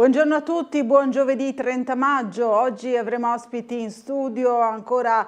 Buongiorno a tutti, buon giovedì 30 maggio. Oggi avremo ospiti in studio ancora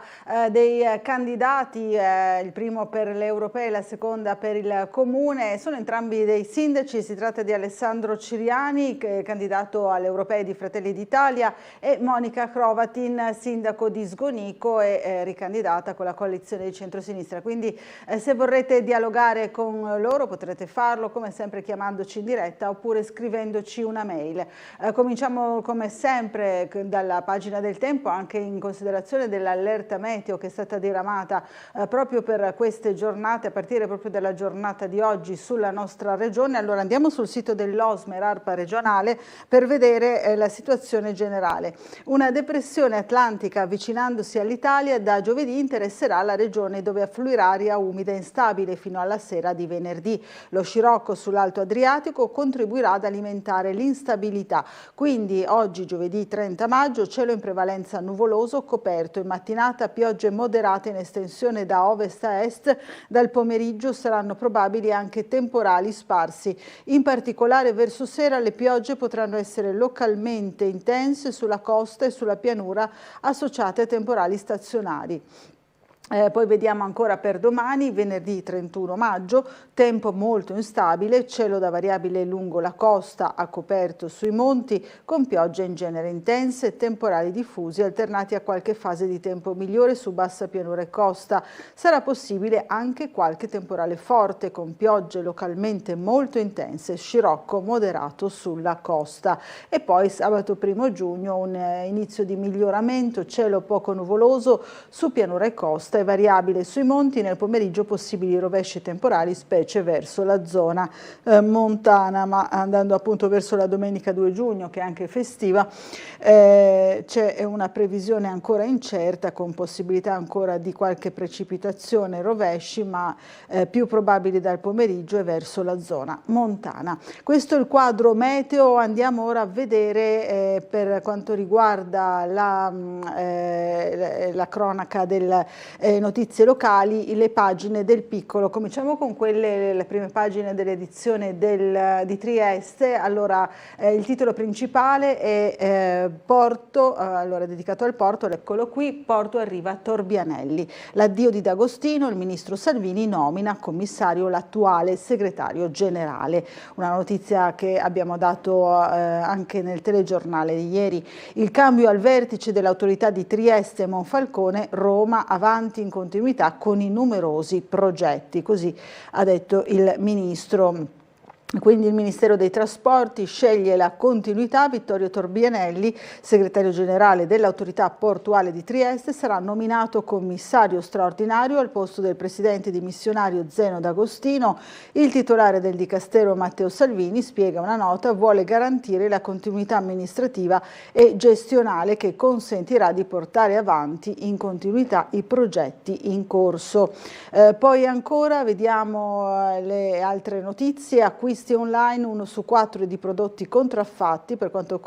dei candidati, il primo per le europee e la seconda per il comune. Sono entrambi dei sindaci, si tratta di Alessandro Ciriani, candidato alle europee di Fratelli d'Italia, e Monica Crovatin, sindaco di Sgonico e ricandidata con la coalizione di centrosinistra. Quindi se vorrete dialogare con loro potrete farlo come sempre chiamandoci in diretta oppure scrivendoci una mail. Cominciamo come sempre dalla pagina del tempo, anche in considerazione dell'allerta meteo che è stata diramata proprio per queste giornate, a partire proprio dalla giornata di oggi sulla nostra regione. Allora andiamo sul sito dell'Osmer ARPA regionale per vedere la situazione generale. Una depressione atlantica avvicinandosi all'Italia da giovedì interesserà la regione, dove affluirà aria umida e instabile fino alla sera di venerdì. Lo scirocco sull'Alto Adriatico contribuirà ad alimentare l'instabilità. Quindi oggi giovedì 30 maggio cielo in prevalenza nuvoloso, coperto, in mattinata piogge moderate in estensione da ovest a est, dal pomeriggio saranno probabili anche temporali sparsi. In particolare verso sera le piogge potranno essere localmente intense sulla costa e sulla pianura associate a temporali stazionari. Poi vediamo ancora per domani, venerdì 31 maggio, tempo molto instabile, cielo da variabile lungo la costa a coperto sui monti, con piogge in genere intense e temporali diffusi alternati a qualche fase di tempo migliore su bassa pianura e costa. Sarà possibile anche qualche temporale forte con piogge localmente molto intense, scirocco moderato sulla costa. E poi sabato 1 giugno un inizio di miglioramento, cielo poco nuvoloso su pianura e costa, variabile sui monti, nel pomeriggio possibili rovesci temporali specie verso la zona montana, ma andando appunto verso la domenica 2 giugno che è anche festiva c'è una previsione ancora incerta con possibilità ancora di qualche precipitazione, rovesci, ma più probabili dal pomeriggio e verso la zona montana. Questo è il quadro meteo. Andiamo ora a vedere per quanto riguarda la cronaca del notizie locali, le pagine del Piccolo. Cominciamo con le prime pagine dell'edizione di Trieste. Allora il titolo principale è Porto, allora dedicato al porto, eccolo qui, Porto arriva a Torbianelli. L'addio di D'Agostino, il ministro Salvini nomina commissario l'attuale segretario generale. Una notizia che abbiamo dato anche nel telegiornale di ieri. Il cambio al vertice dell'autorità di Trieste e Monfalcone, Roma avanti in continuità con i numerosi progetti, così ha detto il ministro. Quindi il Ministero dei Trasporti sceglie la continuità. Vittorio Torbianelli, segretario generale dell'autorità portuale di Trieste, sarà nominato commissario straordinario al posto del presidente dimissionario Zeno D'Agostino. Il titolare del Dicastero Matteo Salvini, spiega una nota, vuole garantire la continuità amministrativa e gestionale che consentirà di portare avanti in continuità i progetti in corso. Poi ancora vediamo le altre notizie. Acquisti online, 1 su 4 di prodotti contraffatti per quanto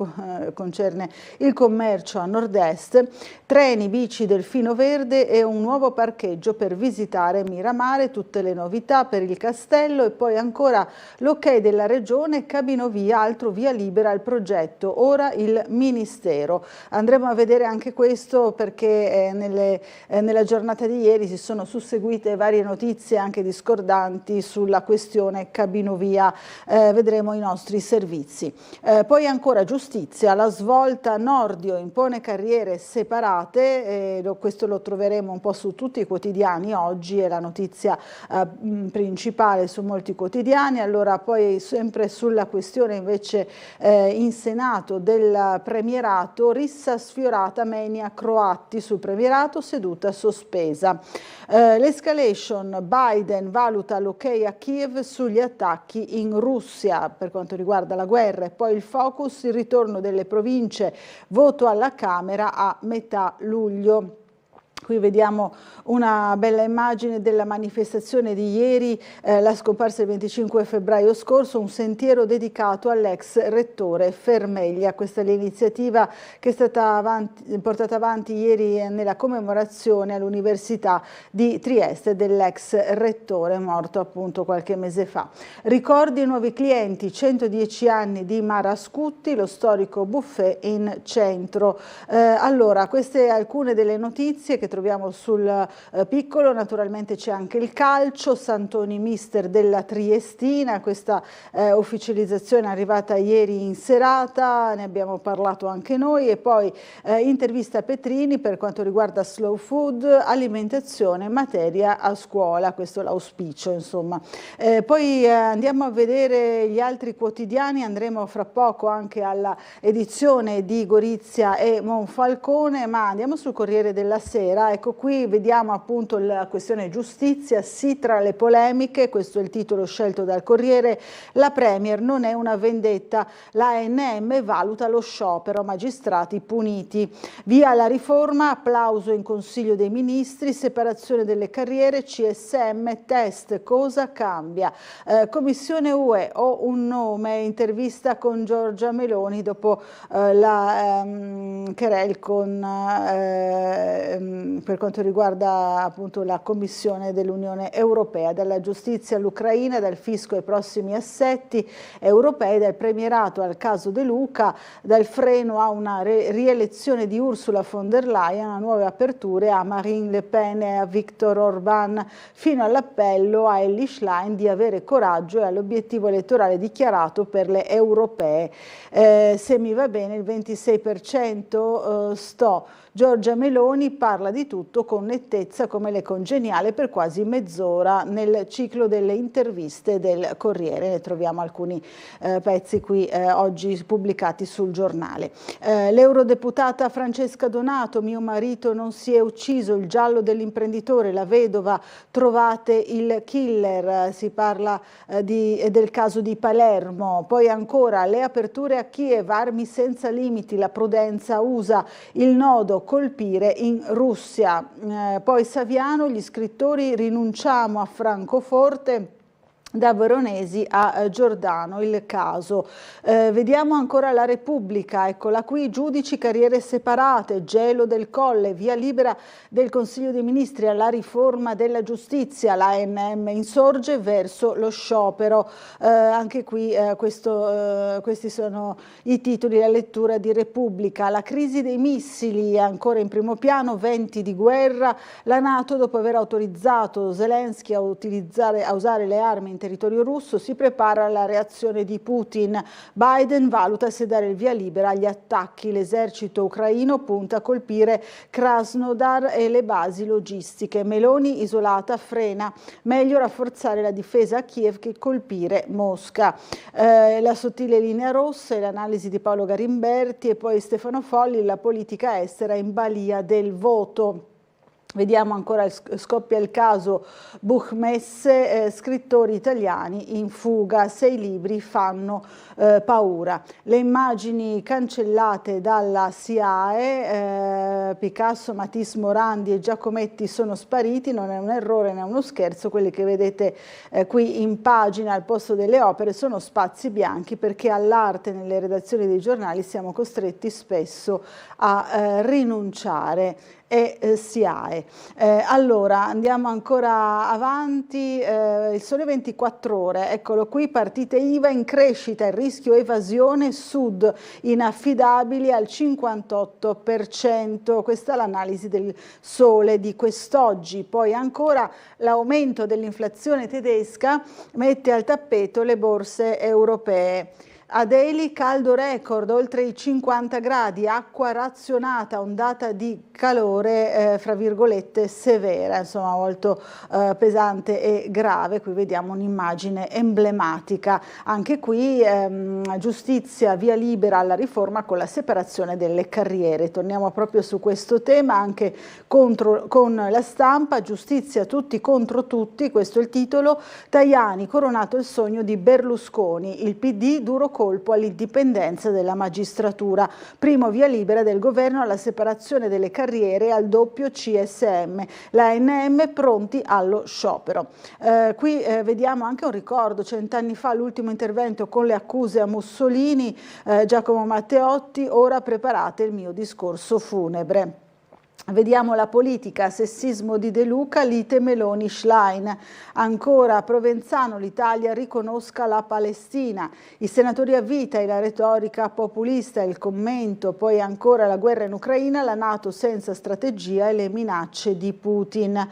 concerne il commercio a nord-est, treni, bici, delfino verde e un nuovo parcheggio per visitare Miramare, tutte le novità per il castello. E poi ancora l'ok della regione, cabinovia, altro via libera al progetto, ora il Ministero. Andremo a vedere anche questo perché nella giornata di ieri si sono susseguite varie notizie anche discordanti sulla questione cabinovia. Vedremo i nostri servizi. Poi ancora giustizia, la svolta Nordio impone carriere separate, questo lo troveremo un po' su tutti i quotidiani oggi, è la notizia principale su molti quotidiani. Allora poi sempre sulla questione invece in Senato del premierato, rissa sfiorata Menia Croatti sul premierato, seduta sospesa. L'escalation, Biden valuta l'ok a Kiev sugli attacchi in Russia per quanto riguarda la guerra. E poi il focus, il ritorno delle province, voto alla Camera a metà luglio. Qui vediamo una bella immagine della manifestazione di ieri, la scomparsa il 25 febbraio scorso, un sentiero dedicato all'ex rettore Fermeglia. Questa è l'iniziativa che è stata portata avanti ieri nella commemorazione all'Università di Trieste dell'ex rettore morto appunto qualche mese fa. Ricordi e nuovi clienti, 110 anni di Marascutti, lo storico buffet in centro. Allora, queste alcune delle notizie che troviamo sul piccolo. Naturalmente c'è anche il calcio, Santoni mister della Triestina, questa ufficializzazione è arrivata ieri in serata, ne abbiamo parlato anche noi, e poi intervista a Petrini per quanto riguarda slow food, alimentazione, materia a scuola, questo è l'auspicio insomma. Poi andiamo a vedere gli altri quotidiani, andremo fra poco anche alla edizione di Gorizia e Monfalcone, ma andiamo sul Corriere della Sera. Ecco, qui vediamo appunto la questione giustizia, sì tra le polemiche, questo è il titolo scelto dal Corriere, la Premier non è una vendetta, l'ANM valuta lo sciopero, magistrati puniti. Via la riforma, applauso in Consiglio dei Ministri, separazione delle carriere, CSM, test, cosa cambia? Commissione UE, ho un nome, intervista con Giorgia Meloni dopo la querel per quanto riguarda appunto la Commissione dell'Unione Europea, dalla giustizia all'Ucraina, dal fisco ai prossimi assetti europei, dal premierato al caso De Luca, dal freno a una rielezione di Ursula von der Leyen, a nuove aperture a Marine Le Pen e a Viktor Orban, fino all'appello a Elly Schlein di avere coraggio e all'obiettivo elettorale dichiarato per le europee. Se mi va bene il 26% sto. Giorgia Meloni parla di tutto con nettezza come le congeniale per quasi mezz'ora nel ciclo delle interviste del Corriere. Ne troviamo alcuni pezzi qui oggi pubblicati sul giornale. L'eurodeputata Francesca Donato, mio marito non si è ucciso, il giallo dell'imprenditore, la vedova, trovate il killer, si parla del caso di Palermo. Poi ancora le aperture a Kiev, armi senza limiti, la prudenza usa il nodo, colpire in Russia. Poi Saviano, gli scrittori rinunciamo a Francoforte. Da Veronesi a Giordano il caso. Vediamo ancora la Repubblica, eccola qui, giudici, carriere separate, gelo del Colle, via libera del Consiglio dei Ministri alla riforma della giustizia, l'ANM insorge verso lo sciopero. Anche qui questi sono i titoli, la lettura di Repubblica. La crisi dei missili è ancora in primo piano, venti di guerra, la NATO dopo aver autorizzato Zelensky a usare le armi in territorio russo si prepara alla reazione di Putin. Biden valuta se dare il via libera agli attacchi. L'esercito ucraino punta a colpire Krasnodar e le basi logistiche. Meloni isolata frena. Meglio rafforzare la difesa a Kiev che colpire Mosca. La sottile linea rossa e l'analisi di Paolo Garimberti e poi Stefano Folli, la politica estera in balia del voto. Vediamo ancora, scoppia il caso Buchmesse, scrittori italiani in fuga, 6 libri fanno paura. Le immagini cancellate dalla SIAE, Picasso, Matisse, Morandi e Giacometti sono spariti, non è un errore né uno scherzo, quelli che vedete qui in pagina al posto delle opere sono spazi bianchi perché all'arte nelle redazioni dei giornali siamo costretti spesso a rinunciare. E SIAE. Allora andiamo ancora avanti, il Sole 24 Ore, eccolo qui, partite IVA in crescita, il rischio evasione, Sud inaffidabili al 58%, questa è l'analisi del Sole di quest'oggi. Poi ancora l'aumento dell'inflazione tedesca mette al tappeto le borse europee. A Delhi caldo record, oltre i 50 gradi, acqua razionata, ondata di calore, fra virgolette, severa, insomma molto pesante e grave. Qui vediamo un'immagine emblematica. Anche qui giustizia, via libera alla riforma con la separazione delle carriere. Torniamo proprio su questo tema, anche con la Stampa, giustizia tutti contro tutti, questo è il titolo. Tajani, coronato il sogno di Berlusconi, il PD duro colpo all'indipendenza della magistratura. Primo via libera del governo alla separazione delle carriere e al doppio CSM. La ANM pronti allo sciopero. Qui vediamo anche un ricordo, 100 anni fa l'ultimo intervento con le accuse a Mussolini, Giacomo Matteotti, ora preparate il mio discorso funebre. Vediamo la politica, sessismo di De Luca, lite Meloni-Schlein. Ancora Provenzano, l'Italia riconosca la Palestina. I senatori a vita e la retorica populista, il commento, poi ancora la guerra in Ucraina, la NATO senza strategia e le minacce di Putin.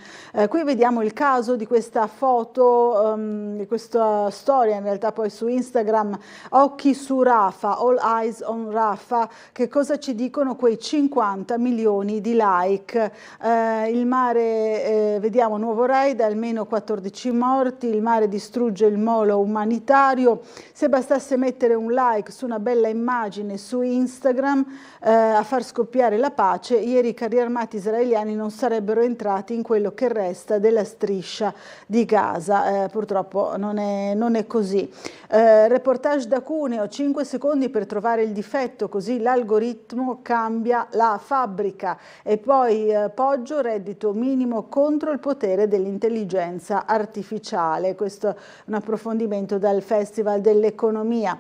Qui vediamo il caso di questa foto, di questa storia in realtà poi su Instagram, occhi su Rafah, all eyes on Rafah. Che cosa ci dicono quei 50 milioni di like? Il mare, vediamo nuovo raid, almeno 14 morti, il mare distrugge il molo umanitario. Se bastasse mettere un like su una bella immagine su Instagram a far scoppiare la pace, ieri i carri armati israeliani non sarebbero entrati in quello che resta della striscia di Gaza. Purtroppo non è così. Reportage da Cuneo, 5 secondi per trovare il difetto, così l'algoritmo cambia la fabbrica. E poi Poggio, reddito minimo contro il potere dell'intelligenza artificiale. Questo è un approfondimento dal Festival dell'Economia.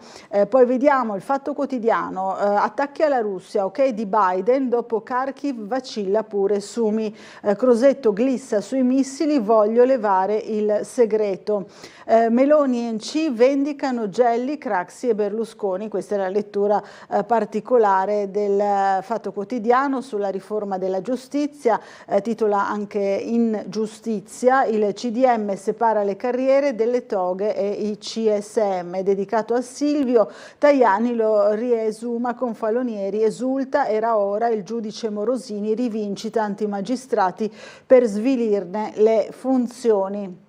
Poi vediamo il Fatto Quotidiano, attacchi alla Russia, ok di Biden, dopo Kharkiv vacilla pure Sumi. Crosetto glissa sui missili, voglio levare il segreto. Meloni e NC vendicano Gelli, Craxi e Berlusconi. Questa è la lettura particolare del Fatto Quotidiano sulla riforma della giustizia, titola anche In giustizia, il CDM separa le carriere delle toghe e i CSM, dedicato a Silvio, Tajani lo riesuma con Falonieri, esulta, era ora, il giudice Morosini rivincita antimagistrati per svilirne le funzioni.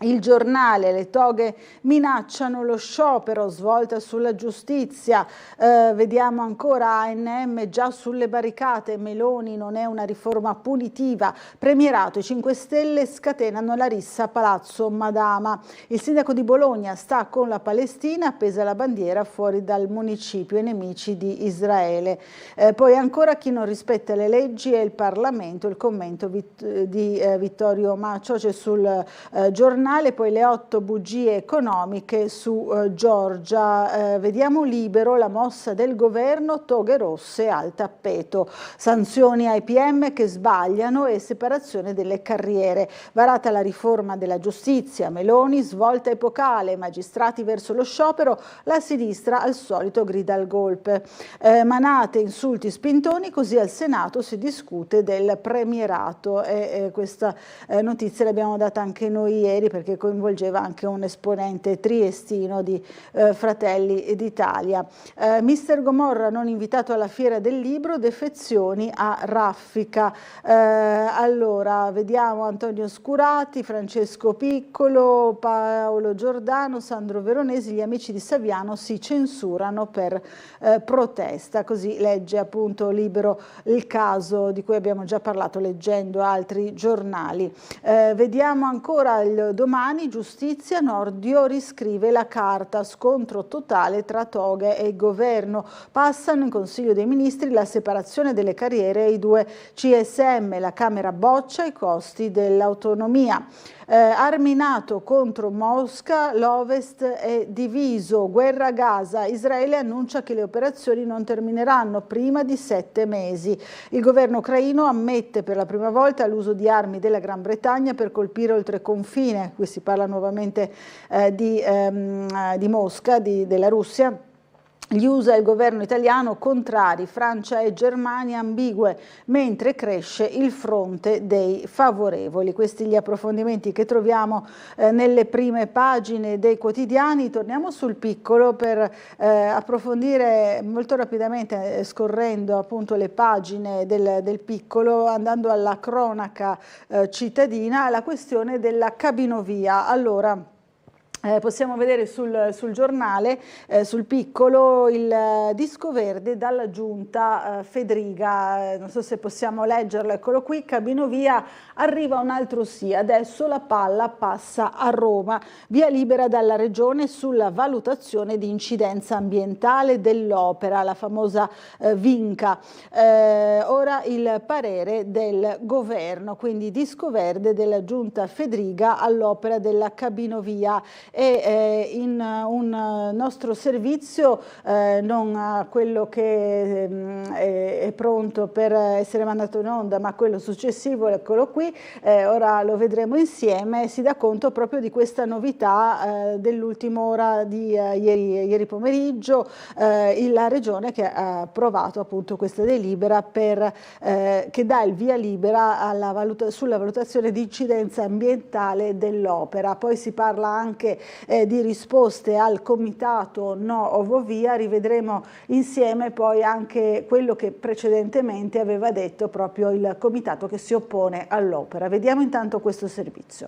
Il Giornale, le toghe minacciano lo sciopero, svolta sulla giustizia. Vediamo ancora ANM già sulle barricate, Meloni non è una riforma punitiva, premierato, i 5 Stelle scatenano la rissa a Palazzo Madama. Il sindaco di Bologna sta con la Palestina, appesa la bandiera fuori dal municipio, i nemici di Israele. Poi ancora chi non rispetta le leggi e il Parlamento, il commento di Vittorio Maccio, c'è sul Giornale. Poi le 8 bugie economiche su Giorgia. Vediamo Libero, la mossa del governo, toghe rosse al tappeto, sanzioni ai PM che sbagliano e separazione delle carriere. Varata la riforma della giustizia, Meloni, svolta epocale, magistrati verso lo sciopero, la sinistra al solito grida al golpe. Manate, insulti, spintoni, così al Senato si discute del premierato. Questa notizia l'abbiamo data anche noi ieri, perché coinvolgeva anche un esponente triestino di Fratelli d'Italia. Mister Gomorra non invitato alla Fiera del Libro, defezioni a Raffica. Allora, vediamo Antonio Scurati, Francesco Piccolo, Paolo Giordano, Sandro Veronesi, gli amici di Saviano si censurano per protesta. Così legge appunto Libero il caso di cui abbiamo già parlato leggendo altri giornali. Vediamo ancora il Domani, giustizia, Nordio riscrive la carta, scontro totale tra toghe e governo. Passano in Consiglio dei Ministri la separazione delle carriere e i 2 CSM, la Camera boccia i costi dell'autonomia. Armi NATO contro Mosca, l'Ovest è diviso, guerra a Gaza, Israele annuncia che le operazioni non termineranno prima di 7 mesi. Il governo ucraino ammette per la prima volta l'uso di armi della Gran Bretagna per colpire oltreconfine, qui si parla nuovamente di Mosca, della Russia. Gli USA e il governo italiano contrari, Francia e Germania ambigue, mentre cresce il fronte dei favorevoli. Questi gli approfondimenti che troviamo nelle prime pagine dei quotidiani. Torniamo sul Piccolo per approfondire molto rapidamente, scorrendo appunto le pagine del Piccolo, andando alla cronaca cittadina, la questione della cabinovia. Allora, Possiamo vedere sul giornale, sul piccolo, il disco verde dalla giunta Fedriga, non so se possiamo leggerlo, eccolo qui: Cabinovia, arriva un altro sì, adesso la palla passa a Roma, via libera dalla Regione sulla valutazione di incidenza ambientale dell'opera, la famosa Vinca. Ora il parere del governo, quindi disco verde della giunta Fedriga all'opera della Cabinovia. E in un nostro servizio, non quello che è pronto per essere mandato in onda, ma quello successivo, eccolo qui, ora lo vedremo insieme, si dà conto proprio di questa novità dell'ultima ora di ieri pomeriggio, la Regione che ha approvato appunto questa delibera che dà il via libera sulla valutazione di incidenza ambientale dell'opera. Poi si parla anche di risposte al comitato No Ovovia, rivedremo insieme poi anche quello che precedentemente aveva detto proprio il comitato che si oppone all'opera. Vediamo intanto questo servizio.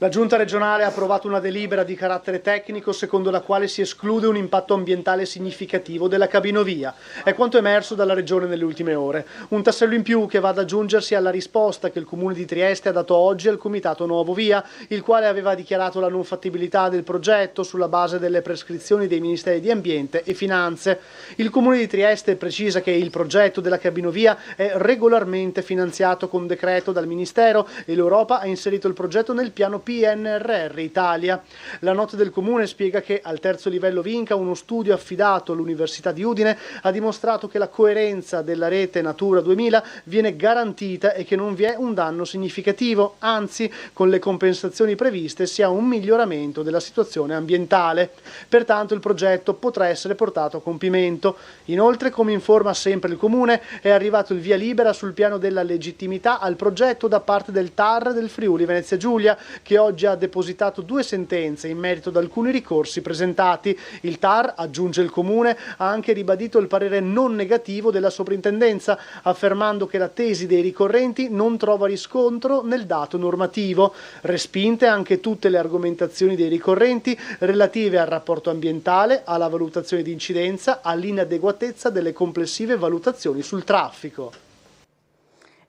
La Giunta regionale ha approvato una delibera di carattere tecnico secondo la quale si esclude un impatto ambientale significativo della Cabinovia. È quanto emerso dalla Regione nelle ultime ore. Un tassello in più che va ad aggiungersi alla risposta che il Comune di Trieste ha dato oggi al Comitato Nuovo Via, il quale aveva dichiarato la non fattibilità del progetto sulla base delle prescrizioni dei Ministeri di Ambiente e Finanze. Il Comune di Trieste precisa che il progetto della Cabinovia è regolarmente finanziato con decreto dal Ministero e l'Europa ha inserito il progetto nel piano PNRR Italia. La nota del Comune spiega che al terzo livello Vinca uno studio affidato all'Università di Udine ha dimostrato che la coerenza della rete Natura 2000 viene garantita e che non vi è un danno significativo, anzi con le compensazioni previste si ha un miglioramento della situazione ambientale. Pertanto il progetto potrà essere portato a compimento. Inoltre, come informa sempre il Comune, è arrivato il via libera sul piano della legittimità al progetto da parte del TAR del Friuli Venezia Giulia, che oggi ha depositato 2 sentenze in merito ad alcuni ricorsi presentati. Il TAR, aggiunge il Comune, ha anche ribadito il parere non negativo della soprintendenza, affermando che la tesi dei ricorrenti non trova riscontro nel dato normativo. Respinte anche tutte le argomentazioni dei ricorrenti relative al rapporto ambientale, alla valutazione di incidenza, all'inadeguatezza delle complessive valutazioni sul traffico.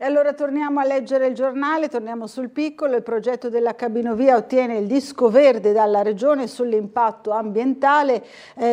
E allora torniamo a leggere il giornale, torniamo sul piccolo. Il progetto della Cabinovia ottiene il disco verde dalla Regione sull'impatto ambientale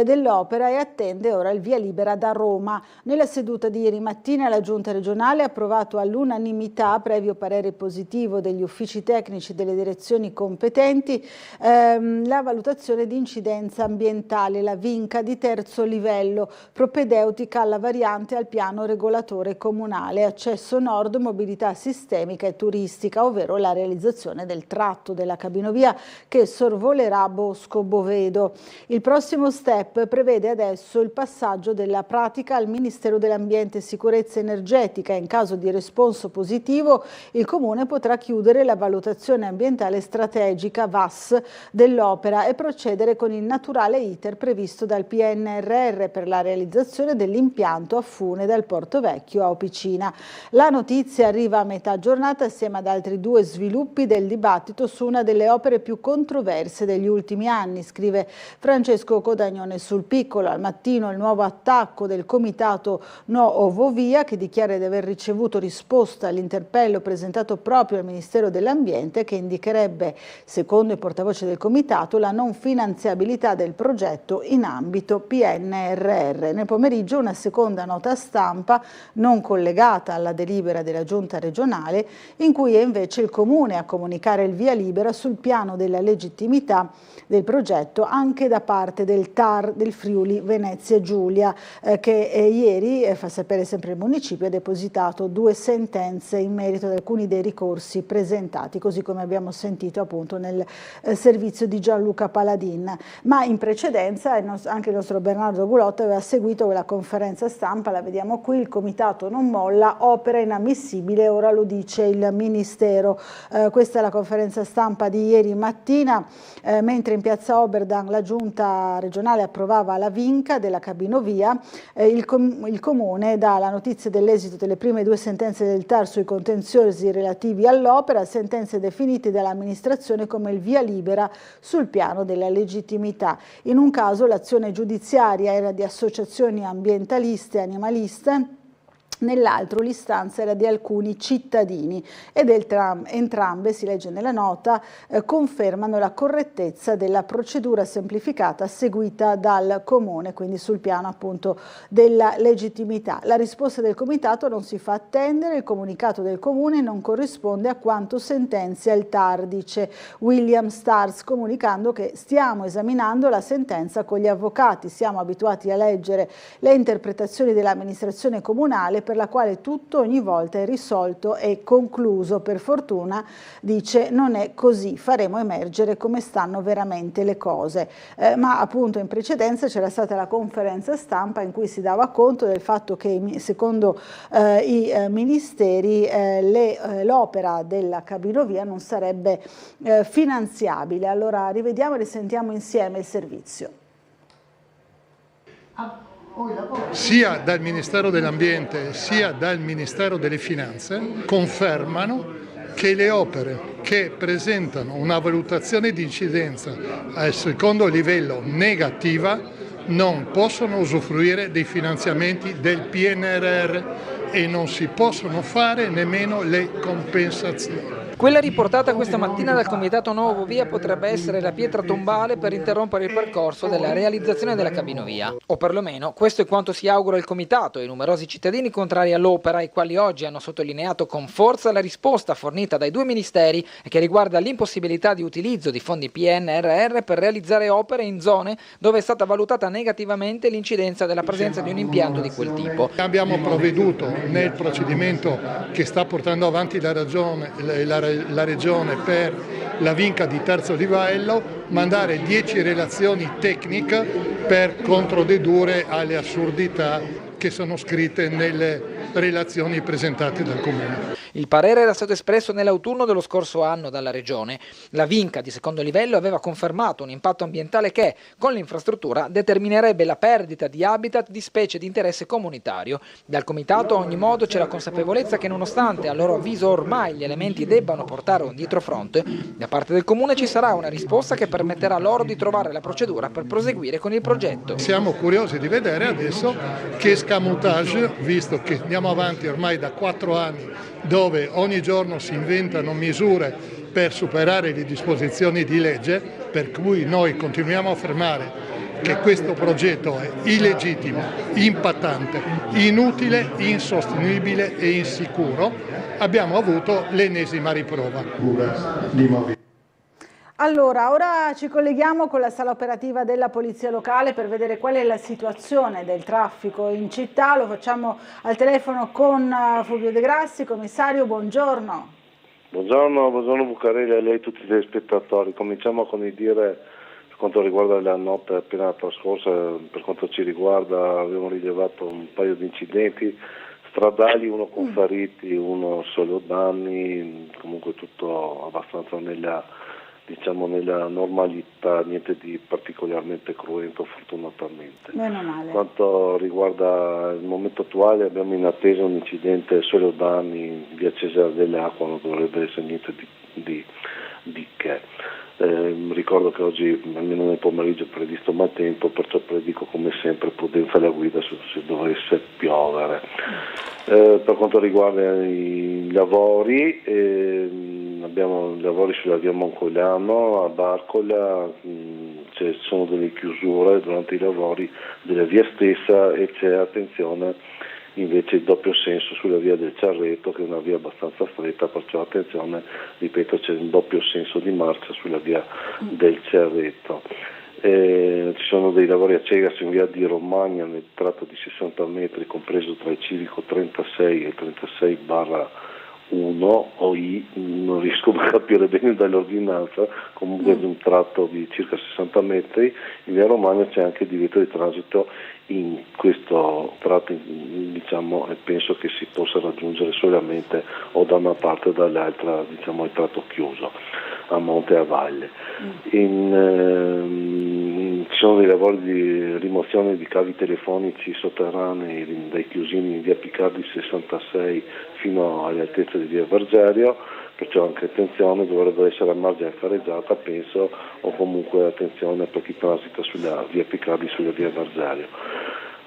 dell'opera e attende ora il via libera da Roma. Nella seduta di ieri mattina la Giunta regionale ha approvato all'unanimità, previo parere positivo degli uffici tecnici delle direzioni competenti, la valutazione di incidenza ambientale, la Vinca di terzo livello, propedeutica alla variante al piano regolatore comunale, accesso nord, mobilità sistemica e turistica, ovvero la realizzazione del tratto della Cabinovia che sorvolerà Bosco Bovedo. Il prossimo step prevede adesso il passaggio della pratica al Ministero dell'Ambiente e Sicurezza Energetica. In caso di responso positivo, il Comune potrà chiudere la valutazione ambientale strategica VAS dell'opera e procedere con il naturale iter previsto dal PNRR per la realizzazione dell'impianto a fune dal Porto Vecchio a Opicina. La notizia arriva a metà giornata assieme ad altri 2 sviluppi del dibattito su una delle opere più controverse degli ultimi anni, scrive Francesco Codagnone sul piccolo. Al mattino il nuovo attacco del comitato No Ovovia, che dichiara di aver ricevuto risposta all'interpello presentato proprio al Ministero dell'Ambiente, che indicherebbe, secondo il portavoce del comitato, la non finanziabilità del progetto in ambito PNRR. Nel pomeriggio una seconda nota stampa non collegata alla delibera della Giunta regionale, in cui è invece il Comune a comunicare il via libera sul piano della legittimità del progetto anche da parte del TAR del Friuli Venezia Giulia, che ieri, fa sapere sempre il municipio, ha depositato 2 sentenze in merito ad alcuni dei ricorsi presentati, così come abbiamo sentito appunto nel servizio di Gianluca Paladin. Ma in precedenza anche il nostro Bernardo Gulotto aveva seguito quella conferenza stampa, la vediamo qui: il comitato non molla, opera inammissibile ammissibile, ora lo dice il Ministero. Questa è la conferenza stampa di ieri mattina, mentre in piazza Oberdan la giunta regionale approvava la vinca della cabinovia, il Comune dà la notizia dell'esito delle prime 2 sentenze del TAR sui contenziosi relativi all'opera, sentenze definite dall'amministrazione come il via libera sul piano della legittimità. In un caso l'azione giudiziaria era di associazioni ambientaliste e animaliste, nell'altro l'istanza era di alcuni cittadini ed entrambe, si legge nella nota, confermano la correttezza della procedura semplificata seguita dal Comune, quindi sul piano appunto della legittimità. La risposta del Comitato non si fa attendere, il comunicato del Comune non corrisponde a quanto sentenzia il TAR, dice William Stars, comunicando che stiamo esaminando la sentenza con gli avvocati, siamo abituati a leggere le interpretazioni dell'amministrazione comunale per la quale tutto ogni volta è risolto e concluso. Per fortuna, dice, non è così, faremo emergere come stanno veramente le cose. Ma appunto in precedenza c'era stata la conferenza stampa in cui si dava conto del fatto che secondo i ministeri l'opera della cabinovia non sarebbe finanziabile. Allora rivediamo e risentiamo insieme il servizio. Sia dal Ministero dell'Ambiente sia dal Ministero delle Finanze confermano che le opere che presentano una valutazione di incidenza al secondo livello negativa non possono usufruire dei finanziamenti del PNRR e non si possono fare nemmeno le compensazioni. Quella riportata questa mattina dal Comitato Nuovo Via potrebbe essere la pietra tombale per interrompere il percorso della realizzazione della cabinovia. O perlomeno questo è quanto si augura il Comitato e i numerosi cittadini contrari all'opera, i quali oggi hanno sottolineato con forza la risposta fornita dai 2 ministeri e che riguarda l'impossibilità di utilizzo di fondi PNRR per realizzare opere in zone dove è stata valutata negativamente l'incidenza della presenza di un impianto di quel tipo. Abbiamo provveduto nel procedimento che sta portando avanti la Regione per la vinca di terzo livello, mandare 10 relazioni tecniche per controdedurre alle assurdità che sono scritte nelle relazioni presentate dal Comune. Il parere era stato espresso nell'autunno dello scorso anno dalla Regione. La vinca di secondo livello aveva confermato un impatto ambientale che, con l'infrastruttura, determinerebbe la perdita di habitat di specie di interesse comunitario. Dal Comitato, a ogni modo, c'è la consapevolezza che, nonostante a loro avviso ormai gli elementi debbano portare un dietrofront, da parte del Comune ci sarà una risposta che permetterà loro di trovare la procedura per proseguire con il progetto. Siamo curiosi di vedere adesso che escamotage, visto che andiamo avanti ormai da 4 anni, dove ogni giorno si inventano misure per superare le disposizioni di legge, per cui noi continuiamo a affermare che questo progetto è illegittimo, impattante, inutile, insostenibile e insicuro. Abbiamo avuto l'ennesima riprova. Allora, ora ci colleghiamo con la sala operativa della Polizia Locale per vedere qual è la situazione del traffico in città. Lo facciamo al telefono con Fulvio De Grassi. Commissario, buongiorno. Buongiorno Bucarelli, a lei e tutti i telespettatori. Cominciamo con il dire, per quanto riguarda la notte appena trascorsa, per quanto ci riguarda abbiamo rilevato un paio di incidenti stradali, uno con feriti, uno solo danni, comunque tutto abbastanza nella normalità, niente di particolarmente cruento fortunatamente. Meno male. Quanto riguarda il momento attuale abbiamo in attesa un incidente solo danni in via Cesare dell'Acqua, non dovrebbe essere niente di che. Ricordo che oggi almeno nel pomeriggio è previsto maltempo, perciò predico come sempre prudenza alla guida se dovesse piovere. Per quanto riguarda i lavori, abbiamo lavori sulla via Moncogliano a Barcola, ci sono delle chiusure durante i lavori della via stessa e c'è, attenzione, invece il doppio senso sulla via del Cerreto, che è una via abbastanza stretta, perciò attenzione, ripeto, c'è un doppio senso di marcia sulla via del Cerreto. Ci sono dei lavori a Cegas in via di Romagna nel tratto di 60 metri compreso tra il civico 36 e il 36/1 1 o I, non riesco a capire bene dall'ordinanza, comunque è un tratto di circa 60 metri, in via Romagna c'è anche il divieto di transito in questo tratto, diciamo, e penso che si possa raggiungere solamente o da una parte o dall'altra, diciamo, il tratto chiuso a monte e a valle. Ci sono dei lavori di rimozione di cavi telefonici sotterranei dai chiusini in via Picardi 66 fino alle altezze di via Vergerio, perciò anche attenzione, dovrebbe essere a margine fareggiata, penso, o comunque attenzione per chi transita sulla via Picardi, sulla via Vergerio.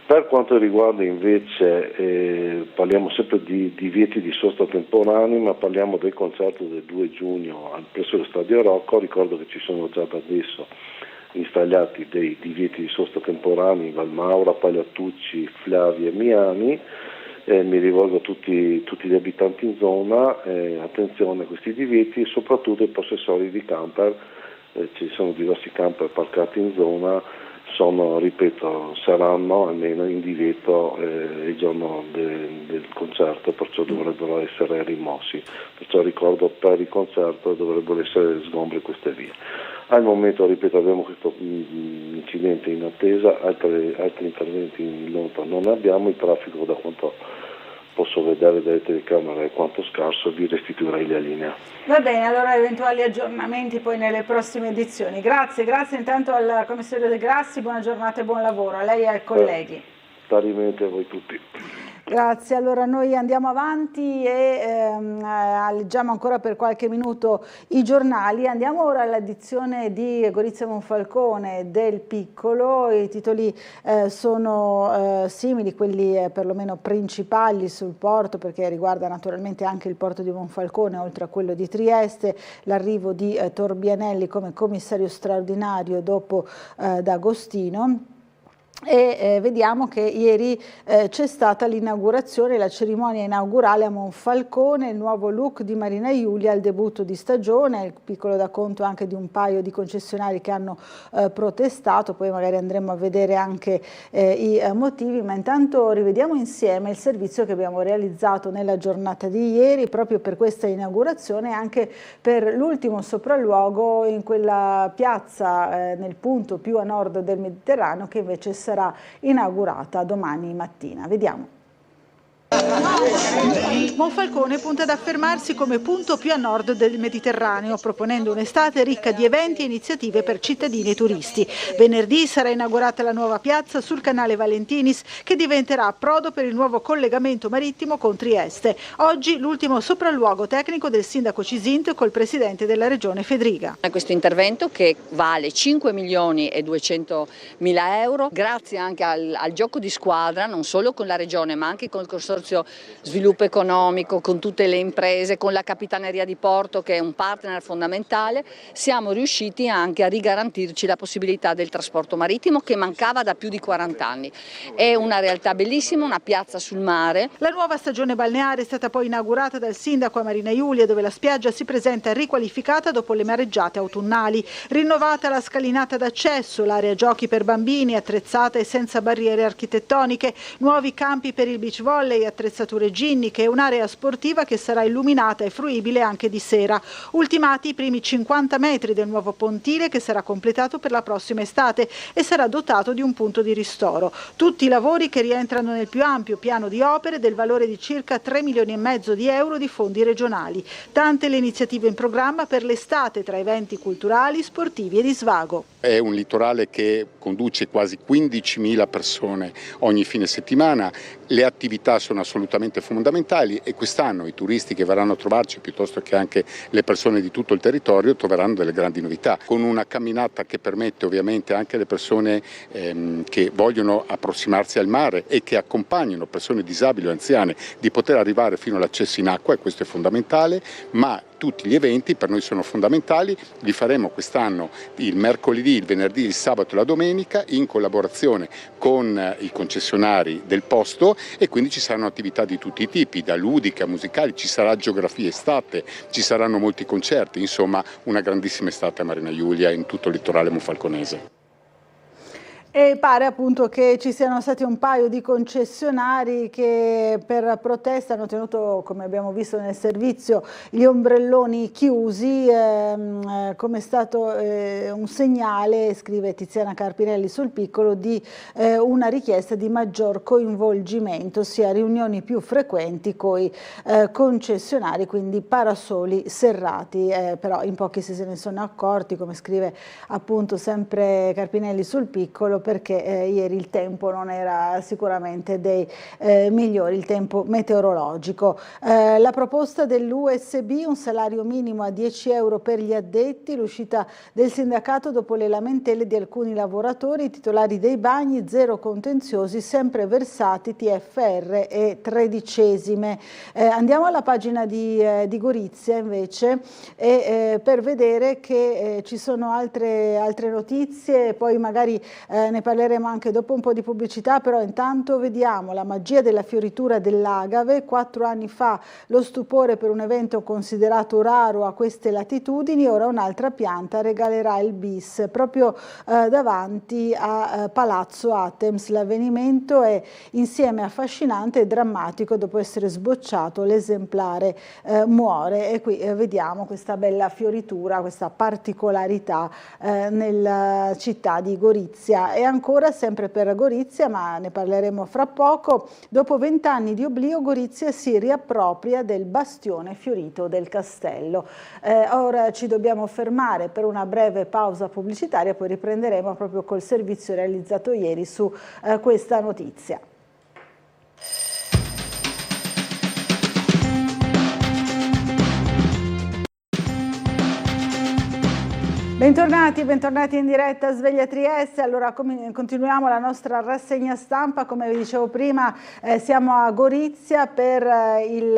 Per quanto riguarda invece, parliamo sempre di divieti di sosta temporanei, ma parliamo del concerto del 2 giugno presso lo Stadio Rocco. Ricordo che ci sono già da adesso installati dei divieti di sosta temporanei in Valmaura, Pagliatucci, Flavia e Miani. Mi rivolgo a tutti gli abitanti in zona, attenzione a questi divieti, soprattutto ai possessori di camper, ci sono diversi camper parcati in zona, saranno almeno in divieto il giorno del concerto, perciò dovrebbero essere rimossi, perciò ricordo per il concerto dovrebbero essere sgombri queste vie. Al momento, ripeto, abbiamo questo incidente in attesa, altri interventi in nota non ne abbiamo, il traffico da quanto posso vedere dalle telecamere è quanto scarso, vi restituirei la linea. Va bene, allora eventuali aggiornamenti poi nelle prossime edizioni. Grazie intanto al commissario De Grassi, buona giornata e buon lavoro a lei e ai colleghi. Parimenti a voi tutti. Grazie, allora noi andiamo avanti e leggiamo ancora per qualche minuto i giornali. Andiamo ora all'edizione di Gorizia Monfalcone del Piccolo. I titoli sono simili, quelli perlomeno principali sul porto, perché riguarda naturalmente anche il porto di Monfalcone oltre a quello di Trieste, l'arrivo di Torbianelli come commissario straordinario dopo D'Agostino. E vediamo che ieri c'è stata l'inaugurazione, la cerimonia inaugurale a Monfalcone, il nuovo look di Marina Iulia al debutto di stagione. Il Piccolo dà conto anche di un paio di concessionari che hanno protestato, poi magari andremo a vedere anche i motivi, ma intanto rivediamo insieme il servizio che abbiamo realizzato nella giornata di ieri proprio per questa inaugurazione e anche per l'ultimo sopralluogo in quella piazza nel punto più a nord del Mediterraneo, che invece sarà inaugurata domani mattina. Vediamo. Monfalcone punta ad affermarsi come punto più a nord del Mediterraneo, proponendo un'estate ricca di eventi e iniziative per cittadini e turisti. Venerdì sarà inaugurata la nuova piazza sul canale Valentinis, che diventerà approdo per il nuovo collegamento marittimo con Trieste. Oggi l'ultimo sopralluogo tecnico del sindaco Cisinto col presidente della regione Fedriga. Questo intervento che vale 5.200.000 euro, grazie anche al gioco di squadra, non solo con la regione ma anche con il consorzio sviluppo economico, con tutte le imprese, con la Capitaneria di Porto che è un partner fondamentale, siamo riusciti anche a rigarantirci la possibilità del trasporto marittimo che mancava da più di 40 anni. È una realtà bellissima, una piazza sul mare. La nuova stagione balneare è stata poi inaugurata dal sindaco a Marina Iulia, dove la spiaggia si presenta riqualificata dopo le mareggiate autunnali. Rinnovata la scalinata d'accesso, l'area giochi per bambini attrezzata e senza barriere architettoniche, nuovi campi per il beach volley, attrezzature ginniche e un'area sportiva che sarà illuminata e fruibile anche di sera. Ultimati i primi 50 metri del nuovo pontile, che sarà completato per la prossima estate e sarà dotato di un punto di ristoro. Tutti i lavori che rientrano nel più ampio piano di opere del valore di circa 3,5 milioni di euro di fondi regionali. Tante le iniziative in programma per l'estate tra eventi culturali, sportivi e di svago. È un litorale che conduce quasi 15.000 persone ogni fine settimana, le attività sono assolutamente fondamentali e quest'anno i turisti che verranno a trovarci, piuttosto che anche le persone di tutto il territorio, troveranno delle grandi novità, con una camminata che permette ovviamente anche alle persone che vogliono approssimarsi al mare e che accompagnano persone disabili o anziane di poter arrivare fino all'accesso in acqua, e questo è fondamentale, ma tutti gli eventi per noi sono fondamentali. Li faremo quest'anno il mercoledì, il venerdì, il sabato e la domenica in collaborazione con i concessionari del posto, e quindi ci saranno attività di tutti i tipi, da ludiche a musicali, ci sarà geografia estate, ci saranno molti concerti, insomma una grandissima estate a Marina Iulia in tutto il litorale monfalconese. E pare appunto che ci siano stati un paio di concessionari che per protesta hanno tenuto, come abbiamo visto nel servizio, gli ombrelloni chiusi, come è stato un segnale, scrive Tiziana Carpinelli sul Piccolo, di una richiesta di maggior coinvolgimento, ossia riunioni più frequenti con i concessionari, quindi parasoli serrati, però in pochi se ne sono accorti, come scrive appunto sempre Carpinelli sul Piccolo, perché ieri il tempo non era sicuramente dei migliori, il tempo meteorologico. La proposta dell'USB, un salario minimo a 10 euro per gli addetti, l'uscita del sindacato dopo le lamentele di alcuni lavoratori, titolari dei bagni, 0 contenziosi, sempre versati TFR e tredicesime. Andiamo alla pagina di Gorizia invece per vedere che ci sono altre notizie, poi magari ne parleremo anche dopo un po' di pubblicità, però intanto vediamo la magia della fioritura dell'agave. 4 anni fa lo stupore per un evento considerato raro a queste latitudini, ora un'altra pianta regalerà il bis proprio davanti a Palazzo Atems. L'avvenimento è insieme affascinante e drammatico, dopo essere sbocciato l'esemplare muore, e qui vediamo questa bella fioritura, questa particolarità nella città di Gorizia. E ancora sempre per Gorizia, ma ne parleremo fra poco, dopo 20 anni di oblio Gorizia si riappropria del bastione fiorito del castello. Ora ci dobbiamo fermare per una breve pausa pubblicitaria, poi riprenderemo proprio col servizio realizzato ieri su questa notizia. Bentornati in diretta a Sveglia Trieste. Allora continuiamo la nostra rassegna stampa, come vi dicevo prima siamo a Gorizia per i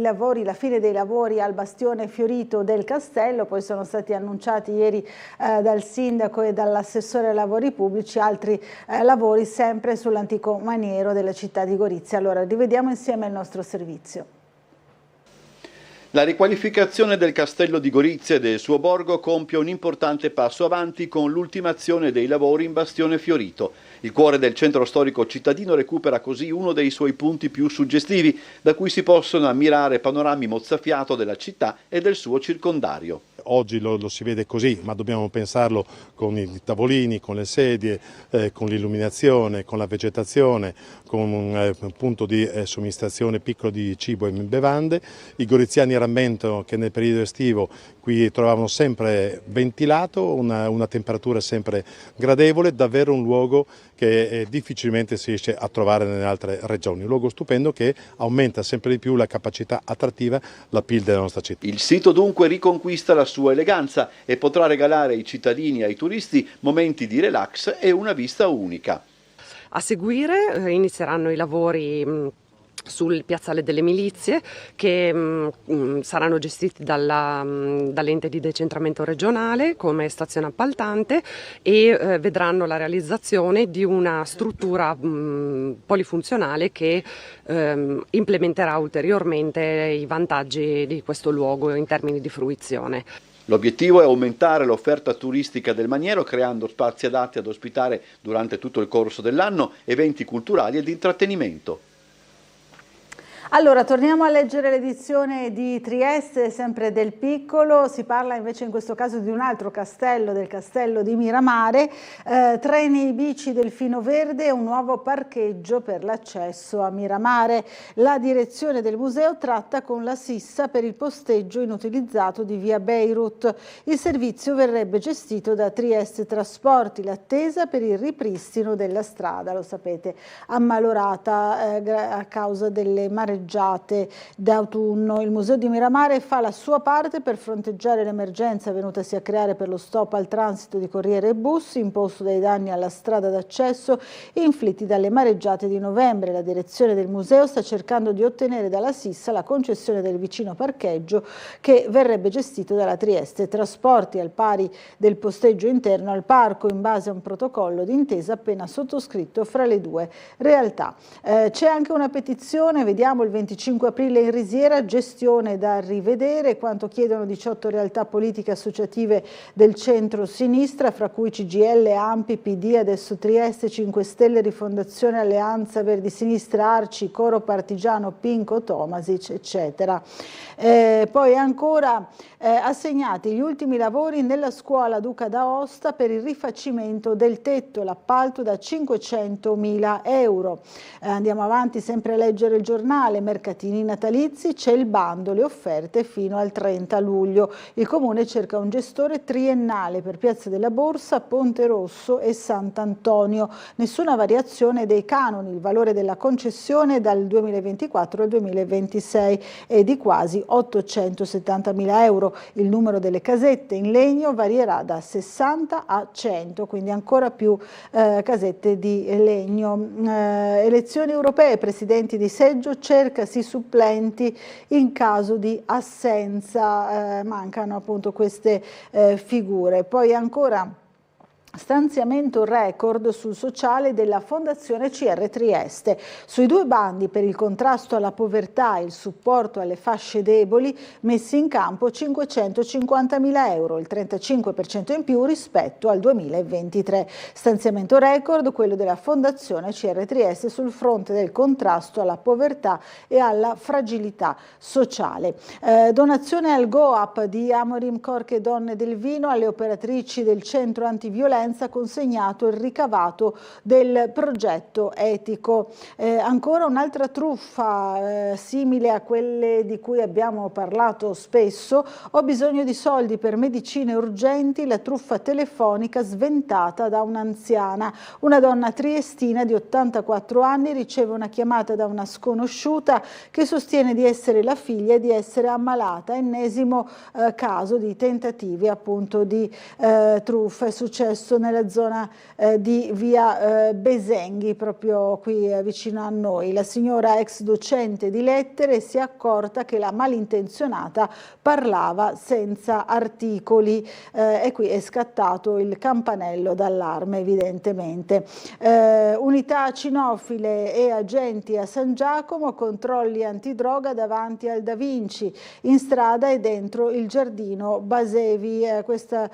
lavori, la fine dei lavori al bastione fiorito del castello, poi sono stati annunciati ieri dal sindaco e dall'assessore ai lavori pubblici altri lavori sempre sull'antico maniero della città di Gorizia. Allora rivediamo insieme il nostro servizio. La riqualificazione del castello di Gorizia e del suo borgo compie un importante passo avanti con l'ultimazione dei lavori in bastione fiorito. Il cuore del centro storico cittadino recupera così uno dei suoi punti più suggestivi, da cui si possono ammirare panorami mozzafiato della città e del suo circondario. Oggi lo si vede così, ma dobbiamo pensarlo con i tavolini, con le sedie, con l'illuminazione, con la vegetazione, con un punto di somministrazione piccolo di cibo e bevande. I goriziani rammentano che nel periodo estivo qui trovavano sempre ventilato, una temperatura sempre gradevole, davvero un luogo che difficilmente si riesce a trovare nelle altre regioni. Un luogo stupendo che aumenta sempre di più la capacità attrattiva, l'appeal della nostra città. Il sito dunque riconquista la sua eleganza e potrà regalare ai cittadini e ai turisti momenti di relax e una vista unica. A seguire inizieranno i lavori sul piazzale delle milizie che saranno gestiti dall'ente di decentramento regionale come stazione appaltante e vedranno la realizzazione di una struttura polifunzionale che implementerà ulteriormente i vantaggi di questo luogo in termini di fruizione. L'obiettivo è aumentare l'offerta turistica del maniero creando spazi adatti ad ospitare durante tutto il corso dell'anno eventi culturali e di intrattenimento. Allora, torniamo a leggere l'edizione di Trieste, sempre del Piccolo. Si parla invece in questo caso di un altro castello, del castello di Miramare. Treni bici Delfino Verde e un nuovo parcheggio per l'accesso a Miramare. La direzione del museo tratta con la Sissa per il posteggio inutilizzato di via Beirut. Il servizio verrebbe gestito da Trieste Trasporti, l'attesa per il ripristino della strada, lo sapete, ammalorata a causa delle mareggiate d'autunno. Il Museo di Miramare fa la sua parte per fronteggiare l'emergenza venutasi a creare per lo stop al transito di corriere e bus imposto dai danni alla strada d'accesso inflitti dalle mareggiate di novembre. La direzione del museo sta cercando di ottenere dalla Sissa la concessione del vicino parcheggio che verrebbe gestito dalla Trieste Trasporti al pari del posteggio interno al parco in base a un protocollo d'intesa appena sottoscritto fra le due realtà. C'è anche una petizione, vediamo il 25 aprile in Risiera, gestione da rivedere, quanto chiedono 18 realtà politiche associative del centro-sinistra, fra cui CGIL, ANPI, PD, adesso Trieste, 5 Stelle, Rifondazione, Alleanza Verdi Sinistra, Arci, Coro Partigiano, Pinco, Tomasic, eccetera. Poi ancora assegnati gli ultimi lavori nella scuola Duca d'Aosta per il rifacimento del tetto, l'appalto da 500.000 euro. Andiamo avanti sempre a leggere il giornale, mercatini natalizi, c'è il bando, le offerte fino al 30 luglio. Il Comune cerca un gestore triennale per Piazza della Borsa, Ponte Rosso e Sant'Antonio. Nessuna variazione dei canoni, il valore della concessione dal 2024 al 2026 è di quasi 870.000 euro. Il numero delle casette in legno varierà da 60 a 100, quindi ancora più casette di legno. Elezioni europee, presidenti di seggio, cercasi supplenti in caso di assenza, mancano appunto queste figure. Poi ancora stanziamento record sul sociale della Fondazione CR Trieste. Sui 2 bandi per il contrasto alla povertà e il supporto alle fasce deboli messi in campo 550.000 euro, il 35% in più rispetto al 2023. Stanziamento record quello della Fondazione CR Trieste sul fronte del contrasto alla povertà e alla fragilità sociale. Donazione al GoUp di Amorim Corche Donne del Vino alle operatrici del centro antiviolenza, consegnato il ricavato del progetto etico. Ancora un'altra truffa simile a quelle di cui abbiamo parlato spesso. Ho bisogno di soldi per medicine urgenti, la truffa telefonica sventata da un'anziana. Una donna triestina di 84 anni riceve una chiamata da una sconosciuta che sostiene di essere la figlia e di essere ammalata. Ennesimo caso di tentativi appunto di truffa. È successo nella zona di via Besenghi, proprio qui vicino a noi. La signora ex docente di lettere si è accorta che la malintenzionata parlava senza articoli e qui è scattato il campanello d'allarme evidentemente. Unità cinofile e agenti a San Giacomo, controlli antidroga davanti al Da Vinci, in strada e dentro il giardino Basevi. Questa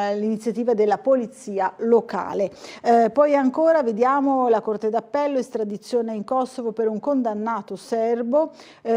l'iniziativa della polizia locale. Poi ancora vediamo la Corte d'Appello, estradizione in Kosovo per un condannato serbo,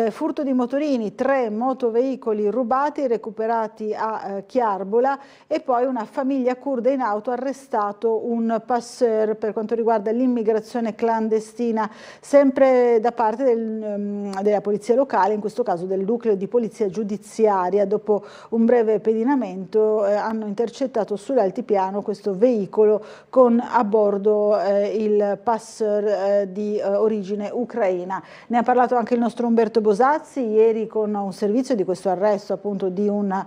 furto di motorini, 3 motoveicoli rubati recuperati a Chiarbola e poi una famiglia curda in auto, arrestato un passeur per quanto riguarda l'immigrazione clandestina, sempre da parte della polizia locale, in questo caso del nucleo di polizia giudiziaria. Dopo un breve pedinamento hanno intercettato sull'altipiano questo veicolo con a bordo il passeur di origine ucraina. Ne ha parlato anche il nostro Umberto Bosazzi ieri con un servizio di questo arresto appunto di un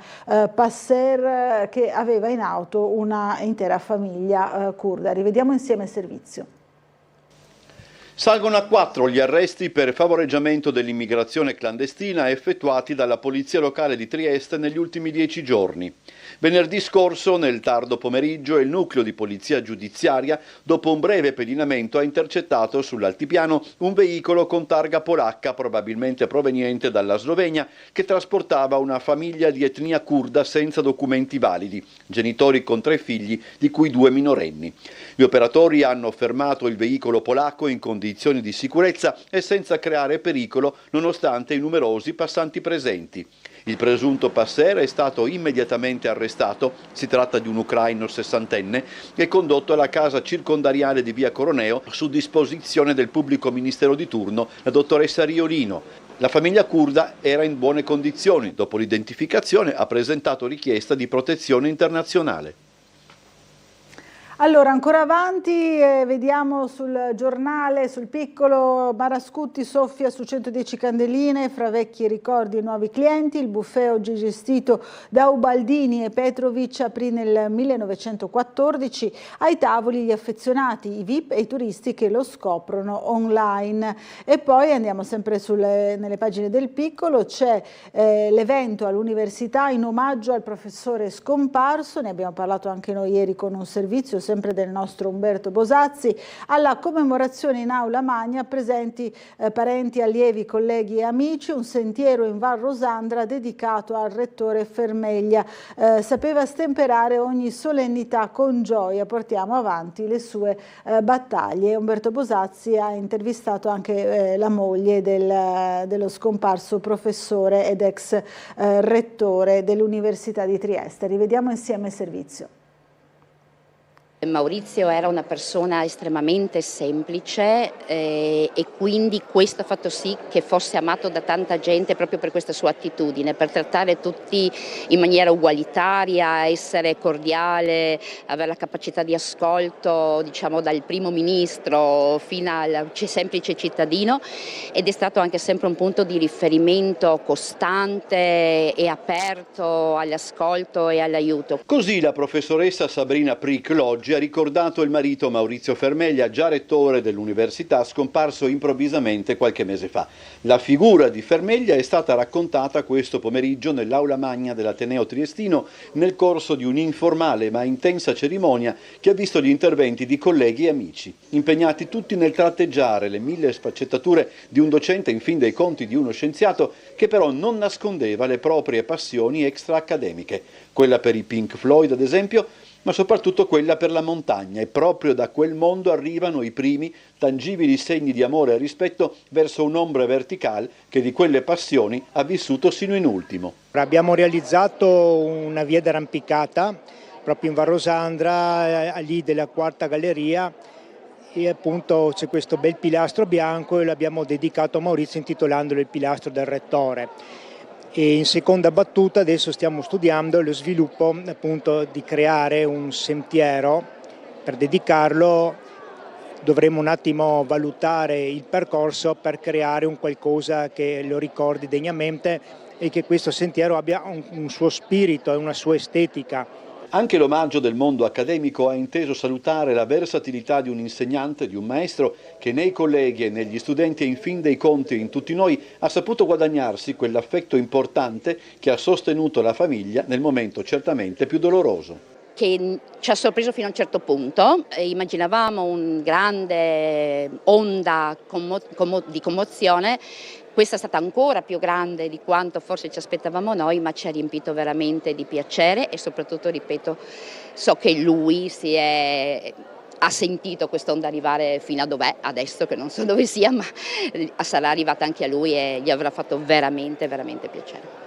passeur che aveva in auto una intera famiglia curda. Rivediamo insieme il servizio. Salgono a 4 gli arresti per favoreggiamento dell'immigrazione clandestina effettuati dalla Polizia Locale di Trieste negli ultimi 10 giorni. Venerdì scorso, nel tardo pomeriggio, il nucleo di polizia giudiziaria, dopo un breve pedinamento, ha intercettato sull'altipiano un veicolo con targa polacca, probabilmente proveniente dalla Slovenia, che trasportava una famiglia di etnia curda senza documenti validi, genitori con 3 figli, di cui 2 minorenni. Gli operatori hanno fermato il veicolo polacco in condizioni di sicurezza e senza creare pericolo, nonostante i numerosi passanti presenti. Il presunto passer è stato immediatamente arrestato, si tratta di un ucraino 60enne, e condotto alla casa circondariale di via Coroneo su disposizione del pubblico ministero di turno, la dottoressa Riolino. La famiglia curda era in buone condizioni, dopo l'identificazione ha presentato richiesta di protezione internazionale. Allora, ancora avanti, vediamo sul giornale, sul Piccolo, Marascutti soffia su 110 candeline, fra vecchi ricordi e nuovi clienti. Il buffet oggi gestito da Ubaldini e Petrovic aprì nel 1914. Ai tavoli gli affezionati, i VIP e i turisti che lo scoprono online. E poi andiamo sempre nelle pagine del Piccolo, c'è l'evento all'università in omaggio al professore scomparso, ne abbiamo parlato anche noi ieri con un servizio sempre del nostro Umberto Bosazzi. Alla commemorazione in Aula Magna presenti parenti, allievi, colleghi e amici, un sentiero in Val Rosandra dedicato al rettore Fermeglia. Sapeva stemperare ogni solennità con gioia, portiamo avanti le sue battaglie. Umberto Bosazzi ha intervistato anche la moglie dello scomparso professore ed ex rettore dell'Università di Trieste. Rivediamo insieme il servizio. Maurizio era una persona estremamente semplice e quindi questo ha fatto sì che fosse amato da tanta gente proprio per questa sua attitudine, per trattare tutti in maniera ugualitaria, essere cordiale, avere la capacità di ascolto, diciamo dal primo ministro fino al semplice cittadino, ed è stato anche sempre un punto di riferimento costante e aperto all'ascolto e all'aiuto. Così la professoressa Sabrina Pric Loggi ha ricordato il marito Maurizio Fermeglia, già rettore dell'università, scomparso improvvisamente qualche mese fa. La figura di Fermeglia è stata raccontata questo pomeriggio nell'aula magna dell'Ateneo Triestino nel corso di un'informale ma intensa cerimonia che ha visto gli interventi di colleghi e amici, impegnati tutti nel tratteggiare le 1000 sfaccettature di un docente, in fin dei conti di uno scienziato che però non nascondeva le proprie passioni extra-accademiche, quella per i Pink Floyd ad esempio, ma soprattutto quella per la montagna, e proprio da quel mondo arrivano i primi tangibili segni di amore e rispetto verso un'ombra verticale che di quelle passioni ha vissuto sino in ultimo. Abbiamo realizzato una via d'arrampicata proprio in Val Rosandra, lì della quarta galleria, e appunto c'è questo bel pilastro bianco e l'abbiamo dedicato a Maurizio intitolandolo il pilastro del rettore. E in seconda battuta adesso stiamo studiando lo sviluppo appunto di creare un sentiero per dedicarlo. Dovremo un attimo valutare il percorso per creare un qualcosa che lo ricordi degnamente e che questo sentiero abbia un suo spirito e una sua estetica. Anche l'omaggio del mondo accademico ha inteso salutare la versatilità di un insegnante, di un maestro che nei colleghi e negli studenti e in fin dei conti in tutti noi ha saputo guadagnarsi quell'affetto importante che ha sostenuto la famiglia nel momento certamente più doloroso. Che ci ha sorpreso fino a un certo punto, immaginavamo una grande onda di commozione. Questa è stata ancora più grande di quanto forse ci aspettavamo noi, ma ci ha riempito veramente di piacere e soprattutto, ripeto, so che lui ha sentito quest'onda arrivare fino a dov'è adesso, che non so dove sia, ma sarà arrivata anche a lui e gli avrà fatto veramente, veramente piacere.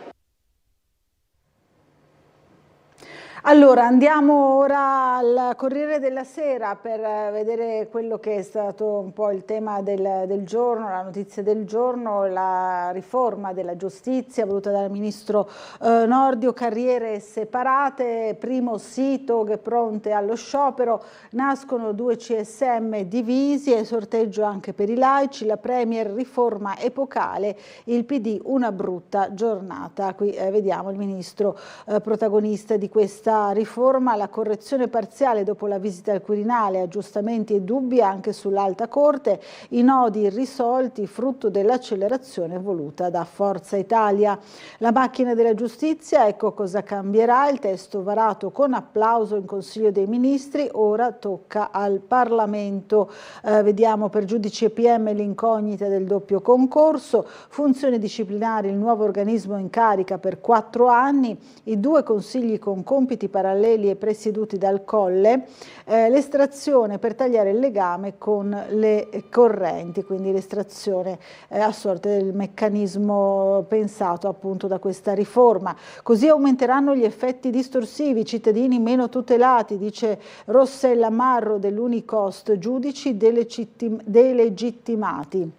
Allora, andiamo ora al Corriere della Sera per vedere quello che è stato un po' il tema del giorno, la notizia del giorno, la riforma della giustizia voluta dal ministro Nordio, carriere separate, primo sito che pronte allo sciopero, nascono 2 CSM divisi e sorteggio anche per i laici, la Premier riforma epocale, il PD una brutta giornata. Qui vediamo il ministro protagonista di questa riforma, la correzione parziale dopo la visita al Quirinale, aggiustamenti e dubbi anche sull'Alta Corte, i nodi irrisolti frutto dell'accelerazione voluta da Forza Italia. La macchina della giustizia, ecco cosa cambierà, il testo varato con applauso in Consiglio dei Ministri, ora tocca al Parlamento. Vediamo per giudici e PM l'incognita del doppio concorso, funzioni disciplinari, il nuovo organismo in carica per 4 anni, i 2 consigli con compiti paralleli e presieduti dal Colle, l'estrazione per tagliare il legame con le correnti, quindi l'estrazione a sorte del meccanismo pensato appunto da questa riforma. Così aumenteranno gli effetti distorsivi, cittadini meno tutelati, dice Rossella Marro dell'Unicost, giudici delegittimati.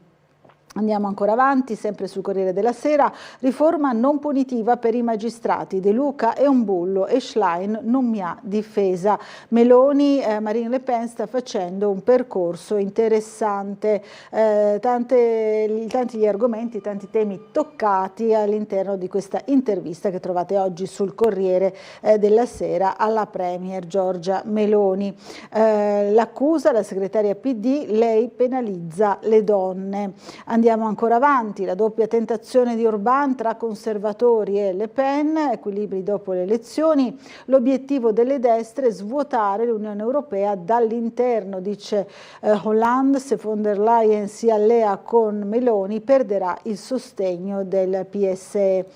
Andiamo ancora avanti, sempre sul Corriere della Sera, riforma non punitiva per i magistrati, De Luca è un bullo e Schlein non mi ha difesa. Meloni, Marine Le Pen sta facendo un percorso interessante, tanti gli argomenti, tanti temi toccati all'interno di questa intervista che trovate oggi sul Corriere della Sera alla Premier Giorgia Meloni. L'accusa, la segretaria PD, lei penalizza le donne. Andiamo Andiamo ancora avanti, la doppia tentazione di Orbán tra conservatori e Le Pen, equilibri dopo le elezioni, l'obiettivo delle destre è svuotare l'Unione Europea dall'interno, dice Hollande, se von der Leyen si allea con Meloni perderà il sostegno del PSE.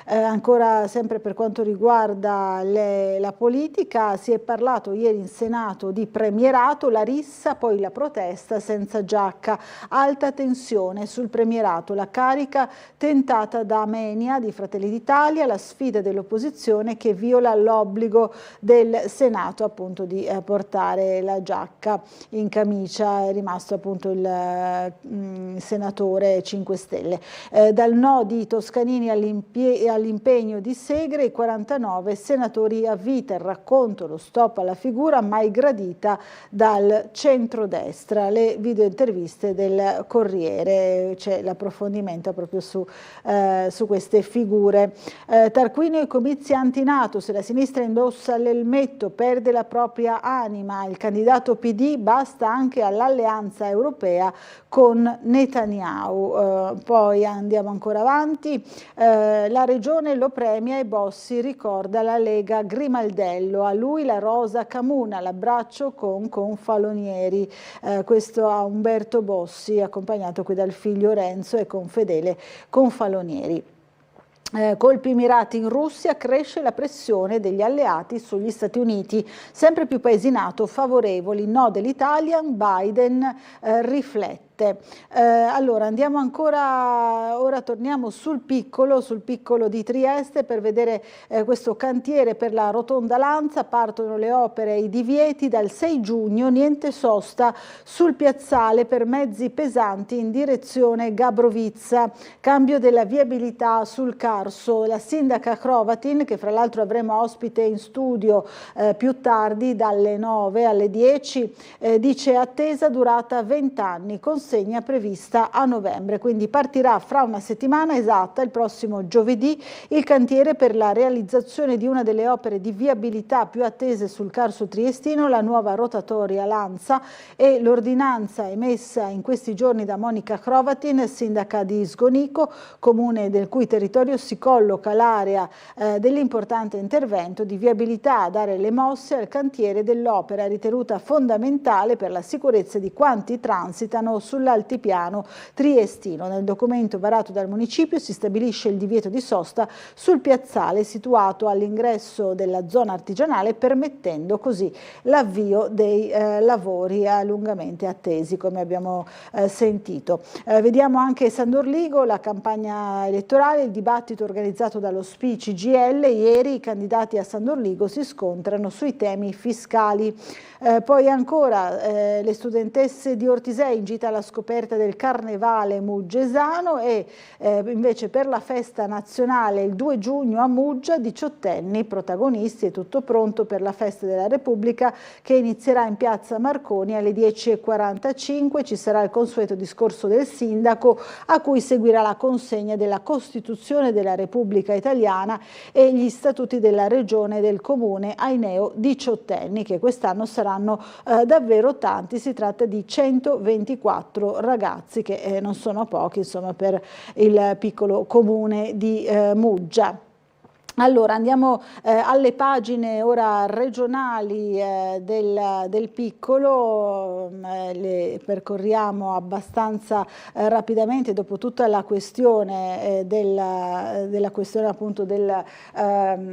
Ancora sempre per quanto riguarda la politica, si è parlato ieri in Senato di premierato, la rissa, poi la protesta senza giacca, alta tensione sul premierato, la carica tentata da Menia di Fratelli d'Italia, la sfida dell'opposizione che viola l'obbligo del Senato appunto di portare la giacca in camicia, è rimasto appunto il senatore 5 Stelle. Dal no di Toscanini all'impegno di Segre, i 49 senatori a vita, il racconto, lo stop alla figura mai gradita dal centrodestra. Le videointerviste del Corriere, c'è l'approfondimento proprio su queste figure. Tarquinio e comizi anti-NATO, se la sinistra indossa l'elmetto perde la propria anima, il candidato PD basta anche all'alleanza europea con Netanyahu. Poi andiamo ancora avanti, la regione lo premia e Bossi ricorda la Lega Grimaldello, a lui la rosa Camuna, l'abbraccio con Confalonieri, questo a Umberto Bossi accompagnato qui dal figlio Renzo e con Fedele Confalonieri. Colpi mirati in Russia, cresce la pressione degli alleati sugli Stati Uniti, sempre più paesi NATO favorevoli, no dell'Italia, Biden riflette. Allora andiamo ancora, ora torniamo sul piccolo di Trieste per vedere questo cantiere per la rotonda Lanza, partono le opere e i divieti, dal 6 giugno niente sosta sul piazzale per mezzi pesanti in direzione Gabrovizza, cambio della viabilità sul Carso, la sindaca Hrovatin, che fra l'altro avremo ospite in studio più tardi dalle 9 alle 10, dice attesa durata 20 anni, consegna prevista a novembre, quindi partirà fra una settimana esatta, il prossimo giovedì, il cantiere per la realizzazione di una delle opere di viabilità più attese sul Carso triestino, la nuova rotatoria Lanza, e l'ordinanza emessa in questi giorni da Monica Hrovatin, sindaca di Sgonico, comune del cui territorio si colloca l'area dell'importante intervento di viabilità a dare le mosse al cantiere dell'opera ritenuta fondamentale per la sicurezza di quanti transitano sull'altipiano triestino. Nel documento varato dal municipio si stabilisce il divieto di sosta sul piazzale situato all'ingresso della zona artigianale, permettendo così l'avvio dei lavori lungamente attesi, come abbiamo sentito. Vediamo anche San Dorligo, la campagna elettorale, il dibattito organizzato dallo SPI CGIL. Ieri i candidati a San Dorligo si scontrano sui temi fiscali. Poi ancora le studentesse di Ortisei in gita alla scoperta del carnevale muggesano e invece per la festa nazionale il 2 giugno a Muggia, 18enni protagonisti, è tutto pronto per la festa della Repubblica che inizierà in piazza Marconi alle 10:45, ci sarà il consueto discorso del sindaco a cui seguirà la consegna della Costituzione della Repubblica Italiana e gli statuti della regione e del comune ai neo 18enni, che quest'anno saranno davvero tanti, si tratta di 124 ragazzi che non sono pochi insomma per il piccolo comune di Muggia. Allora andiamo alle pagine ora regionali del piccolo, le percorriamo abbastanza rapidamente dopo tutta la questione della questione appunto della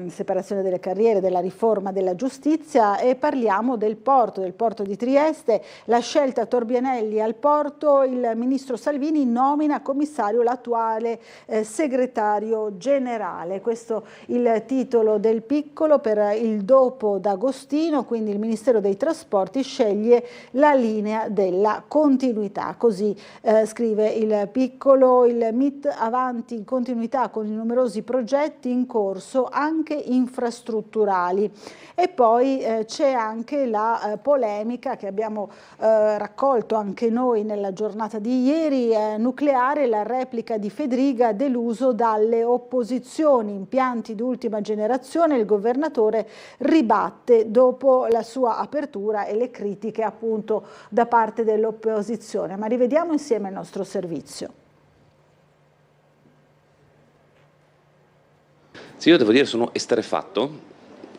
separazione delle carriere, della riforma della giustizia, e parliamo del porto di Trieste, la scelta Torbianelli al porto, il ministro Salvini nomina commissario l'attuale segretario generale. Questo il titolo del piccolo per il dopo d'Agostino, quindi il Ministero dei Trasporti sceglie la linea della continuità, così scrive il piccolo, il MIT avanti in continuità con i numerosi progetti in corso anche infrastrutturali. E poi c'è anche la polemica che abbiamo raccolto anche noi nella giornata di ieri, nucleare, la replica di Fedriga deluso dalle opposizioni, impianti di ultima generazione, il governatore ribatte dopo la sua apertura e le critiche appunto da parte dell'opposizione. Ma rivediamo insieme il nostro servizio. Sì, io devo dire sono esterrefatto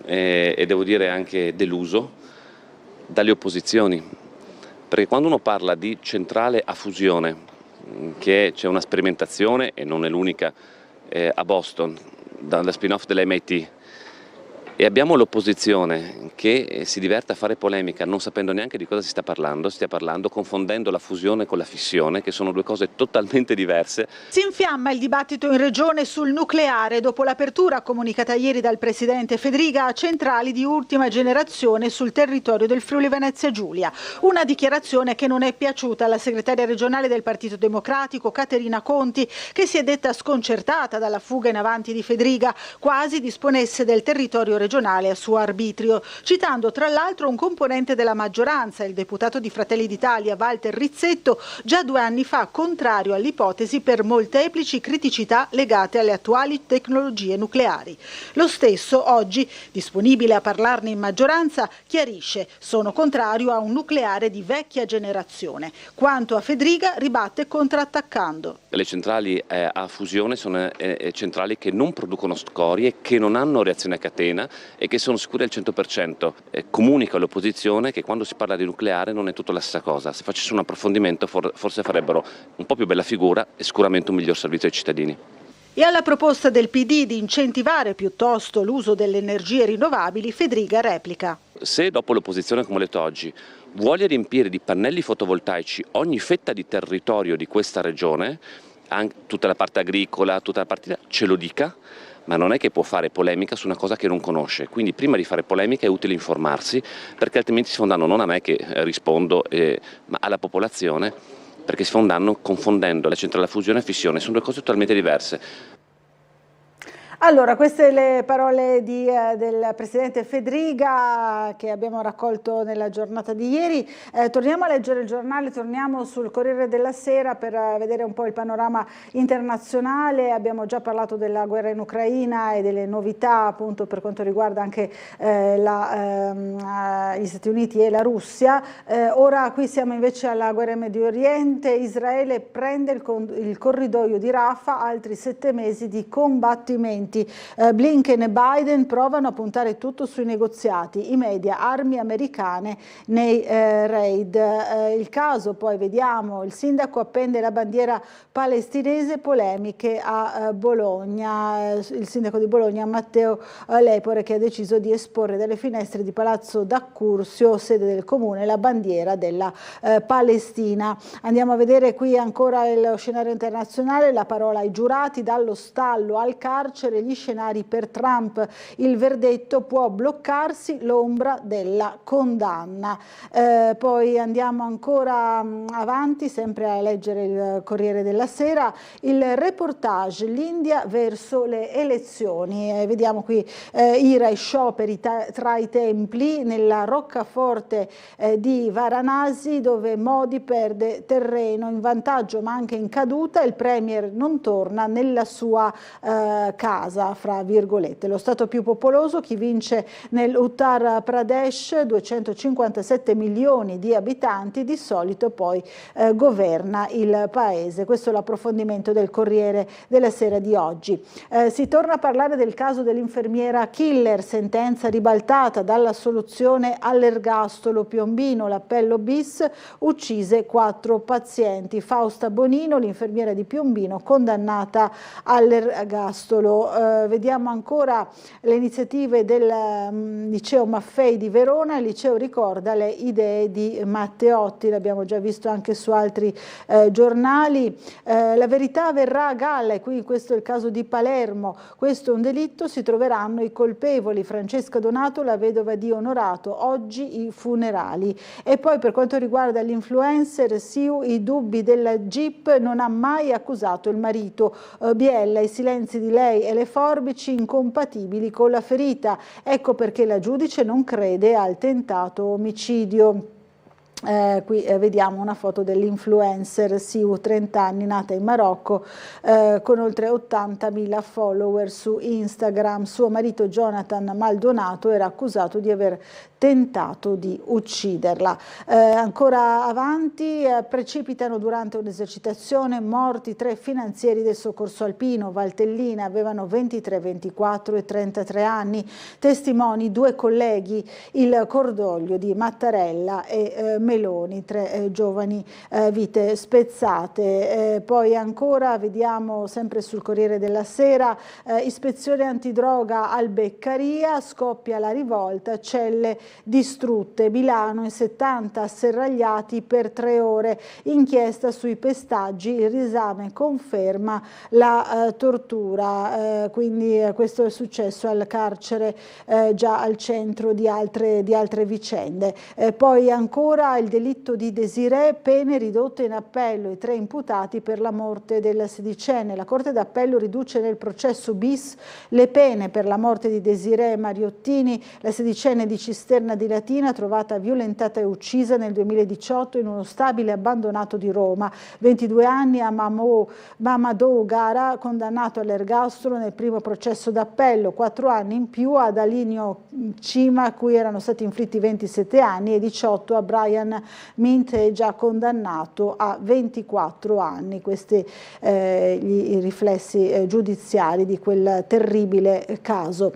e devo dire anche deluso dalle opposizioni, perché quando uno parla di centrale a fusione, che c'è una sperimentazione e non è l'unica a Boston, dalla spin-off dell'MIT, e abbiamo l'opposizione che si diverte a fare polemica non sapendo neanche di cosa si stia parlando, confondendo la fusione con la fissione, che sono due cose totalmente diverse. Si infiamma il dibattito in regione sul nucleare dopo l'apertura comunicata ieri dal presidente Fedriga a centrali di ultima generazione sul territorio del Friuli Venezia Giulia. Una dichiarazione che non è piaciuta alla segretaria regionale del Partito Democratico Caterina Conti, che si è detta sconcertata dalla fuga in avanti di Fedriga, quasi disponesse del territorio regionale a suo arbitrio, citando tra l'altro un componente della maggioranza, il deputato di Fratelli d'Italia Walter Rizzetto, già 2 anni fa contrario all'ipotesi per molteplici criticità legate alle attuali tecnologie nucleari. Lo stesso oggi, disponibile a parlarne in maggioranza, chiarisce: sono contrario a un nucleare di vecchia generazione. Quanto a Fedriga, ribatte contrattaccando. Le centrali a fusione sono centrali che non producono scorie, che non hanno reazione a catena e che sono sicure al 100%. Comunica all'opposizione che quando si parla di nucleare non è tutto la stessa cosa. Se facesse un approfondimento forse farebbero un po' più bella figura e sicuramente un miglior servizio ai cittadini. E alla proposta del PD di incentivare piuttosto l'uso delle energie rinnovabili, Fedriga replica. Se dopo l'opposizione, come ho detto oggi, vuole riempire di pannelli fotovoltaici ogni fetta di territorio di questa regione, anche tutta la parte agricola, tutta la parte, ce lo dica, ma non è che può fare polemica su una cosa che non conosce. Quindi prima di fare polemica è utile informarsi, perché altrimenti si fa un danno non a me che rispondo, ma alla popolazione, perché si fa un danno confondendo la centrale a fusione e fissione, sono due cose totalmente diverse. Allora, queste le parole del presidente Fedriga che abbiamo raccolto nella giornata di ieri. Torniamo a leggere il giornale, torniamo sul Corriere della Sera per vedere un po' il panorama internazionale. Abbiamo già parlato della guerra in Ucraina e delle novità appunto per quanto riguarda anche gli Stati Uniti e la Russia. Ora qui siamo invece alla guerra in Medio Oriente. Israele prende il corridoio di Rafah, altri 7 mesi di combattimenti. Blinken e Biden provano a puntare tutto sui negoziati, i media, armi americane nei raid. Il caso poi vediamo, il sindaco appende la bandiera palestinese, polemiche a Bologna, il sindaco di Bologna Matteo Lepore che ha deciso di esporre dalle finestre di Palazzo d'Accursio, sede del comune, la bandiera della Palestina. Andiamo a vedere qui ancora lo scenario internazionale, la parola ai giurati, dallo stallo al carcere, gli scenari per Trump, il verdetto può bloccarsi, l'ombra della condanna. Poi andiamo ancora avanti, sempre a leggere il Corriere della Sera, il reportage, l'India verso le elezioni. Vediamo qui ira e scioperi tra i templi nella roccaforte di Varanasi, dove Modi perde terreno in vantaggio ma anche in caduta, il premier non torna nella sua casa, fra virgolette. Lo stato più popoloso, chi vince nell'Uttar Pradesh, 257 milioni di abitanti, di solito poi governa il paese. Questo è l'approfondimento del Corriere della Sera di oggi. Si torna a parlare del caso dell'infermiera killer, sentenza ribaltata dall'assoluzione all'ergastolo. Piombino, l'appello bis, uccise 4 pazienti. Fausta Bonino, l'infermiera di Piombino, condannata all'ergastolo. Vediamo ancora le iniziative del liceo Maffei di Verona. Il liceo ricorda le idee di Matteotti, l'abbiamo già visto anche su altri giornali. La verità verrà a galla, e qui questo è il caso di Palermo, questo è un delitto, si troveranno i colpevoli. Francesca Donato, la vedova di Onorato, oggi i funerali. E poi per quanto riguarda l'influencer Siu, i dubbi della GIP, non ha mai accusato il marito. Biella, i silenzi di lei e le forbici incompatibili con la ferita. Ecco perché la giudice non crede al tentato omicidio. Qui vediamo una foto dell'influencer Siu, 30 anni, nata in Marocco, con oltre 80.000 follower su Instagram. Suo marito Jonathan Maldonato era accusato di aver tentato di ucciderla. Ancora avanti, precipitano durante un'esercitazione, morti 3 finanzieri del soccorso alpino, Valtellina, avevano 23, 24 e 33 anni. Testimoni 2 colleghi, il cordoglio di Mattarella e Meloni, 3 giovani vite spezzate. Poi ancora vediamo sempre sul Corriere della Sera, ispezione antidroga al Beccaria, scoppia la rivolta, celle distrutte, Milano in 70 asserragliati per 3 ore, inchiesta sui pestaggi, il riesame conferma la tortura, quindi questo è successo al carcere già al centro di altre vicende. Poi ancora il delitto di Desirée, pene ridotte in appello, i 3 imputati per la morte del sedicenne. La Corte d'Appello riduce nel processo bis le pene per la morte di Desirée Mariottini, la sedicenne di Cisterna di Latina, trovata violentata e uccisa nel 2018 in uno stabile abbandonato di Roma. 22 anni a Mamadou Gara, condannato all'ergastolo nel primo processo d'appello, 4 anni in più ad Alinio Cima, a cui erano stati inflitti 27 anni, e 18 a Brian Mint, già condannato a 24 anni. Questi i riflessi giudiziari di quel terribile caso.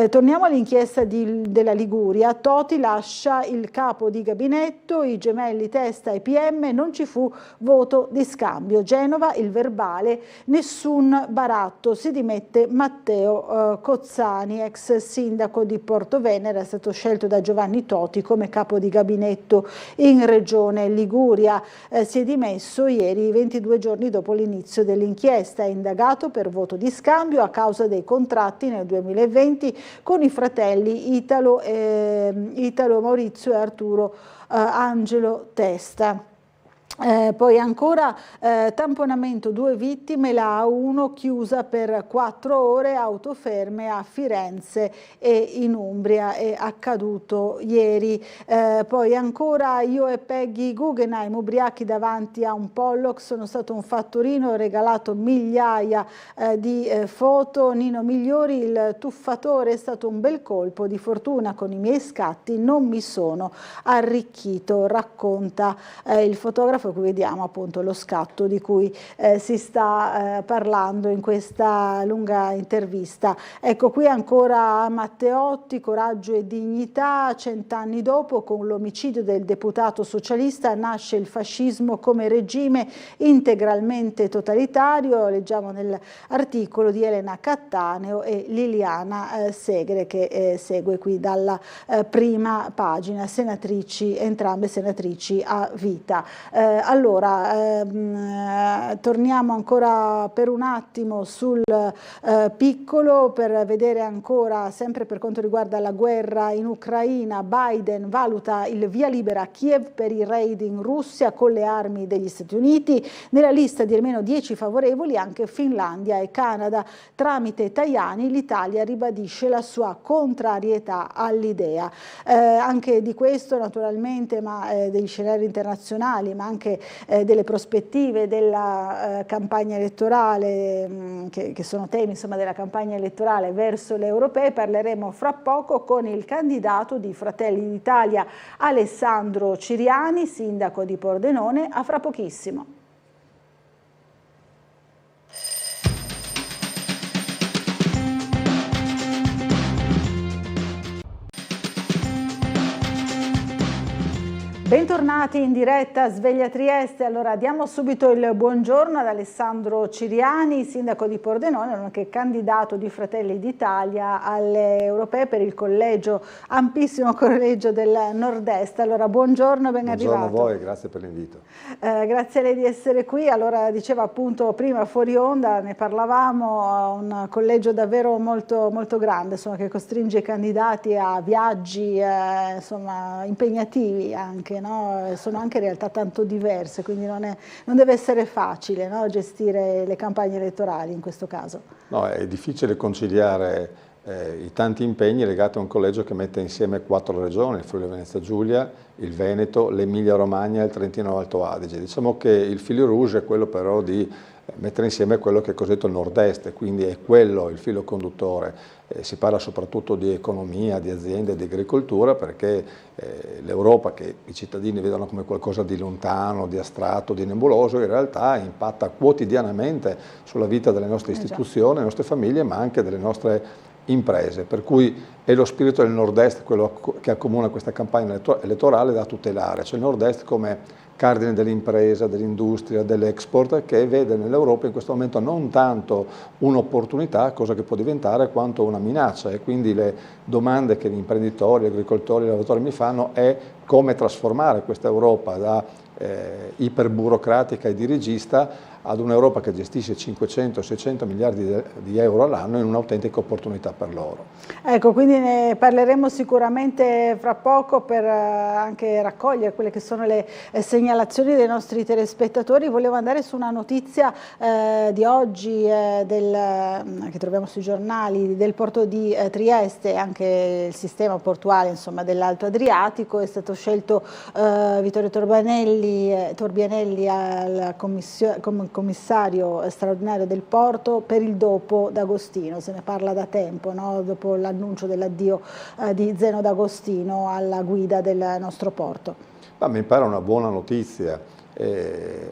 Torniamo all'inchiesta della Liguria. Toti lascia il capo di gabinetto, i gemelli Testa e PM, non ci fu voto di scambio. Genova, il verbale, nessun baratto, si dimette Matteo Cozzani, ex sindaco di Portovenere, è stato scelto da Giovanni Toti come capo di gabinetto in Regione Liguria. Si è dimesso ieri, 22 giorni dopo l'inizio dell'inchiesta, è indagato per voto di scambio a causa dei contratti nel 2020 con i fratelli Italo Maurizio e Arturo Angelo Testa. Poi ancora tamponamento, 2 vittime, la A1 chiusa per 4 ore, auto ferme a Firenze e in Umbria, è accaduto ieri. Poi ancora io e Peggy Guggenheim, ubriachi davanti a un Pollock, sono stato un fattorino, ho regalato migliaia di foto. Nino Migliori, il tuffatore, è stato un bel colpo di fortuna, con i miei scatti non mi sono arricchito, racconta il fotografo. Qui vediamo appunto lo scatto di cui si sta parlando in questa lunga intervista. Ecco, qui ancora Matteotti, coraggio e dignità. 100 anni dopo, con l'omicidio del deputato socialista, nasce il fascismo come regime integralmente totalitario. Leggiamo nell'articolo di Elena Cattaneo e Liliana Segre, che segue qui dalla prima pagina, senatrici, entrambe senatrici a vita. Allora, torniamo ancora per un attimo sul piccolo per vedere ancora, sempre per quanto riguarda la guerra in Ucraina, Biden valuta il via libera a Kiev per i raid in Russia con le armi degli Stati Uniti. Nella lista di almeno 10 favorevoli anche Finlandia e Canada. Tramite Tajani l'Italia ribadisce la sua contrarietà all'idea. Anche di questo naturalmente, ma degli scenari internazionali, ma anche delle prospettive della campagna elettorale, che sono temi insomma della campagna elettorale verso le europee, parleremo fra poco con il candidato di Fratelli d'Italia Alessandro Ciriani, sindaco di Pordenone. A fra pochissimo. Bentornati in diretta a Sveglia Trieste. Allora diamo subito il buongiorno ad Alessandro Ciriani, sindaco di Pordenone, nonché candidato di Fratelli d'Italia alle europee per il collegio, ampissimo collegio del Nord-Est. Allora buongiorno, ben arrivato. Buongiorno a voi, grazie per l'invito. Grazie a lei di essere qui. Allora diceva appunto prima fuori onda, ne parlavamo, un collegio davvero molto, molto grande, insomma, che costringe i candidati a viaggi insomma impegnativi anche. No? Sono anche realtà tanto diverse, quindi non deve essere facile, no? Gestire le campagne elettorali in questo caso. No, è difficile conciliare i tanti impegni legati a un collegio che mette insieme 4 regioni, il Friuli Venezia Giulia, il Veneto, l'Emilia Romagna e il Trentino Alto Adige. Diciamo che il filo rouge è quello però di mettere insieme quello che è cosiddetto il nord-est, quindi è quello il filo conduttore. Si parla soprattutto di economia, di aziende, di agricoltura, perché l'Europa, che i cittadini vedono come qualcosa di lontano, di astratto, di nebuloso, in realtà impatta quotidianamente sulla vita delle nostre istituzioni, delle nostre famiglie, ma anche delle nostre imprese, per cui è lo spirito del nord-est quello che accomuna questa campagna elettorale da tutelare, cioè il nord-est come cardine dell'impresa, dell'industria, dell'export, che vede nell'Europa in questo momento non tanto un'opportunità, cosa che può diventare, quanto una minaccia, e quindi le domande che gli imprenditori, gli agricoltori, i lavoratori mi fanno è come trasformare questa Europa da iperburocratica e dirigista ad un'Europa che gestisce 500-600 miliardi di euro all'anno in un'autentica opportunità per loro. Ecco, quindi ne parleremo sicuramente fra poco per anche raccogliere quelle che sono le segnalazioni dei nostri telespettatori. Volevo andare su una notizia di oggi che troviamo sui giornali del porto di Trieste, anche il sistema portuale dell'Alto Adriatico. È stato scelto Vittorio Torbianelli al commissario straordinario del porto per il dopo D'Agostino. Se ne parla da tempo, no? Dopo l'annuncio dell'addio di Zeno D'Agostino alla guida del nostro porto. Ma mi pare una buona notizia.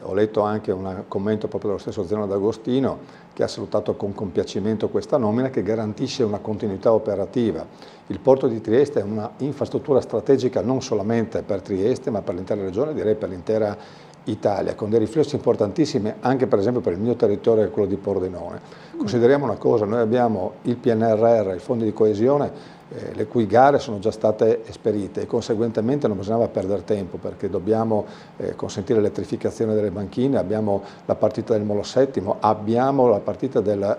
Ho letto anche un commento proprio dello stesso Zeno D'Agostino, che ha salutato con compiacimento questa nomina, che garantisce una continuità operativa. Il porto di Trieste è una infrastruttura strategica non solamente per Trieste, ma per l'intera regione, direi per l'intera Italia, con dei riflessi importantissimi anche per esempio per il mio territorio, che è quello di Pordenone. Consideriamo una cosa: noi abbiamo il PNRR, i fondi di coesione, le cui gare sono già state esperite, e conseguentemente non bisognava perdere tempo, perché dobbiamo consentire l'elettrificazione delle banchine, abbiamo la partita del Molo Settimo, abbiamo la partita del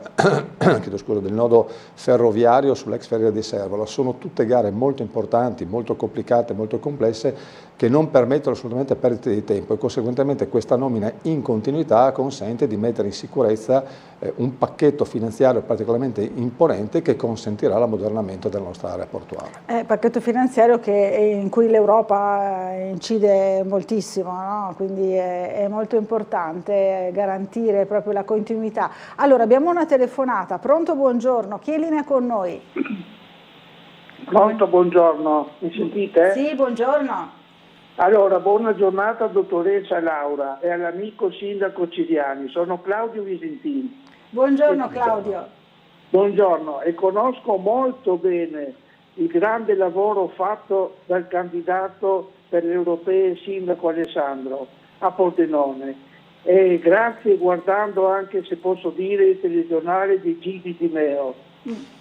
nodo ferroviario sull'ex Ferrovia di Servola. Sono tutte gare molto importanti, molto complicate, molto complesse, che non permettono assolutamente perdite di tempo, e conseguentemente questa nomina in continuità consente di mettere in sicurezza un pacchetto finanziario particolarmente imponente, che consentirà l'ammodernamento della nostra area portuale. Pacchetto finanziario in cui l'Europa incide moltissimo, no? Quindi è molto importante garantire proprio la continuità. Allora, abbiamo una telefonata. Pronto, buongiorno, chi è in linea con noi? Pronto, buongiorno, mi sentite? Sì, buongiorno. Allora, buona giornata dottoressa Laura e all'amico sindaco Ciriani. Sono Claudio Visentini. Buongiorno Claudio. Buongiorno, e conosco molto bene il grande lavoro fatto dal candidato per le europee sindaco Alessandro a Pordenone. E grazie, guardando anche, se posso dire, il telegiornale di Gigi Di Meo.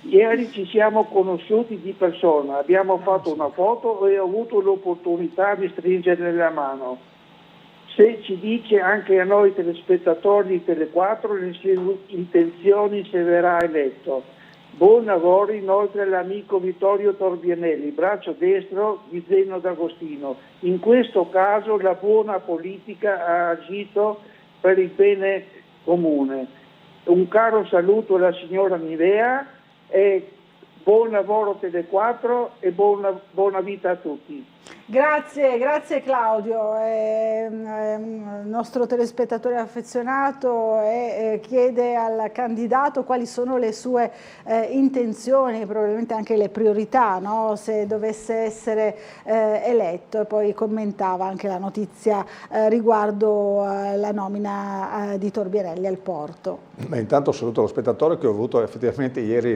Ieri ci siamo conosciuti di persona, abbiamo fatto una foto e ho avuto l'opportunità di stringere la mano. Se ci dice anche a noi telespettatori di Tele4 le sue intenzioni se verrà eletto. Buon lavoro inoltre all'amico Vittorio Torbianelli, braccio destro di Zeno D'Agostino. In questo caso la buona politica ha agito per il bene comune. Un caro saluto alla signora Nivea e buon lavoro Tele4 e buona vita a tutti. Grazie Claudio, è un nostro telespettatore affezionato e chiede al candidato quali sono le sue intenzioni, probabilmente anche le priorità, no? Se dovesse essere eletto, e poi commentava anche la notizia riguardo la nomina di Torbianelli al porto. Intanto saluto lo spettatore, che ho avuto effettivamente ieri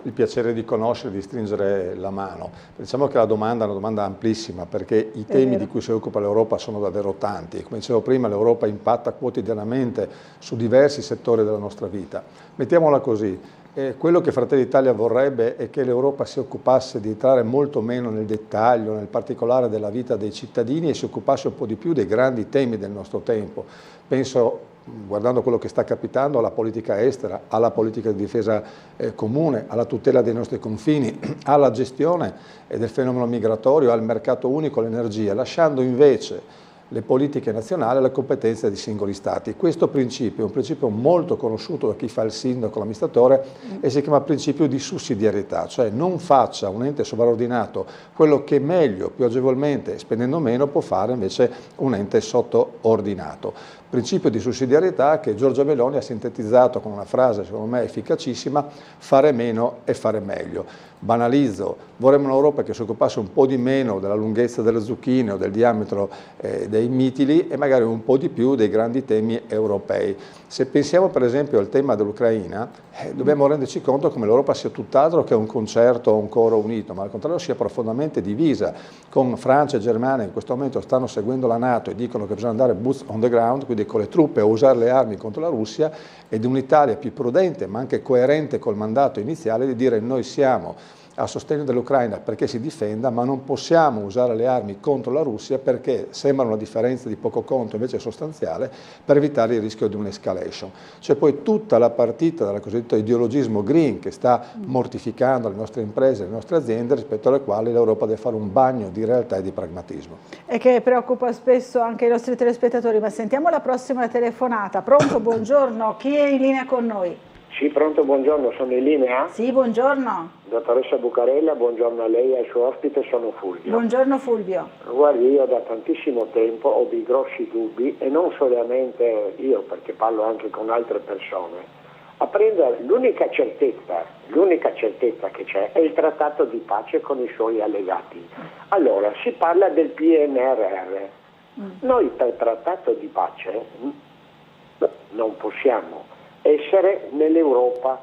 il piacere di conoscere, di stringere la mano. Diciamo che la domanda è una domanda amplissima, perché i temi di cui si occupa l'Europa sono davvero tanti. Come dicevo prima, l'Europa impatta quotidianamente su diversi settori della nostra vita. Mettiamola così, quello che Fratelli d'Italia vorrebbe è che l'Europa si occupasse di entrare molto meno nel dettaglio, nel particolare della vita dei cittadini, e si occupasse un po' di più dei grandi temi del nostro tempo. Penso, guardando quello che sta capitando, alla politica estera, alla politica di difesa comune, alla tutela dei nostri confini, alla gestione del fenomeno migratorio, al mercato unico, all'energia, lasciando invece le politiche nazionali alle competenze di singoli Stati. Questo principio è un principio molto conosciuto da chi fa il sindaco, l'amministratore, e si chiama principio di sussidiarietà, cioè non faccia un ente sovraordinato quello che meglio, più agevolmente, spendendo meno, può fare invece un ente sottoordinato. Principio di sussidiarietà che Giorgia Meloni ha sintetizzato con una frase secondo me efficacissima: fare meno e fare meglio. Banalizzo, vorremmo un'Europa che si occupasse un po' di meno della lunghezza delle zucchine o del diametro dei mitili e magari un po' di più dei grandi temi europei. Se pensiamo per esempio al tema dell'Ucraina, dobbiamo renderci conto come l'Europa sia tutt'altro che un concerto o un coro unito, ma al contrario sia profondamente divisa, con Francia e Germania in questo momento stanno seguendo la NATO e dicono che bisogna andare boots on the ground, quindi con le truppe a usare le armi contro la Russia, ed un'Italia più prudente ma anche coerente col mandato iniziale di dire: noi siamo a sostegno dell'Ucraina perché si difenda, ma non possiamo usare le armi contro la Russia perché sembra una differenza di poco conto, invece sostanziale, per evitare il rischio di un'escalation. C'è poi tutta la partita del cosiddetto ideologismo green che sta mortificando le nostre imprese, le nostre aziende, rispetto alle quali l'Europa deve fare un bagno di realtà e di pragmatismo. E che preoccupa spesso anche i nostri telespettatori, ma sentiamo la prossima telefonata. Pronto, buongiorno, chi è in linea con noi? Sì, pronto, buongiorno, sono in linea? Sì, buongiorno. Dottoressa Bucarella, buongiorno a lei e al suo ospite, sono Fulvio. Buongiorno Fulvio. Guardi, io da tantissimo tempo ho dei grossi dubbi, e non solamente io, perché parlo anche con altre persone. A prendere l'unica certezza che c'è è il trattato di pace con i suoi allegati. Allora, si parla del PNRR. Noi per trattato di pace non possiamo essere nell'Europa,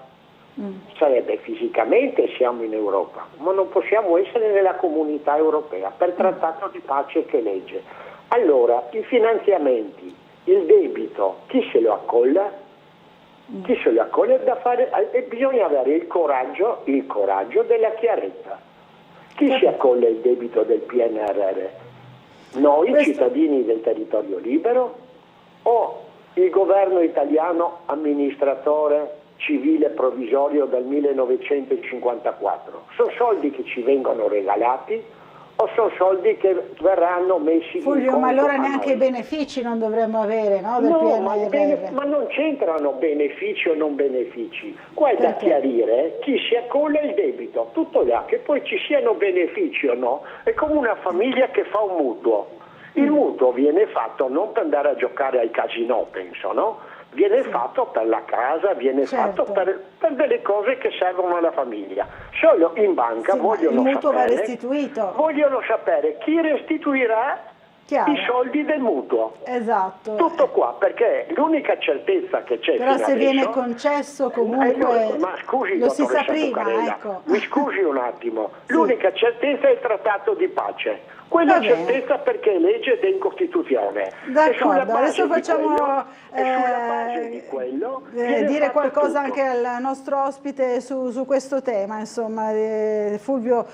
sarebbe fisicamente siamo in Europa, ma non possiamo essere nella comunità europea per trattato di pace che legge. Allora, i finanziamenti, il debito, chi se lo accolla? Chi se lo accolla da fare, e bisogna avere il coraggio della chiarezza. Chi si accolla il debito del PNRR? Noi, cittadini del territorio libero, o il governo italiano amministratore civile provvisorio dal 1954? Sono soldi che ci vengono regalati o sono soldi che verranno messi in conto? Fulvio, ma allora neanche i benefici non dovremmo avere, no, del PNRR? Ma non c'entrano benefici o non benefici. Qua è da chiarire chi si accolla il debito, tutto là. Che poi ci siano benefici o no, è come una famiglia che fa un mutuo. Il mutuo viene fatto non per andare a giocare ai casinò, penso, no? Viene fatto per la casa, viene fatto per delle cose che servono alla famiglia. Solo in banca vogliono sapere chi restituirà i soldi del mutuo. Esatto. Tutto qua, perché l'unica certezza che c'è però fino se adesso, viene concesso comunque ma scusi, lo si sa dottoressa prima, Bucarella, ecco. mi scusi un attimo, l'unica certezza è il trattato di pace. Quella certezza perché è legge ed è in Costituzione. D'accordo, adesso facciamo quello, dire qualcosa anche al nostro ospite su questo tema. Insomma, Fulvio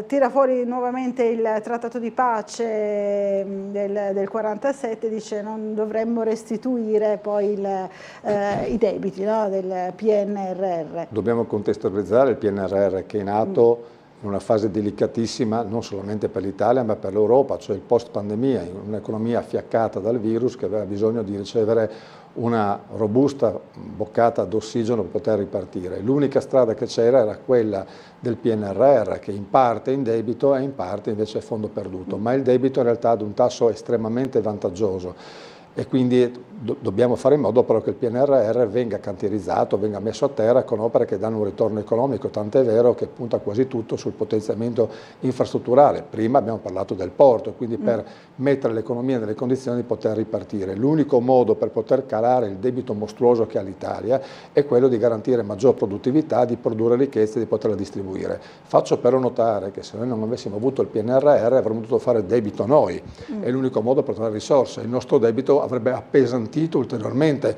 tira fuori nuovamente il trattato di pace del 47, dice non dovremmo restituire poi i debiti, no, del PNRR. Dobbiamo contestualizzare il PNRR che è nato in una fase delicatissima non solamente per l'Italia ma per l'Europa, cioè il post pandemia, in un'economia fiaccata dal virus che aveva bisogno di ricevere una robusta boccata d'ossigeno per poter ripartire. L'unica strada che c'era era quella del PNRR, che in parte è in debito e in parte invece è fondo perduto, ma il debito in realtà ad un tasso estremamente vantaggioso. E quindi dobbiamo fare in modo però che il PNRR venga cantierizzato, venga messo a terra con opere che danno un ritorno economico, tant'è vero che punta quasi tutto sul potenziamento infrastrutturale. Prima abbiamo parlato del porto, quindi per mettere l'economia nelle condizioni di poter ripartire. L'unico modo per poter calare il debito mostruoso che ha l'Italia è quello di garantire maggior produttività, di produrre ricchezza e di poterla distribuire. Faccio però notare che se noi non avessimo avuto il PNRR avremmo dovuto fare debito noi, è l'unico modo per trovare risorse. Il nostro debito avrebbe appesantito ulteriormente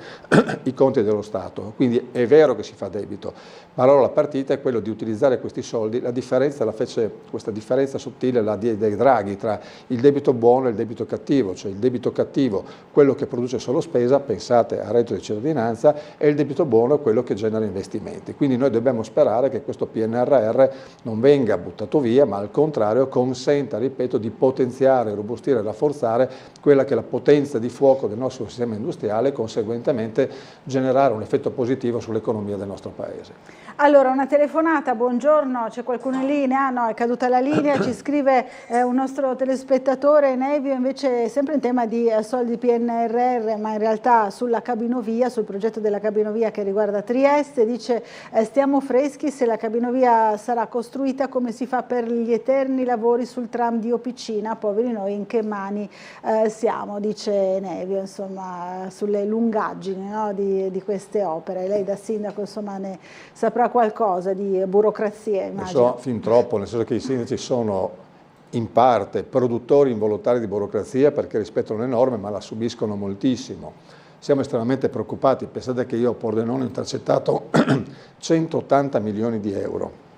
i conti dello Stato. Quindi è vero che si fa debito, ma allora la partita è quella di utilizzare questi soldi. La differenza la fece, questa differenza sottile la diede Draghi tra il debito buono e il debito cattivo, cioè il debito cattivo, quello che produce solo spesa, pensate al reddito di cittadinanza, e il debito buono è quello che genera investimenti. Quindi noi dobbiamo sperare che questo PNRR non venga buttato via, ma al contrario consenta, ripeto, di potenziare, robustire e rafforzare quella che è la potenza di fuoco del nostro sistema industriale e conseguentemente generare un effetto positivo sull'economia del nostro Paese. Allora, una telefonata, buongiorno, c'è qualcuno in linea? No, è caduta la linea, ci scrive un nostro telespettatore, Nevio, invece sempre in tema di soldi PNRR, ma in realtà sulla cabinovia, sul progetto della cabinovia che riguarda Trieste, dice stiamo freschi se la cabinovia sarà costruita come si fa per gli eterni lavori sul tram di Opicina, poveri noi in che mani siamo, dice Nevio, insomma, sulle lungaggini, no, di queste opere. Lei da sindaco insomma ne saprà qualcosa di burocrazia, immagino. So fin troppo, nel senso che i sindaci sono in parte produttori involontari di burocrazia perché rispettano le norme ma la subiscono moltissimo. Siamo estremamente preoccupati, pensate che io a Pordenone ho intercettato 180 milioni di euro.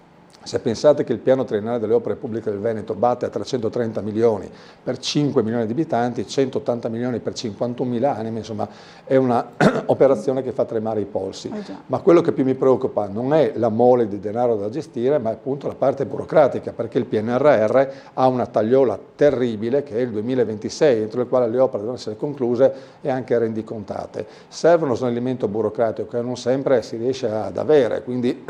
Se pensate che il piano triennale delle opere pubbliche del Veneto batte a 330 milioni per 5 milioni di abitanti, 180 milioni per 51.000 anime, insomma è una operazione che fa tremare i polsi. Ma quello che più mi preoccupa non è la mole di denaro da gestire, ma è appunto la parte burocratica, perché il PNRR ha una tagliola terribile che è il 2026, entro il quale le opere devono essere concluse e anche rendicontate. Serve uno snellimento burocratico che non sempre si riesce ad avere, quindi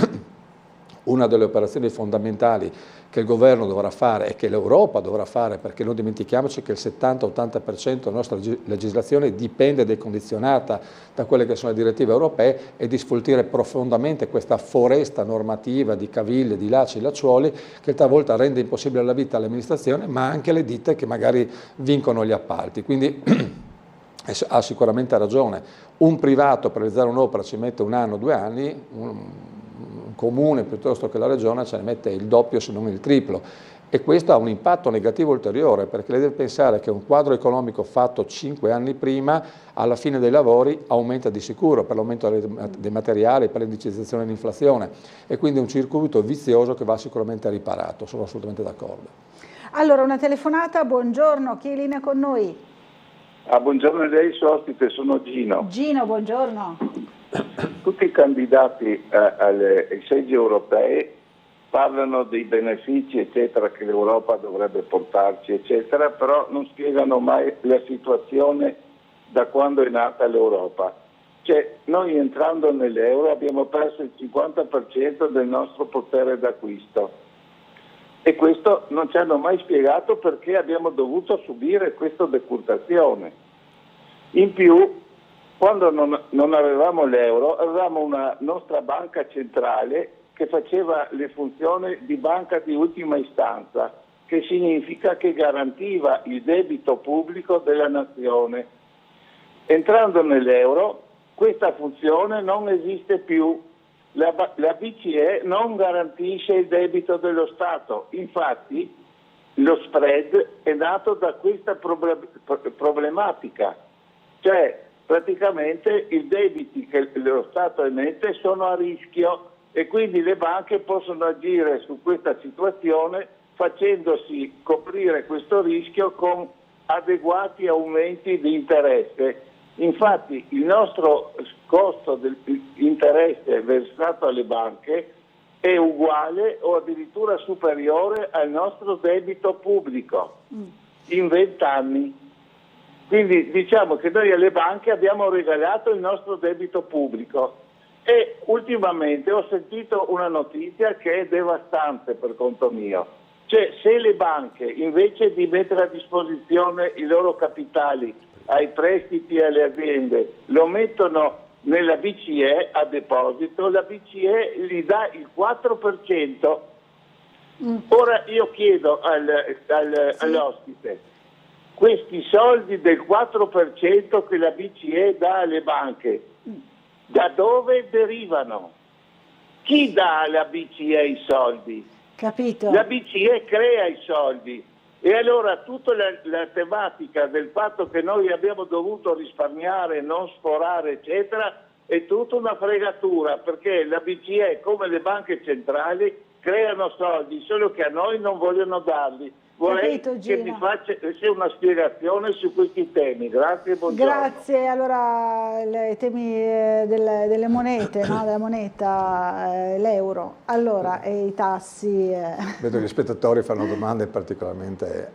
una delle operazioni fondamentali che il governo dovrà fare e che l'Europa dovrà fare, perché non dimentichiamoci che il 70-80% della nostra legislazione dipende ed è condizionata da quelle che sono le direttive europee, e di sfoltire profondamente questa foresta normativa di caviglie, di lacci e lacciuoli che talvolta rende impossibile la vita all'amministrazione, ma anche alle ditte che magari vincono gli appalti. Quindi ha sicuramente ragione. Un privato per realizzare un'opera ci mette 1 anno, 2 anni, un comune piuttosto che la regione ce ne mette il doppio se non il triplo, e questo ha un impatto negativo ulteriore, perché lei deve pensare che un quadro economico fatto 5 anni prima alla fine dei lavori aumenta di sicuro per l'aumento dei materiali, per l'indicizzazione dell'inflazione, e quindi è un circuito vizioso che va sicuramente riparato. Sono assolutamente d'accordo. Allora, una telefonata, buongiorno, chi è in linea con noi? Buongiorno a lei, suo ospite, sono Gino. Gino, buongiorno. Tutti i candidati ai seggi europei parlano dei benefici eccetera che l'Europa dovrebbe portarci eccetera, però non spiegano mai la situazione da quando è nata l'Europa. Cioè, noi entrando nell'euro abbiamo perso il 50% del nostro potere d'acquisto, e questo non ci hanno mai spiegato perché abbiamo dovuto subire questa decurtazione. In più, quando non avevamo l'euro, avevamo una nostra banca centrale che faceva le funzioni di banca di ultima istanza, che significa che garantiva il debito pubblico della nazione. Entrando nell'euro, questa funzione non esiste più. La BCE non garantisce il debito dello Stato, infatti lo spread è nato da questa problematica, cioè praticamente i debiti che lo Stato emette sono a rischio e quindi le banche possono agire su questa situazione facendosi coprire questo rischio con adeguati aumenti di interesse. Infatti il nostro costo dell'interesse versato alle banche è uguale o addirittura superiore al nostro debito pubblico in 20 anni. Quindi diciamo che noi alle banche abbiamo regalato il nostro debito pubblico, e ultimamente ho sentito una notizia che è devastante per conto mio. Cioè, se le banche invece di mettere a disposizione i loro capitali ai prestiti e alle aziende lo mettono nella BCE a deposito, la BCE gli dà il 4%. Ora io chiedo all'ospite, questi soldi del 4% che la BCE dà alle banche, da dove derivano? Chi dà alla BCE i soldi? Capito. La BCE crea i soldi. E allora tutta la tematica del fatto che noi abbiamo dovuto risparmiare, non sforare, eccetera, è tutta una fregatura, perché la BCE, come le banche centrali, creano soldi, solo che a noi non vogliono darli. Vorrei che mi faccia una spiegazione su questi temi. Grazie, buongiorno. Grazie. Allora, i temi delle monete, no? Della moneta, l'euro, allora, e i tassi. Vedo che gli spettatori fanno domande particolarmente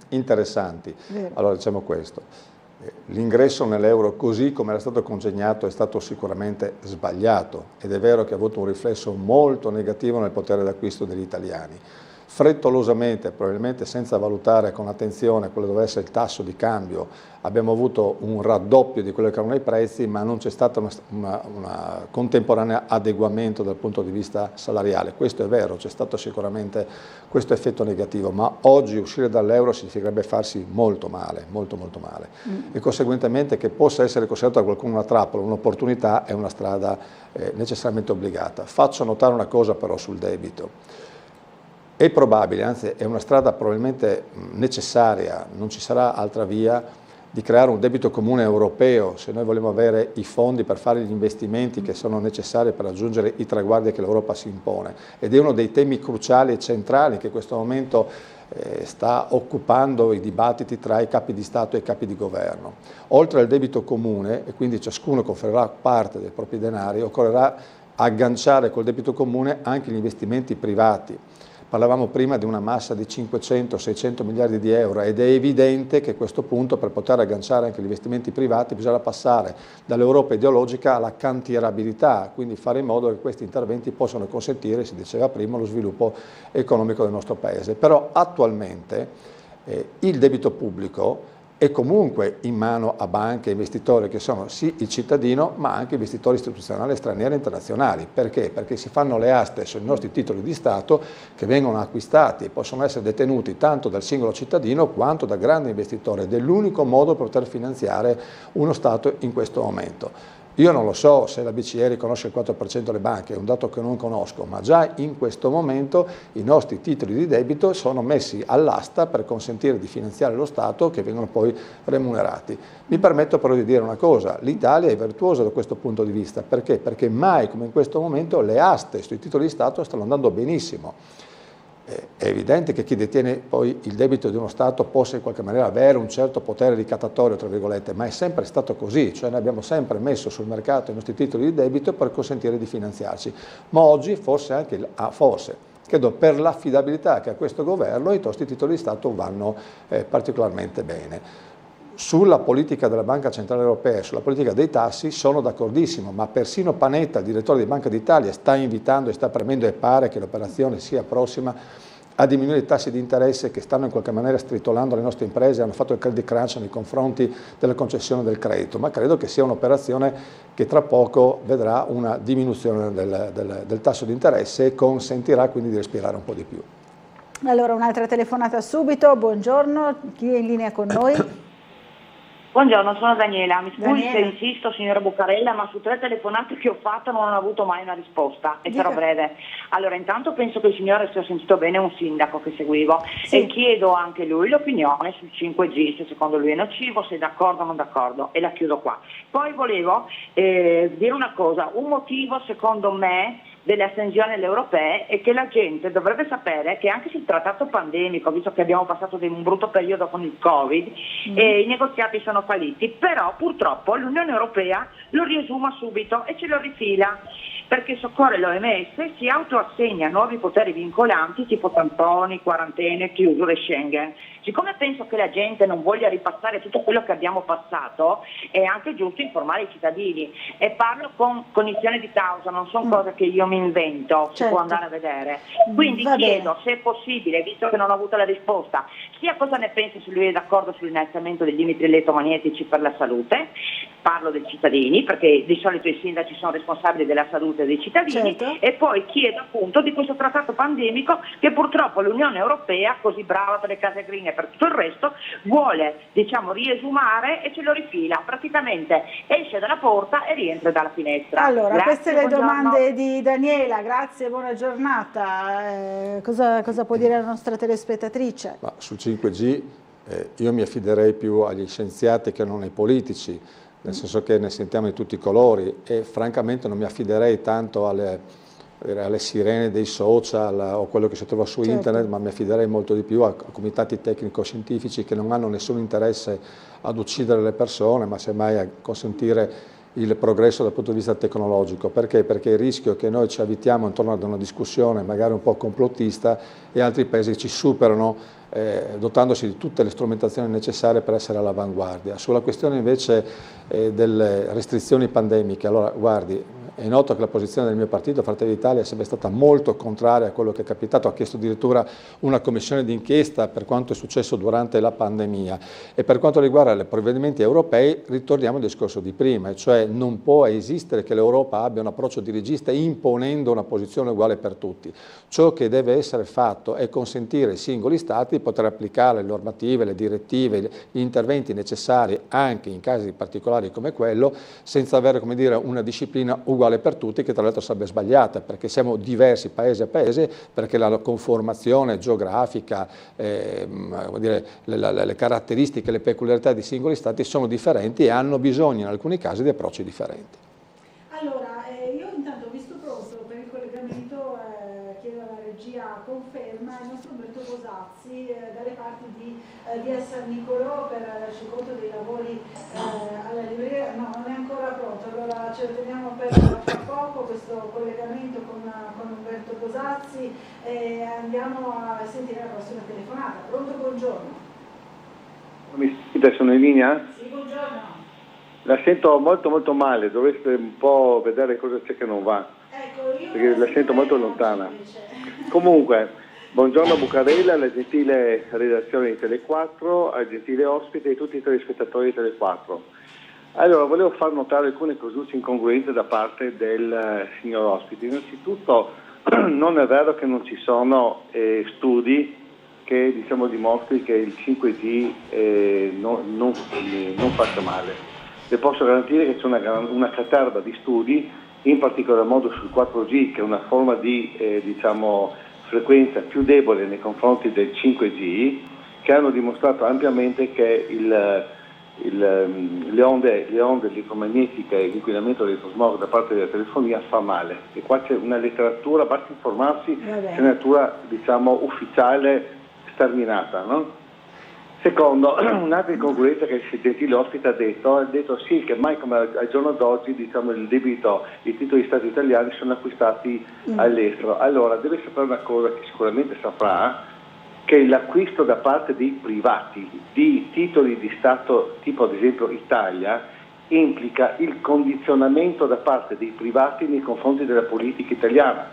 interessanti. Vero. Allora, diciamo questo. L'ingresso nell'euro così come era stato congegnato è stato sicuramente sbagliato ed è vero che ha avuto un riflesso molto negativo nel potere d'acquisto degli italiani. Frettolosamente, probabilmente senza valutare con attenzione quello che doveva essere il tasso di cambio, abbiamo avuto un raddoppio di quelli che erano i prezzi, ma non c'è stato un contemporaneo adeguamento dal punto di vista salariale. Questo è vero, c'è stato sicuramente questo effetto negativo, ma oggi uscire dall'euro significherebbe farsi molto male, molto molto male. E conseguentemente che possa essere considerata da qualcuno una trappola, un'opportunità, è una strada necessariamente obbligata. Faccio notare una cosa però sul debito. È probabile, anzi è una strada probabilmente necessaria, non ci sarà altra via, di creare un debito comune europeo se noi vogliamo avere i fondi per fare gli investimenti che sono necessari per raggiungere i traguardi che l'Europa si impone. Ed è uno dei temi cruciali e centrali che in questo momento sta occupando i dibattiti tra i capi di Stato e i capi di governo. Oltre al debito comune, e quindi ciascuno conferirà parte dei propri denari, occorrerà agganciare col debito comune anche gli investimenti privati. Parlavamo prima di una massa di 500-600 miliardi di euro ed è evidente che a questo punto per poter agganciare anche gli investimenti privati bisogna passare dall'Europa ideologica alla cantierabilità, quindi fare in modo che questi interventi possano consentire, si diceva prima, lo sviluppo economico del nostro Paese. Però attualmente il debito pubblico è comunque in mano a banche e investitori che sono sì il cittadino ma anche investitori istituzionali stranieri e internazionali. Perché? Perché si fanno le aste sui nostri titoli di Stato che vengono acquistati e possono essere detenuti tanto dal singolo cittadino quanto da grandi investitori ed è l'unico modo per poter finanziare uno Stato in questo momento. Io non lo so se la BCE riconosce il 4% delle banche, è un dato che non conosco, ma già in questo momento i nostri titoli di debito sono messi all'asta per consentire di finanziare lo Stato che vengono poi remunerati. Mi permetto però di dire una cosa, l'Italia è virtuosa da questo punto di vista, perché? Perché mai come in questo momento le aste sui titoli di Stato stanno andando benissimo. È evidente che chi detiene poi il debito di uno Stato possa in qualche maniera avere un certo potere ricattatorio, tra virgolette, ma è sempre stato così, cioè noi abbiamo sempre messo sul mercato i nostri titoli di debito per consentire di finanziarci, ma oggi forse anche, credo per l'affidabilità che ha questo governo, i nostri titoli di Stato vanno particolarmente bene. Sulla politica della Banca Centrale Europea e sulla politica dei tassi sono d'accordissimo, ma persino Panetta, il direttore di Banca d'Italia, sta invitando e sta premendo e pare che l'operazione sia prossima a diminuire i tassi di interesse che stanno in qualche maniera stritolando le nostre imprese, hanno fatto il credit crunch nei confronti della concessione del credito, ma credo che sia un'operazione che tra poco vedrà una diminuzione del tasso di interesse e consentirà quindi di respirare un po' di più. Allora un'altra telefonata subito, buongiorno, chi è in linea con noi? Buongiorno, sono Daniela, mi scusi se insisto signora Buccarella, ma su 3 telefonate che ho fatto non ho avuto mai una risposta e sarò breve. Allora intanto penso che il signore sia sentito bene un sindaco che seguivo e chiedo anche lui l'opinione sul 5G, se secondo lui è nocivo, se è d'accordo o non d'accordo e la chiudo qua. Poi volevo dire una cosa, un motivo secondo me delle astensioni alle europee è che la gente dovrebbe sapere che anche sul trattato pandemico, visto che abbiamo passato un brutto periodo con il Covid, i negoziati sono falliti, però purtroppo l'Unione Europea lo riesuma subito e ce lo rifila, perché soccorre l'OMS, si autoassegna nuovi poteri vincolanti tipo tamponi, quarantene, chiusure Schengen. Siccome penso che la gente non voglia ripassare tutto quello che abbiamo passato, è anche giusto informare i cittadini e parlo con cognizione di causa, non sono cose che io mi invento, si può andare a vedere. Quindi chiedo se è possibile, visto che non ho avuto la risposta, sia cosa ne pensi se lui è d'accordo sull'innalzamento dei limiti elettromagnetici per la salute, parlo dei cittadini perché di solito i sindaci sono responsabili della salute salute dei cittadini, certo. e poi chiedo appunto di questo trattato pandemico che purtroppo l'Unione Europea, così brava per le case green e per tutto il resto, vuole riesumare e ce lo rifila, praticamente esce dalla porta e rientra dalla finestra. Allora, Grazie, queste le buongiorno. domande di Daniela, grazie, buona giornata. Cosa può dire la nostra telespettatrice? Ma sul 5G io mi affiderei più agli scienziati che non ai politici, nel senso che ne sentiamo di tutti i colori, e francamente non mi affiderei tanto alle sirene dei social o quello che si trova su internet, ma mi affiderei molto di più a comitati tecnico-scientifici che non hanno nessun interesse ad uccidere le persone, ma semmai a consentire il progresso dal punto di vista tecnologico. Perché? Perché il rischio è che noi ci avvitiamo intorno ad una discussione magari un po' complottista e altri paesi ci superano dotandosi di tutte le strumentazioni necessarie per essere all'avanguardia. Sulla questione invece delle restrizioni pandemiche, allora guardi, è noto che la posizione del mio partito, Fratelli d'Italia, è sempre stata molto contraria a quello che è capitato, ha chiesto addirittura una commissione d'inchiesta per quanto è successo durante la pandemia. E per quanto riguarda i provvedimenti europei, ritorniamo al discorso di prima, cioè non può esistere che l'Europa abbia un approccio dirigista imponendo una posizione uguale per tutti. Ciò che deve essere fatto è consentire ai singoli Stati di poter applicare le normative, le direttive, gli interventi necessari anche in casi particolari come quello, senza avere, come dire, una disciplina uguale per tutti, che tra l'altro sarebbe sbagliata, perché siamo diversi paese a paese, perché la conformazione geografica, le caratteristiche, le peculiarità di singoli stati sono differenti e hanno bisogno in alcuni casi di approcci differenti. Allora, io intanto, visto pronto per il collegamento, chiedo alla regia conferma il nostro Umberto Bosazzi dalle parti di via San Nicolò per darci conto dei lavori alla libreria. No, non è ancora pronto, allora ce lo teniamo per fra poco questo collegamento con Umberto Bosazzi e andiamo a sentire la prossima telefonata. Pronto, buongiorno. Mi sentite, sono in linea? Sì, buongiorno. La sento molto molto male, dovreste un po' vedere cosa c'è che non va, perché la sento molto lontana. Comunque, buongiorno Bucarella, alla gentile redazione di Tele4, al gentile ospite e a tutti i telespettatori di Tele4. Allora, volevo far notare alcune cosucce incongruenti da parte del signor ospite. Innanzitutto, non è vero che non ci sono studi che dimostri che il 5G non faccia male. Le posso garantire che c'è una caterva di studi, in particolar modo sul 4G, che è una forma di frequenza più debole nei confronti del 5G, che hanno dimostrato ampiamente che le onde elettromagnetiche e l'inquinamento dell'elettrosmog da parte della telefonia fa male. E qua c'è una letteratura, basta informarsi, c'è una letteratura ufficiale sterminata, no? Secondo, un'altra incongruenza che il gentile ospite ha detto sì, che mai come al giorno d'oggi il debito, i titoli di Stato italiani sono acquistati all'estero. Allora, deve sapere una cosa che sicuramente saprà, che l'acquisto da parte dei privati di titoli di Stato tipo ad esempio Italia implica il condizionamento da parte dei privati nei confronti della politica italiana,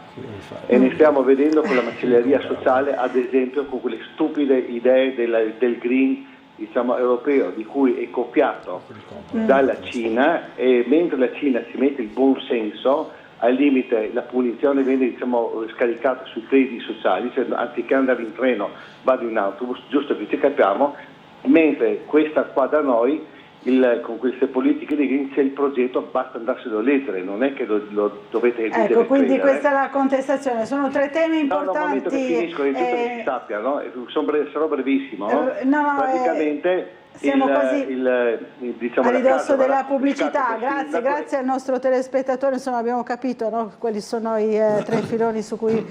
e ne stiamo vedendo con la macelleria sociale, ad esempio con quelle stupide idee del green europeo, di cui è copiato dalla Cina, e mentre la Cina ci mette il buon senso, al limite la punizione viene scaricata sui crediti sociali, cioè anziché andare in treno vado in autobus, giusto che ci capiamo, mentre questa qua da noi con queste politiche di green c'è il progetto, basta andarselo a leggere, non è che lo dovete leggere. Ecco, quindi questa è la contestazione, sono tre temi importanti. No, un momento che finisco, è giusto che si sappia, no? Sarò brevissimo, no? Praticamente siamo quasi a ridosso della pubblicità. Grazie al nostro telespettatore, insomma abbiamo capito, no? Quali sono i tre filoni su cui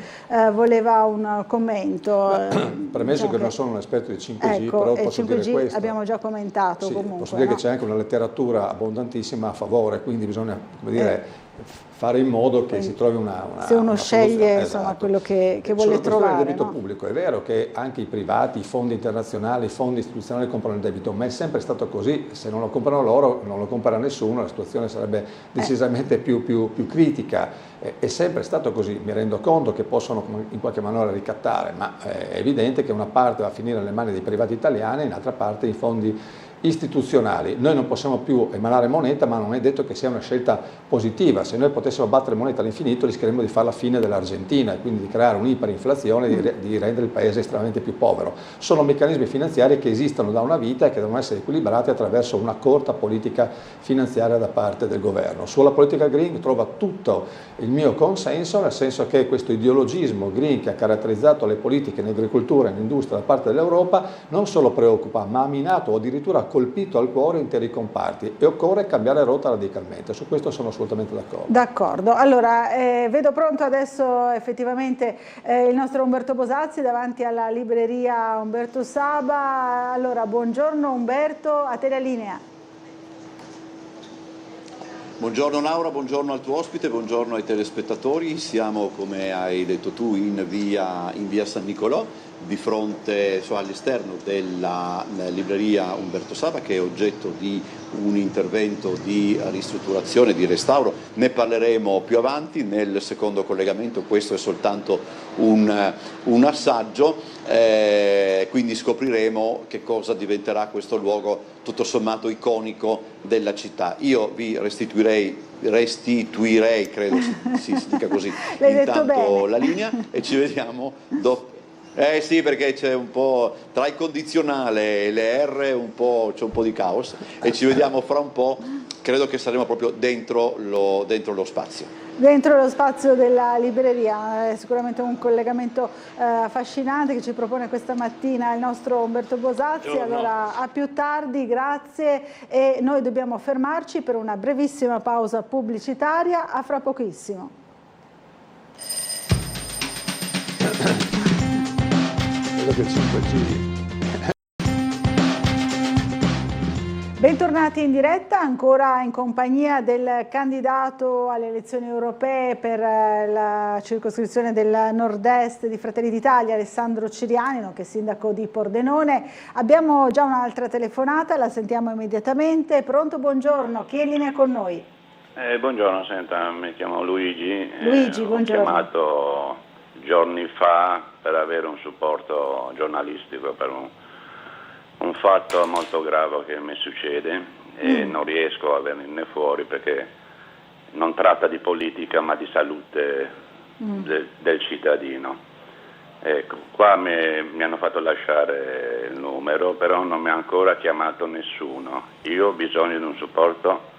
voleva un commento. Premesso che non sono un esperto di 5G, ecco, però posso 5G dire questo. Abbiamo già commentato, sì, comunque. Posso dire che c'è anche una letteratura abbondantissima a favore, quindi bisogna fare in modo che si trovi una se uno sceglie esatto. Quello che vuole trovare. Il debito pubblico, è vero che anche i privati, i fondi internazionali, i fondi istituzionali comprano il debito, ma è sempre stato così. Se non lo comprano loro, non lo compra nessuno, la situazione sarebbe decisamente più critica. È sempre stato così. Mi rendo conto che possono in qualche maniera ricattare, ma è evidente che una parte va a finire nelle mani dei privati italiani e un'altra parte i fondi istituzionali. Noi non possiamo più emanare moneta, ma non è detto che sia una scelta positiva. Se noi potessimo battere moneta all'infinito rischieremmo di fare la fine dell'Argentina e quindi di creare un'iperinflazione e di rendere il paese estremamente più povero. Sono meccanismi finanziari che esistono da una vita e che devono essere equilibrati attraverso una corta politica finanziaria da parte del governo. Sulla politica green trova tutto il mio consenso, nel senso che questo ideologismo green che ha caratterizzato le politiche in agricoltura e in industria da parte dell'Europa non solo preoccupa, ma ha minato o addirittura colpito al cuore interi comparti e occorre cambiare rotta radicalmente. Su questo sono assolutamente d'accordo. D'accordo, allora vedo pronto adesso effettivamente il nostro Umberto Bosazzi davanti alla libreria Umberto Saba. Allora, buongiorno Umberto, a te la linea. Buongiorno Laura, buongiorno al tuo ospite, buongiorno ai telespettatori. Siamo, come hai detto tu, in via San Nicolò, di fronte, all'esterno della libreria Umberto Saba, che è oggetto di un intervento di ristrutturazione, di restauro. Ne parleremo più avanti nel secondo collegamento, questo è soltanto un assaggio, quindi scopriremo che cosa diventerà questo luogo tutto sommato iconico della città. Io vi restituirei, credo si dica così, intanto la linea e ci vediamo dopo. Sì, perché c'è un po' tra il condizionale e le R c'è un po' di caos e ci vediamo fra un po', credo che saremo proprio dentro lo spazio. Dentro lo spazio della libreria, è sicuramente un collegamento affascinante che ci propone questa mattina il nostro Umberto Bosazzi. Allora, a più tardi, grazie, e noi dobbiamo fermarci per una brevissima pausa pubblicitaria, a fra pochissimo. Che 5G. Bentornati in diretta, ancora in compagnia del candidato alle elezioni europee per la circoscrizione del nord-est di Fratelli d'Italia, Alessandro Ciriani, nonché sindaco di Pordenone. Abbiamo già un'altra telefonata, la sentiamo immediatamente. Pronto, buongiorno, chi è in linea con noi? Buongiorno, senta, mi chiamo Luigi. Luigi, buongiorno. Ho chiamato giorni fa per avere un supporto giornalistico per un fatto molto grave che mi succede e non riesco a venirne fuori perché non tratta di politica ma di salute del cittadino. Ecco, qua mi hanno fatto lasciare il numero, però non mi ha ancora chiamato nessuno. Io ho bisogno di un supporto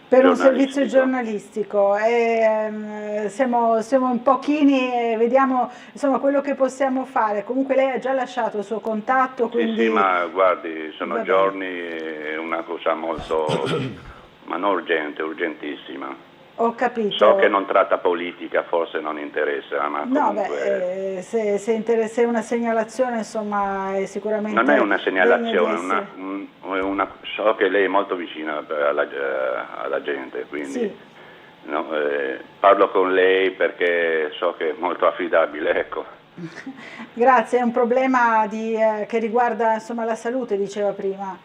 per un servizio giornalistico, siamo in pochini e vediamo insomma quello che possiamo fare. Comunque lei ha già lasciato il suo contatto, quindi... Sì, ma guardi, sono giorni, una cosa molto, ma non urgente, urgentissima. Ho capito. So che non tratta politica, forse non interessa, ma No, comunque... se è una segnalazione, insomma, è sicuramente... Non è una segnalazione, so che lei è molto vicina alla gente, quindi sì. No, parlo con lei perché so che è molto affidabile, ecco. Grazie, è un problema che riguarda insomma la salute, diceva prima.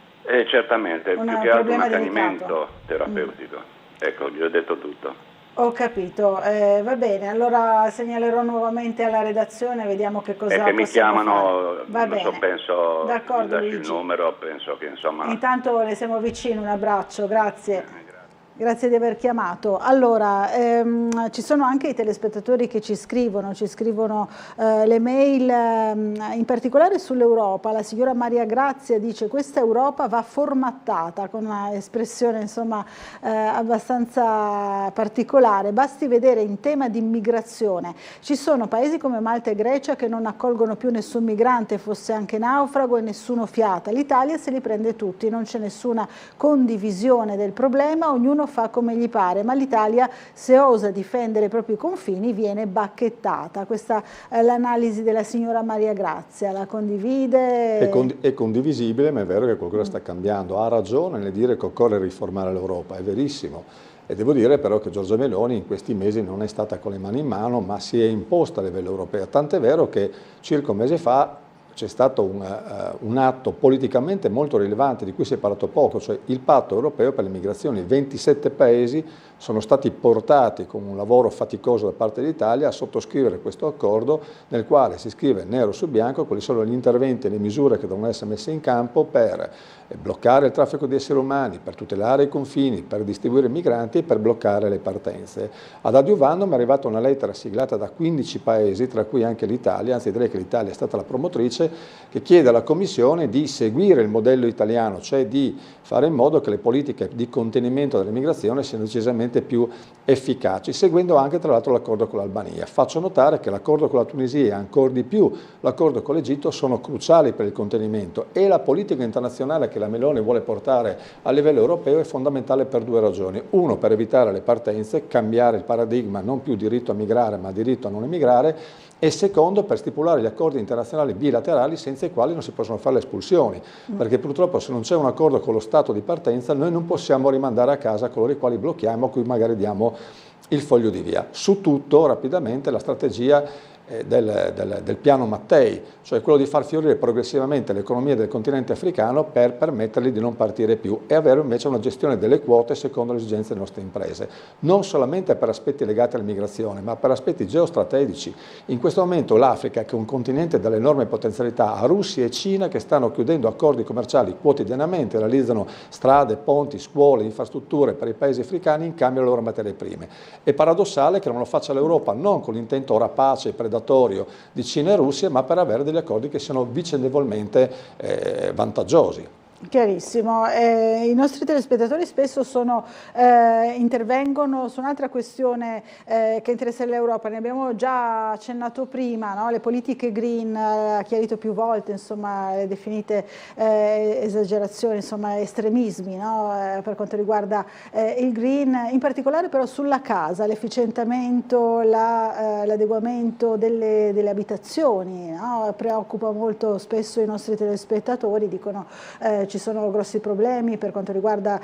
Certamente, più che altro un accanimento terapeutico. Ecco, gli ho detto tutto. Ho capito, va bene, allora segnalerò nuovamente alla redazione, vediamo che cosa che mi chiamano, va non bene. so, penso, d'accordo, mi lasci il numero, penso che insomma... Intanto le siamo vicini, un abbraccio, grazie. Grazie di aver chiamato. Allora, ci sono anche i telespettatori che ci scrivono le mail, in particolare sull'Europa. La signora Maria Grazia dice: questa Europa va formattata, con una espressione insomma abbastanza particolare. Basti vedere in tema di immigrazione. Ci sono paesi come Malta e Grecia che non accolgono più nessun migrante, fosse anche naufrago, e nessuno fiata. L'Italia se li prende tutti, non c'è nessuna condivisione del problema, ognuno fa come gli pare, ma l'Italia, se osa difendere i propri confini, viene bacchettata. Questa è l'analisi della signora Maria Grazia, la condivide? È condivisibile, ma è vero che qualcosa sta cambiando. Ha ragione nel dire che occorre riformare l'Europa, è verissimo. E devo dire però che Giorgia Meloni in questi mesi non è stata con le mani in mano, ma si è imposta a livello europeo, tant'è vero che circa un mese fa c'è stato un atto politicamente molto rilevante di cui si è parlato poco, cioè il patto europeo per le migrazioni. 27 paesi sono stati portati con un lavoro faticoso da parte dell'Italia a sottoscrivere questo accordo, nel quale si scrive nero su bianco quali sono gli interventi e le misure che devono essere messe in campo per bloccare il traffico di esseri umani, per tutelare i confini, per distribuire i migranti e per bloccare le partenze. Ad adiuvandum è arrivata una lettera siglata da 15 paesi, tra cui anche l'Italia, anzi direi che l'Italia è stata la promotrice, che chiede alla Commissione di seguire il modello italiano, cioè di fare in modo che le politiche di contenimento dell'immigrazione siano decisamente più efficaci, seguendo anche tra l'altro l'accordo con l'Albania. Faccio notare che l'accordo con la Tunisia e ancor di più l'accordo con l'Egitto sono cruciali per il contenimento, e la politica internazionale che la Meloni vuole portare a livello europeo è fondamentale per due ragioni. Uno, per evitare le partenze, cambiare il paradigma, non più diritto a migrare ma diritto a non emigrare, e secondo, per stipulare gli accordi internazionali bilaterali senza i quali non si possono fare le espulsioni, perché purtroppo se non c'è un accordo con lo Stato di partenza noi non possiamo rimandare a casa coloro i quali blocchiamo, a cui magari diamo il foglio di via. Su tutto, rapidamente, la strategia del piano Mattei, cioè quello di far fiorire progressivamente l'economia del continente africano per permettergli di non partire più e avere invece una gestione delle quote secondo le esigenze delle nostre imprese, non solamente per aspetti legati all'immigrazione ma per aspetti geostrategici. In questo momento l'Africa, che è un continente dalle enormi potenzialità, ha Russia e Cina che stanno chiudendo accordi commerciali quotidianamente, realizzano strade, ponti, scuole, infrastrutture per i paesi africani in cambio delle loro materie prime. È paradossale che non lo faccia l'Europa, non con l'intento rapace e predatorio di Cina e Russia, ma per avere degli accordi che siano vicendevolmente vantaggiosi. Chiarissimo, i nostri telespettatori spesso intervengono su un'altra questione che interessa l'Europa, ne abbiamo già accennato prima, no? Le politiche green, ha chiarito più volte, insomma, le definite esagerazioni, insomma, estremismi, no? Per quanto riguarda il green, in particolare però sulla casa, l'efficientamento, l'adeguamento delle abitazioni, no? Preoccupa molto spesso i nostri telespettatori, dicono ci sono grossi problemi per quanto riguarda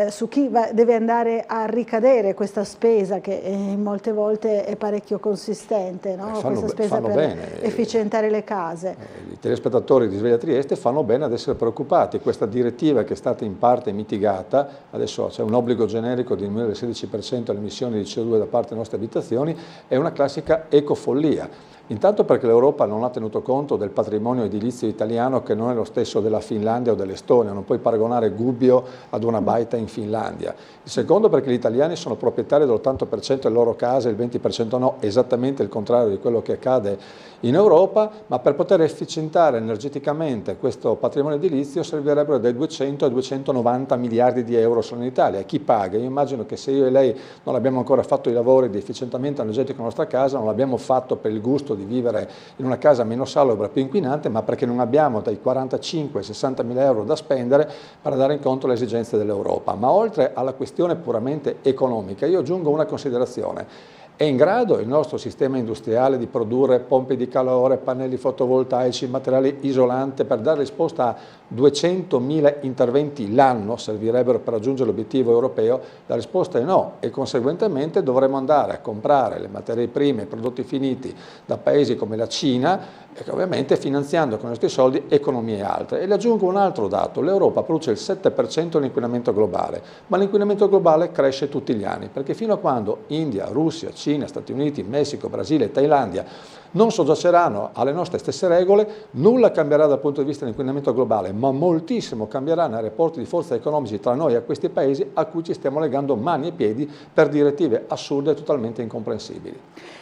su chi deve andare a ricadere questa spesa che molte volte è parecchio consistente, no? Questa spesa per efficientare le case. I telespettatori di Sveglia Trieste fanno bene ad essere preoccupati. Questa direttiva, che è stata in parte mitigata, adesso c'è un obbligo generico di diminuire del 16% le emissioni di CO2 da parte delle nostre abitazioni, è una classica ecofollia. Intanto perché l'Europa non ha tenuto conto del patrimonio edilizio italiano, che non è lo stesso della Finlandia o dell'Estonia, non puoi paragonare Gubbio ad una baita in Finlandia. Il secondo perché gli italiani sono proprietari dell'80% delle loro case, il 20% no, esattamente il contrario di quello che accade in Europa, ma per poter efficientare energeticamente questo patrimonio edilizio servirebbero dai 200 ai 290 miliardi di euro solo in Italia. E chi paga? Io immagino che se io e lei non abbiamo ancora fatto i lavori di efficientamento energetico nella nostra casa, non l'abbiamo fatto per il gusto di vivere in una casa meno salubre, più inquinante, ma perché non abbiamo dai 45 ai 60 mila euro da spendere per dare incontro alle esigenze dell'Europa. Ma oltre alla questione puramente economica, io aggiungo una considerazione. È in grado il nostro sistema industriale di produrre pompe di calore, pannelli fotovoltaici, materiali isolanti per dare risposta a 200.000 interventi l'anno servirebbero per raggiungere l'obiettivo europeo? La risposta è no, e conseguentemente dovremo andare a comprare le materie prime, i prodotti finiti da paesi come la Cina, e ovviamente finanziando con i nostri soldi economie altre. E le aggiungo un altro dato: l'Europa produce il 7% dell'inquinamento globale, ma l'inquinamento globale cresce tutti gli anni, perché fino a quando India, Russia, Cina, Stati Uniti, Messico, Brasile, Thailandia non soggiaceranno alle nostre stesse regole, nulla cambierà dal punto di vista dell'inquinamento globale, ma moltissimo cambierà nei rapporti di forza economici tra noi e questi paesi a cui ci stiamo legando mani e piedi per direttive assurde e totalmente incomprensibili.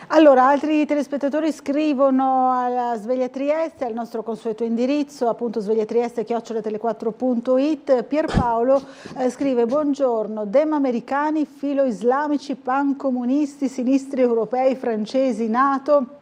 Allora, altri telespettatori scrivono alla Sveglia Trieste, al nostro consueto indirizzo, appunto svegliatrieste@tele4.it. Pierpaolo scrive: buongiorno, dem-americani, filo-islamici, pan-comunisti, sinistri europei, francesi, NATO,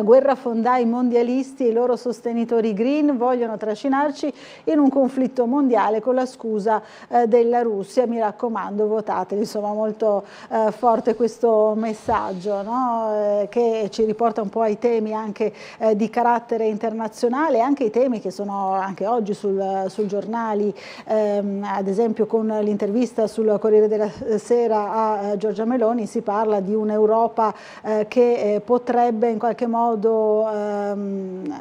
guerrafondai mondialisti e i loro sostenitori green vogliono trascinarci in un conflitto mondiale con la scusa della Russia, mi raccomando votateli. Insomma, molto forte questo messaggio, no? Che ci riporta un po' ai temi anche di carattere internazionale, anche i temi che sono anche oggi sui giornali, ad esempio con l'intervista sul Corriere della Sera a Giorgia Meloni si parla di un'Europa che potrebbe in qualche modo modo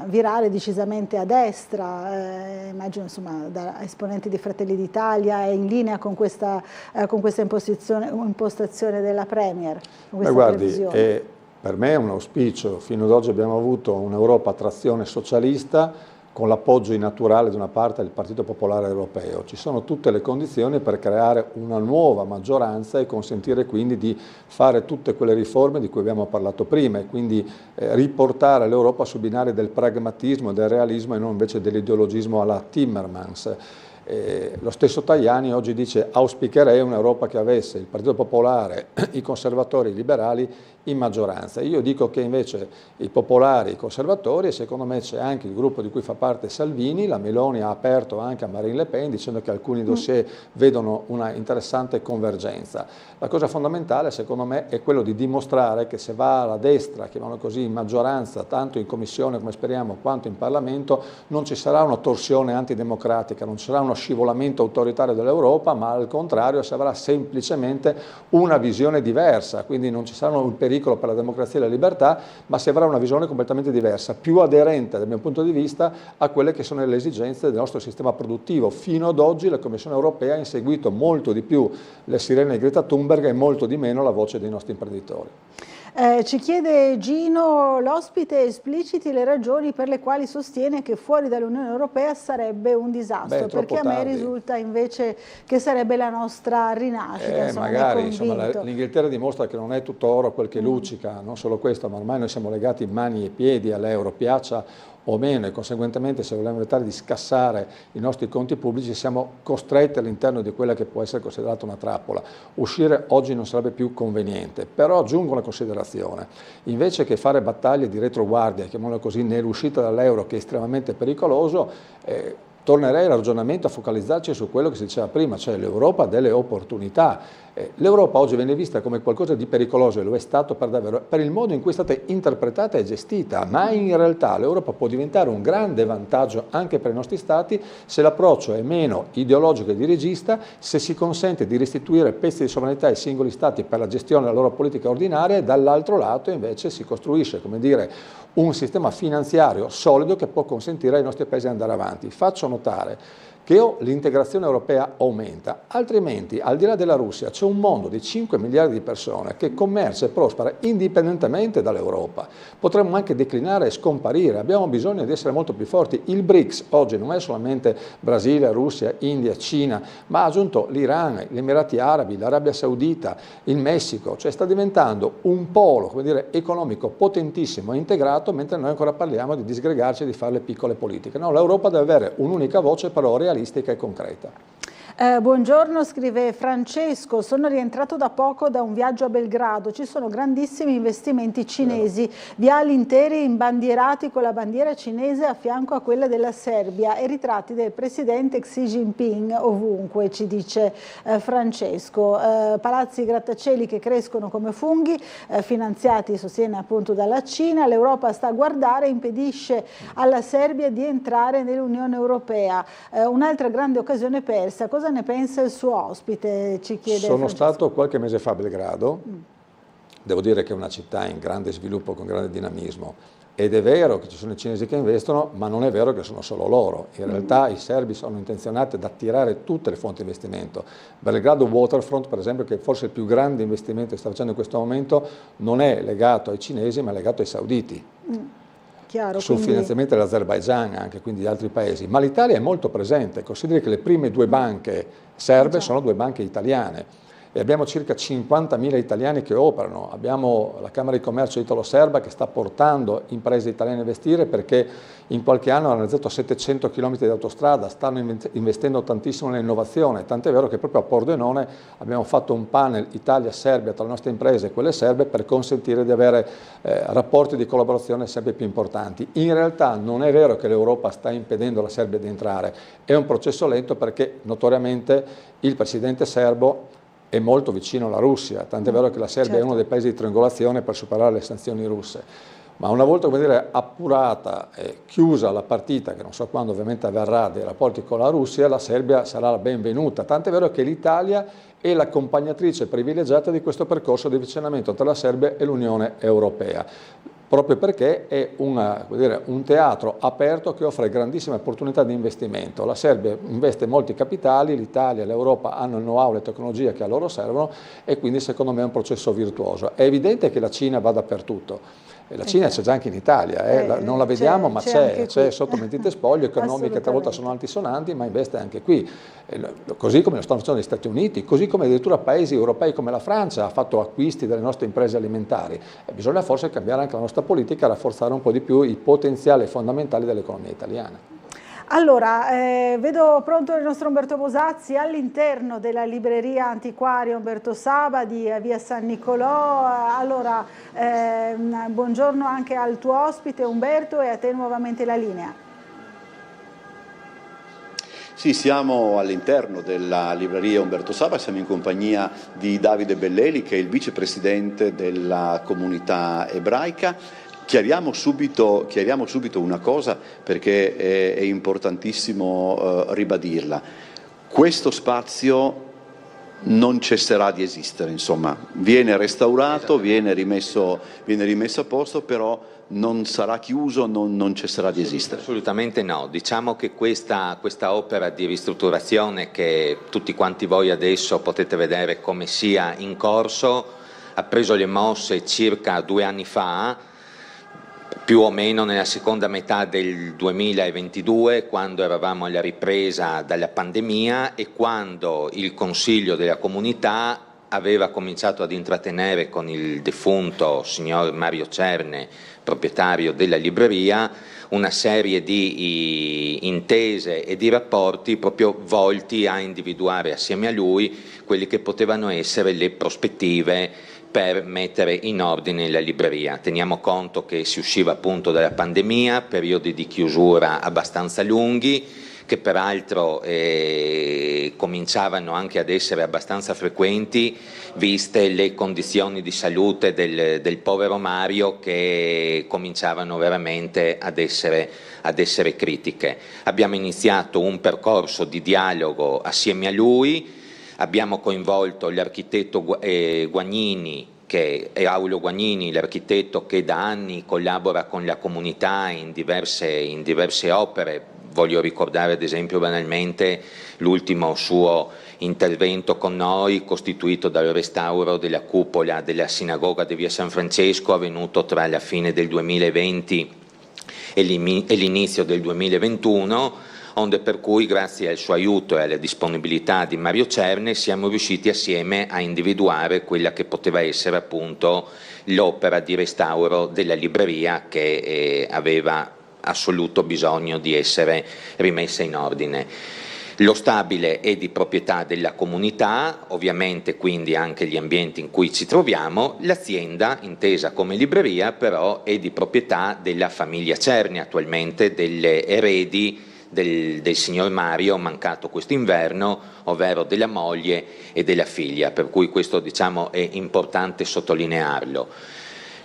virale decisamente a destra, immagino insomma da esponenti di Fratelli d'Italia, è in linea con questa impostazione della Premier? Guardi, per me è un auspicio. Fino ad oggi abbiamo avuto un'Europa a trazione socialista con l'appoggio innaturale di una parte del Partito Popolare Europeo. Ci sono tutte le condizioni per creare una nuova maggioranza e consentire quindi di fare tutte quelle riforme di cui abbiamo parlato prima e quindi riportare l'Europa sul binario del pragmatismo e del realismo e non invece dell'ideologismo alla Timmermans. Lo stesso Tajani oggi dice: auspicherei un'Europa che avesse il Partito Popolare, i conservatori, i liberali in maggioranza. Io dico che invece i popolari, i conservatori, e secondo me c'è anche il gruppo di cui fa parte Salvini, la Meloni ha aperto anche a Marine Le Pen dicendo che alcuni dossier vedono una interessante convergenza. La cosa fondamentale secondo me è quello di dimostrare che se va alla destra, chiamiamolo così, in maggioranza, tanto in Commissione come speriamo, quanto in Parlamento, non ci sarà una torsione antidemocratica, non ci sarà uno scivolamento autoritario dell'Europa, ma al contrario si avrà semplicemente una visione diversa, quindi non ci sarà un pericolo per la democrazia e la libertà, ma si avrà una visione completamente diversa, più aderente dal mio punto di vista a quelle che sono le esigenze del nostro sistema produttivo. Fino ad oggi la Commissione europea ha inseguito molto di più le sirene di Greta Thunberg e molto di meno la voce dei nostri imprenditori. Ci chiede Gino, l'ospite espliciti le ragioni per le quali sostiene che fuori dall'Unione Europea sarebbe un disastro, perché a me risulta invece che sarebbe la nostra rinascita. Magari l'Inghilterra dimostra che non è tutto oro quel che luccica, non solo questo, ma ormai noi siamo legati mani e piedi all'euro, piaccia o meno, e conseguentemente se vogliamo evitare di scassare i nostri conti pubblici siamo costretti all'interno di quella che può essere considerata una trappola. Uscire oggi non sarebbe più conveniente, però aggiungo una considerazione: invece che fare battaglie di retroguardia, chiamiamolo così, nell'uscita dall'euro, che è estremamente pericoloso, tornerei al ragionamento a focalizzarci su quello che si diceva prima, cioè l'Europa delle opportunità. L'Europa oggi viene vista come qualcosa di pericoloso, e lo è stato per davvero, per il modo in cui è stata interpretata e gestita, ma in realtà l'Europa può diventare un grande vantaggio anche per i nostri Stati se l'approccio è meno ideologico e dirigista, se si consente di restituire pezzi di sovranità ai singoli Stati per la gestione della loro politica ordinaria, e dall'altro lato invece si costruisce, come dire, un sistema finanziario solido che può consentire ai nostri paesi di andare avanti. Faccio notare che l'integrazione europea aumenta, altrimenti al di là della Russia c'è un mondo di 5 miliardi di persone che commercia e prospera indipendentemente dall'Europa. Potremmo anche declinare e scomparire, abbiamo bisogno di essere molto più forti. Il BRICS oggi non è solamente Brasile, Russia, India, Cina, ma ha aggiunto l'Iran, gli Emirati Arabi, l'Arabia Saudita, il Messico, cioè sta diventando un polo, come dire, economico potentissimo e integrato, mentre noi ancora parliamo di disgregarci e di fare le piccole politiche. No, l'Europa deve avere un'unica voce, però realistica e concreta. Buongiorno, scrive Francesco, sono rientrato da poco da un viaggio a Belgrado, ci sono grandissimi investimenti cinesi, viali interi imbandierati con la bandiera cinese a fianco a quella della Serbia e ritratti del presidente Xi Jinping ovunque, ci dice Francesco. Palazzi e grattacieli che crescono come funghi, finanziati, sostiene appunto dalla Cina. L'Europa sta a guardare e impedisce alla Serbia di entrare nell'Unione Europea, un'altra grande occasione persa. Cosa ne pensa il suo ospite? Ci chiede Sono Francesco. stato qualche mese fa a Belgrado, devo dire che è una città in grande sviluppo, con grande dinamismo, ed è vero che ci sono i cinesi che investono, ma non è vero che sono solo loro. In realtà i serbi sono intenzionati ad attirare tutte le fonti di investimento. Belgrado Waterfront, per esempio, che è forse il più grande investimento che sta facendo in questo momento, non è legato ai cinesi ma è legato ai sauditi. Chiaro, sul finanziamento dell'Azerbaigian, anche quindi di altri paesi, ma l'Italia è molto presente. Consideri che le prime due banche serbe sono due banche italiane e abbiamo circa 50.000 italiani che operano. Abbiamo la Camera di Commercio italo-serba che sta portando imprese italiane a investire, perché in qualche anno hanno realizzato 700 km di autostrada, stanno investendo tantissimo nell'innovazione, tant'è vero che proprio a Pordenone abbiamo fatto un panel Italia-Serbia tra le nostre imprese e quelle serbe per consentire di avere rapporti di collaborazione sempre più importanti. In realtà non è vero che l'Europa sta impedendo alla Serbia di entrare, è un processo lento perché notoriamente il presidente serbo è molto vicino alla Russia, tant'è vero che la Serbia è uno dei paesi di triangolazione per superare le sanzioni russe. ma una volta appurata e chiusa la partita, che non so quando ovviamente avverrà, dei rapporti con la Russia, la Serbia sarà la benvenuta, tant'è vero che l'Italia è l'accompagnatrice privilegiata di questo percorso di avvicinamento tra la Serbia e l'Unione Europea, proprio perché è un teatro aperto che offre grandissime opportunità di investimento. La Serbia investe molti capitali, l'Italia e l'Europa hanno il know-how e le tecnologie che a loro servono e quindi secondo me è un processo virtuoso. È evidente che la Cina va dappertutto. La Cina c'è già anche in Italia, non la vediamo ma c'è sotto mentite spoglie economiche, talvolta sono altisonanti, ma investe anche qui, così come lo stanno facendo gli Stati Uniti, così come addirittura paesi europei come la Francia ha fatto acquisti delle nostre imprese alimentari. E bisogna forse cambiare anche la nostra politica e rafforzare un po' di più i potenziali fondamentali dell'economia italiana. Allora, vedo pronto il nostro Umberto Bosazzi all'interno della libreria antiquaria Umberto Saba di via San Nicolò. Allora, buongiorno anche al tuo ospite Umberto e a te nuovamente la linea. Sì, siamo all'interno della libreria Umberto Saba, siamo in compagnia di Davide Belleli che è il vicepresidente della comunità ebraica. Chiariamo subito una cosa perché è importantissimo ribadirla. Questo spazio non cesserà di esistere, insomma, viene restaurato, viene rimesso a posto, però non sarà chiuso, non cesserà di esistere. Assolutamente no, diciamo che questa opera di ristrutturazione che tutti quanti voi adesso potete vedere come sia in corso ha preso le mosse circa 2 anni fa, più o meno nella seconda metà del 2022, quando eravamo alla ripresa dalla pandemia e quando il Consiglio della Comunità aveva cominciato ad intrattenere con il defunto signor Mario Cerne, proprietario della libreria, una serie di intese e di rapporti proprio volti a individuare assieme a lui quelli che potevano essere le prospettive per mettere in ordine la libreria. Teniamo conto che si usciva appunto dalla pandemia, periodi di chiusura abbastanza lunghi, che peraltro cominciavano anche ad essere abbastanza frequenti, viste le condizioni di salute del povero Mario che cominciavano veramente ad essere critiche. Abbiamo iniziato un percorso di dialogo assieme a lui. Abbiamo coinvolto l'architetto Guagnini, che è Aulo Guagnini, l'architetto che da anni collabora con la comunità in diverse opere. Voglio ricordare ad esempio banalmente l'ultimo suo intervento con noi, costituito dal restauro della cupola della sinagoga di via San Francesco, avvenuto tra la fine del 2020 e l'inizio del 2021, onde per cui grazie al suo aiuto e alla disponibilità di Mario Cerne siamo riusciti assieme a individuare quella che poteva essere appunto l'opera di restauro della libreria che aveva assoluto bisogno di essere rimessa in ordine. Lo stabile è di proprietà della comunità, ovviamente quindi anche gli ambienti in cui ci troviamo. L'azienda, intesa come libreria, però è di proprietà della famiglia Cerne, attualmente delle eredi del signor Mario, mancato quest'inverno, ovvero della moglie e della figlia, per cui questo diciamo è importante sottolinearlo.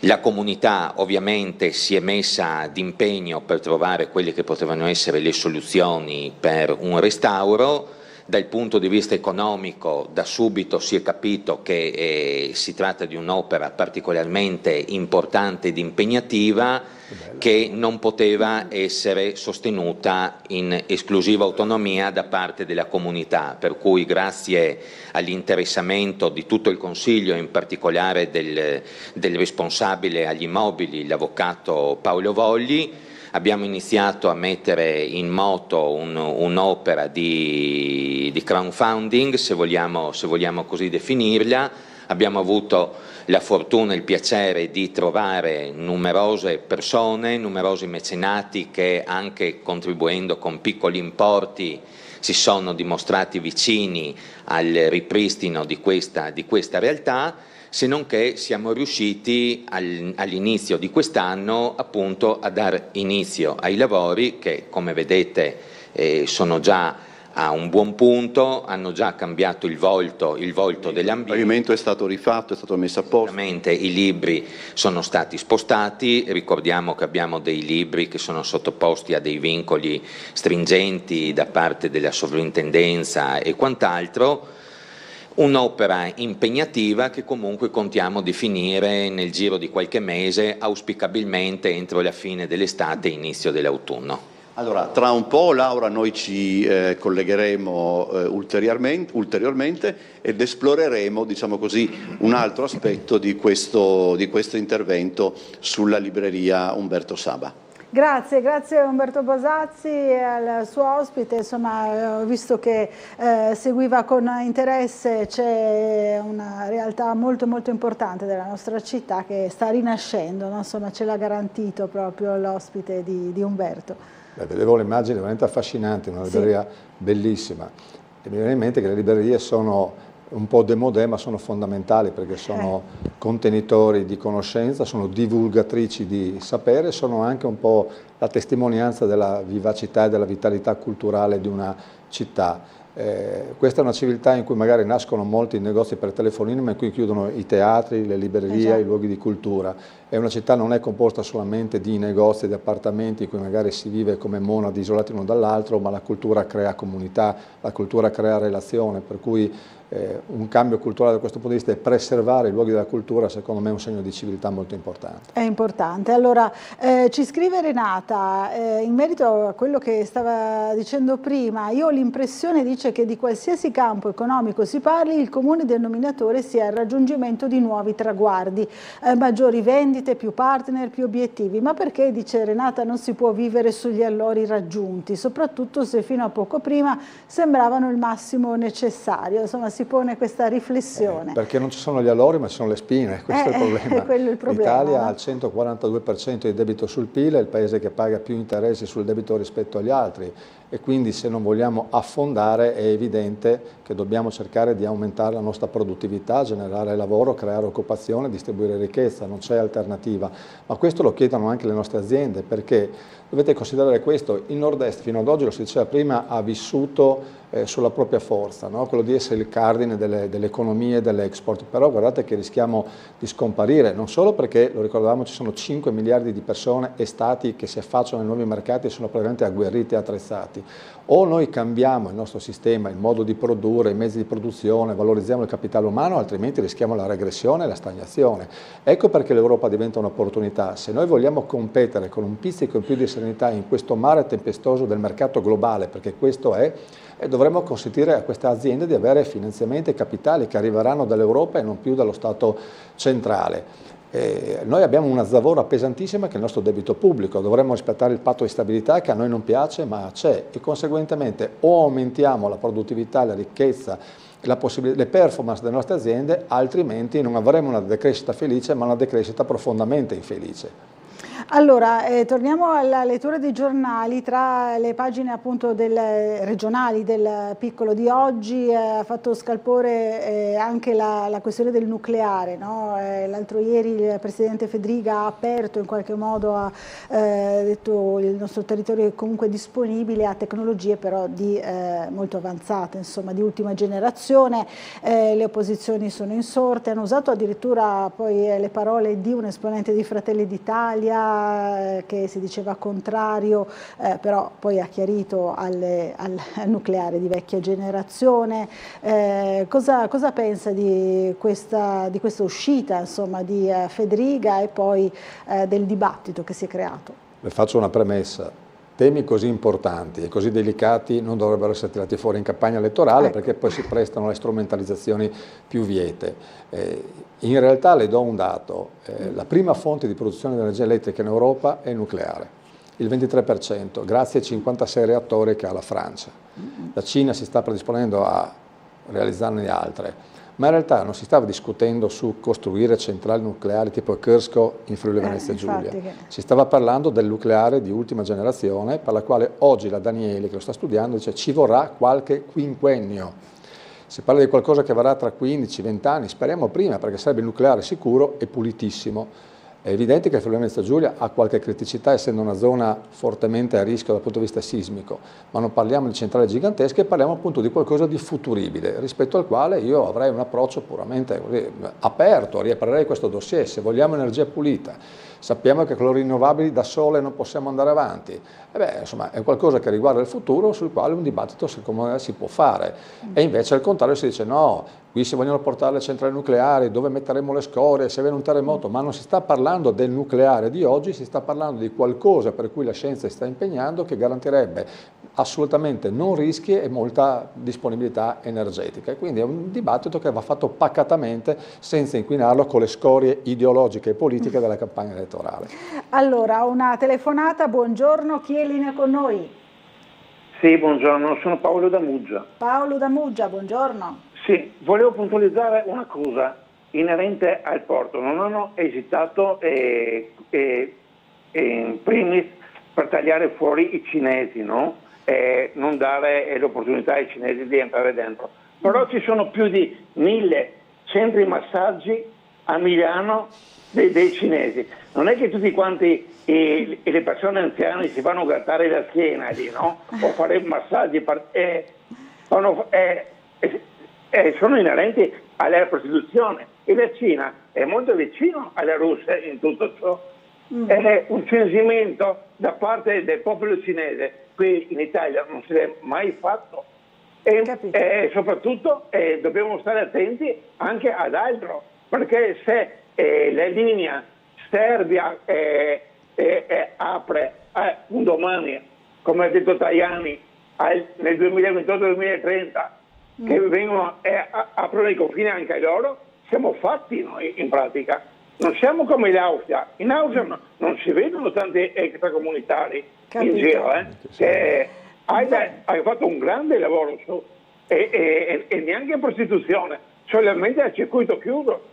La comunità ovviamente si è messa d'impegno per trovare quelle che potevano essere le soluzioni per un restauro. Dal punto di vista economico da subito si è capito che si tratta di un'opera particolarmente importante ed impegnativa che non poteva essere sostenuta in esclusiva autonomia da parte della comunità, per cui grazie all'interessamento di tutto il Consiglio, in particolare del responsabile agli immobili, l'avvocato Paolo Vogli, abbiamo iniziato a mettere in moto un'opera di crowdfunding, se vogliamo così definirla. Abbiamo avuto la fortuna e il piacere di trovare numerose persone, numerosi mecenati che anche contribuendo con piccoli importi si sono dimostrati vicini al ripristino di questa realtà, se non che siamo riusciti all'inizio di quest'anno appunto a dar inizio ai lavori che, come vedete, sono già a un buon punto, hanno già cambiato il volto dell'ambiente. Il pavimento è stato rifatto, è stato messo a posto. I libri sono stati spostati, ricordiamo che abbiamo dei libri che sono sottoposti a dei vincoli stringenti da parte della sovrintendenza e quant'altro. Un'opera impegnativa che comunque contiamo di finire nel giro di qualche mese, auspicabilmente entro la fine dell'estate e inizio dell'autunno. Allora, tra un po', Laura, noi ci collegheremo ulteriormente ed esploreremo, diciamo così, un altro aspetto di questo intervento sulla libreria Umberto Saba. Grazie Umberto Basazzi e al suo ospite, insomma ho visto che seguiva con interesse, c'è una realtà molto importante della nostra città che sta rinascendo, no? Insomma ce l'ha garantito proprio l'ospite di Umberto. Vedevo le immagini veramente affascinanti, una libreria bellissima e mi viene in mente che le librerie sono un po' démodé ma sono fondamentali perché sono contenitori di conoscenza, sono divulgatrici di sapere, sono anche un po' la testimonianza della vivacità e della vitalità culturale di una città. Questa è una civiltà in cui magari nascono molti negozi per telefonini ma in cui chiudono i teatri, le librerie, i luoghi di cultura. È una città non è composta solamente di negozi, di appartamenti in cui magari si vive come monadi isolati l'uno dall'altro, ma la cultura crea comunità, la cultura crea relazione, per cui un cambio culturale da questo punto di vista e preservare i luoghi della cultura secondo me è un segno di civiltà molto importante. È importante. Allora ci scrive Renata, in merito a quello che stava dicendo prima, io ho l'impressione, dice, che di qualsiasi campo economico si parli il comune denominatore sia il raggiungimento di nuovi traguardi, maggiori vendite, più partner, più obiettivi, ma perché, dice Renata, non si può vivere sugli allori raggiunti, soprattutto se fino a poco prima sembravano il massimo necessario, insomma si pone questa riflessione. Perché non ci sono gli allori ma ci sono le spine, questo è il problema. Quello è il problema. L'Italia ha il 142% di debito sul PIL, è il paese che paga più interessi sul debito rispetto agli altri e quindi se non vogliamo affondare è evidente che dobbiamo cercare di aumentare la nostra produttività, generare lavoro, creare occupazione, distribuire ricchezza, non c'è alternativa. Ma questo lo chiedono anche le nostre aziende perché dovete considerare questo, il Nord-Est fino ad oggi, lo si diceva prima, ha vissuto sulla propria forza, no? Quello di essere il cardine delle economie e dell'export, però guardate che rischiamo di scomparire, non solo perché, lo ricordavamo, ci sono 5 miliardi di persone e stati che si affacciano ai nuovi mercati e sono praticamente agguerriti e attrezzati. O noi cambiamo il nostro sistema, il modo di produrre, i mezzi di produzione, valorizziamo il capitale umano, altrimenti rischiamo la regressione e la stagnazione. Ecco perché l'Europa diventa un'opportunità. Se noi vogliamo competere con un pizzico in più di serenità in questo mare tempestoso del mercato globale, perché questo è, dovremmo consentire a queste aziende di avere finanziamenti e capitali che arriveranno dall'Europa e non più dallo Stato centrale. Noi abbiamo una zavorra pesantissima che è il nostro debito pubblico, dovremmo rispettare il patto di stabilità che a noi non piace ma c'è e conseguentemente o aumentiamo la produttività, la ricchezza, le performance delle nostre aziende, altrimenti non avremo una decrescita felice ma una decrescita profondamente infelice. Allora, torniamo alla lettura dei giornali, tra le pagine appunto regionali del Piccolo di oggi ha fatto scalpore anche la questione del nucleare, no? L'altro ieri il Presidente Fedriga ha aperto in qualche modo, ha detto il nostro territorio è comunque disponibile a tecnologie però molto avanzate, insomma di ultima generazione, le opposizioni sono insorte, hanno usato addirittura poi le parole di un esponente di Fratelli d'Italia che si diceva contrario, però poi ha chiarito al nucleare di vecchia generazione. Cosa pensa di questa uscita, insomma, di Fedriga e poi del dibattito che si è creato? Le faccio una premessa. Temi così importanti e così delicati non dovrebbero essere tirati fuori in campagna elettorale perché poi si prestano alle strumentalizzazioni più viete. In realtà le do un dato, la prima fonte di produzione di energia elettrica in Europa è il nucleare, il 23%, grazie ai 56 reattori che ha la Francia. La Cina si sta predisponendo a realizzarne altre. Ma in realtà non si stava discutendo su costruire centrali nucleari tipo Krsko in Friuli Venezia Giulia. Si stava parlando del nucleare di ultima generazione per la quale oggi la Danieli, che lo sta studiando, dice ci vorrà qualche quinquennio. Si parla di qualcosa che varrà tra 15-20 anni, speriamo prima perché sarebbe il nucleare sicuro e pulitissimo. È evidente che il Friuli Venezia Giulia ha qualche criticità, essendo una zona fortemente a rischio dal punto di vista sismico, ma non parliamo di centrali gigantesche, parliamo appunto di qualcosa di futuribile, rispetto al quale io avrei un approccio puramente aperto, riaprirei questo dossier. Se vogliamo energia pulita, sappiamo che con le rinnovabili da sole non possiamo andare avanti, insomma è qualcosa che riguarda il futuro, sul quale un dibattito secondo me si può fare, e invece al contrario si dice no, qui si vogliono portare le centrali nucleari, dove metteremo le scorie se viene un terremoto, ma non si sta parlando del nucleare di oggi, si sta parlando di qualcosa per cui la scienza si sta impegnando, che garantirebbe assolutamente non rischi e molta disponibilità energetica, e quindi è un dibattito che va fatto pacatamente, senza inquinarlo con le scorie ideologiche e politiche della campagna elettorale. Allora, una telefonata, buongiorno, chi è in linea con noi? Sì, buongiorno, sono Paolo da Muggia. Paolo da Muggia, buongiorno. Sì, volevo puntualizzare una cosa inerente al porto. Non hanno esitato in primis per tagliare fuori i cinesi, no? Non dare l'opportunità ai cinesi di entrare dentro. Però ci sono più di 1000 centri massaggi a Milano dei cinesi. Non è che tutti quanti le persone anziane si vanno a grattare la schiena lì, no? O fare massaggi sono inerenti alla prostituzione, e la Cina è molto vicino alla Russia in tutto ciò. È un censimento da parte del popolo cinese qui in Italia non si è mai fatto, e soprattutto dobbiamo stare attenti anche ad altro, perché se la linea Serbia apre un domani, come ha detto Tajani, nel 2028-2030, che vengono aprono i confini anche a loro, siamo fatti noi in pratica. Non siamo come l'Austria. In Austria non si vedono tanti extracomunitari in giro, che hai fatto un grande lavoro su, e neanche in prostituzione, solamente al circuito chiuso.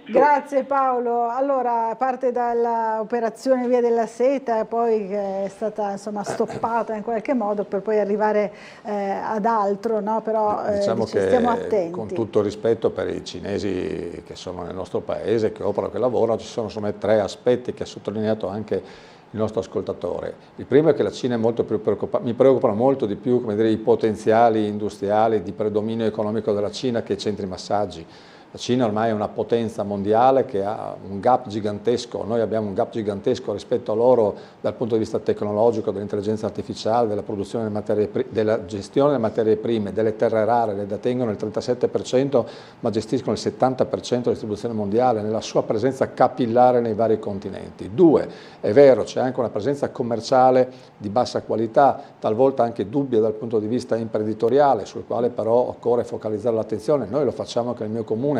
Grazie Paolo. Allora, parte dall'operazione Via della Seta, poi che è stata stoppata in qualche modo, per poi arrivare ad altro, no? Però diciamo che, stiamo attenti. Con tutto rispetto per i cinesi che sono nel nostro paese, che operano, che lavorano, ci sono insomma 3 aspetti che ha sottolineato anche il nostro ascoltatore. Il primo è che la Cina è molto più preoccupata, mi preoccupano molto di più, come dire, i potenziali industriali di predominio economico della Cina che i centri massaggi. La Cina ormai è una potenza mondiale che ha un gap gigantesco, noi abbiamo un gap gigantesco rispetto a loro dal punto di vista tecnologico, dell'intelligenza artificiale, della produzione delle materie della gestione delle materie prime, delle terre rare, le detengono il 37% ma gestiscono il 70% della distribuzione mondiale, nella sua presenza capillare nei vari continenti. 2, è vero, c'è anche una presenza commerciale di bassa qualità, talvolta anche dubbia dal punto di vista imprenditoriale, sul quale però occorre focalizzare l'attenzione. Noi lo facciamo anche nel mio comune,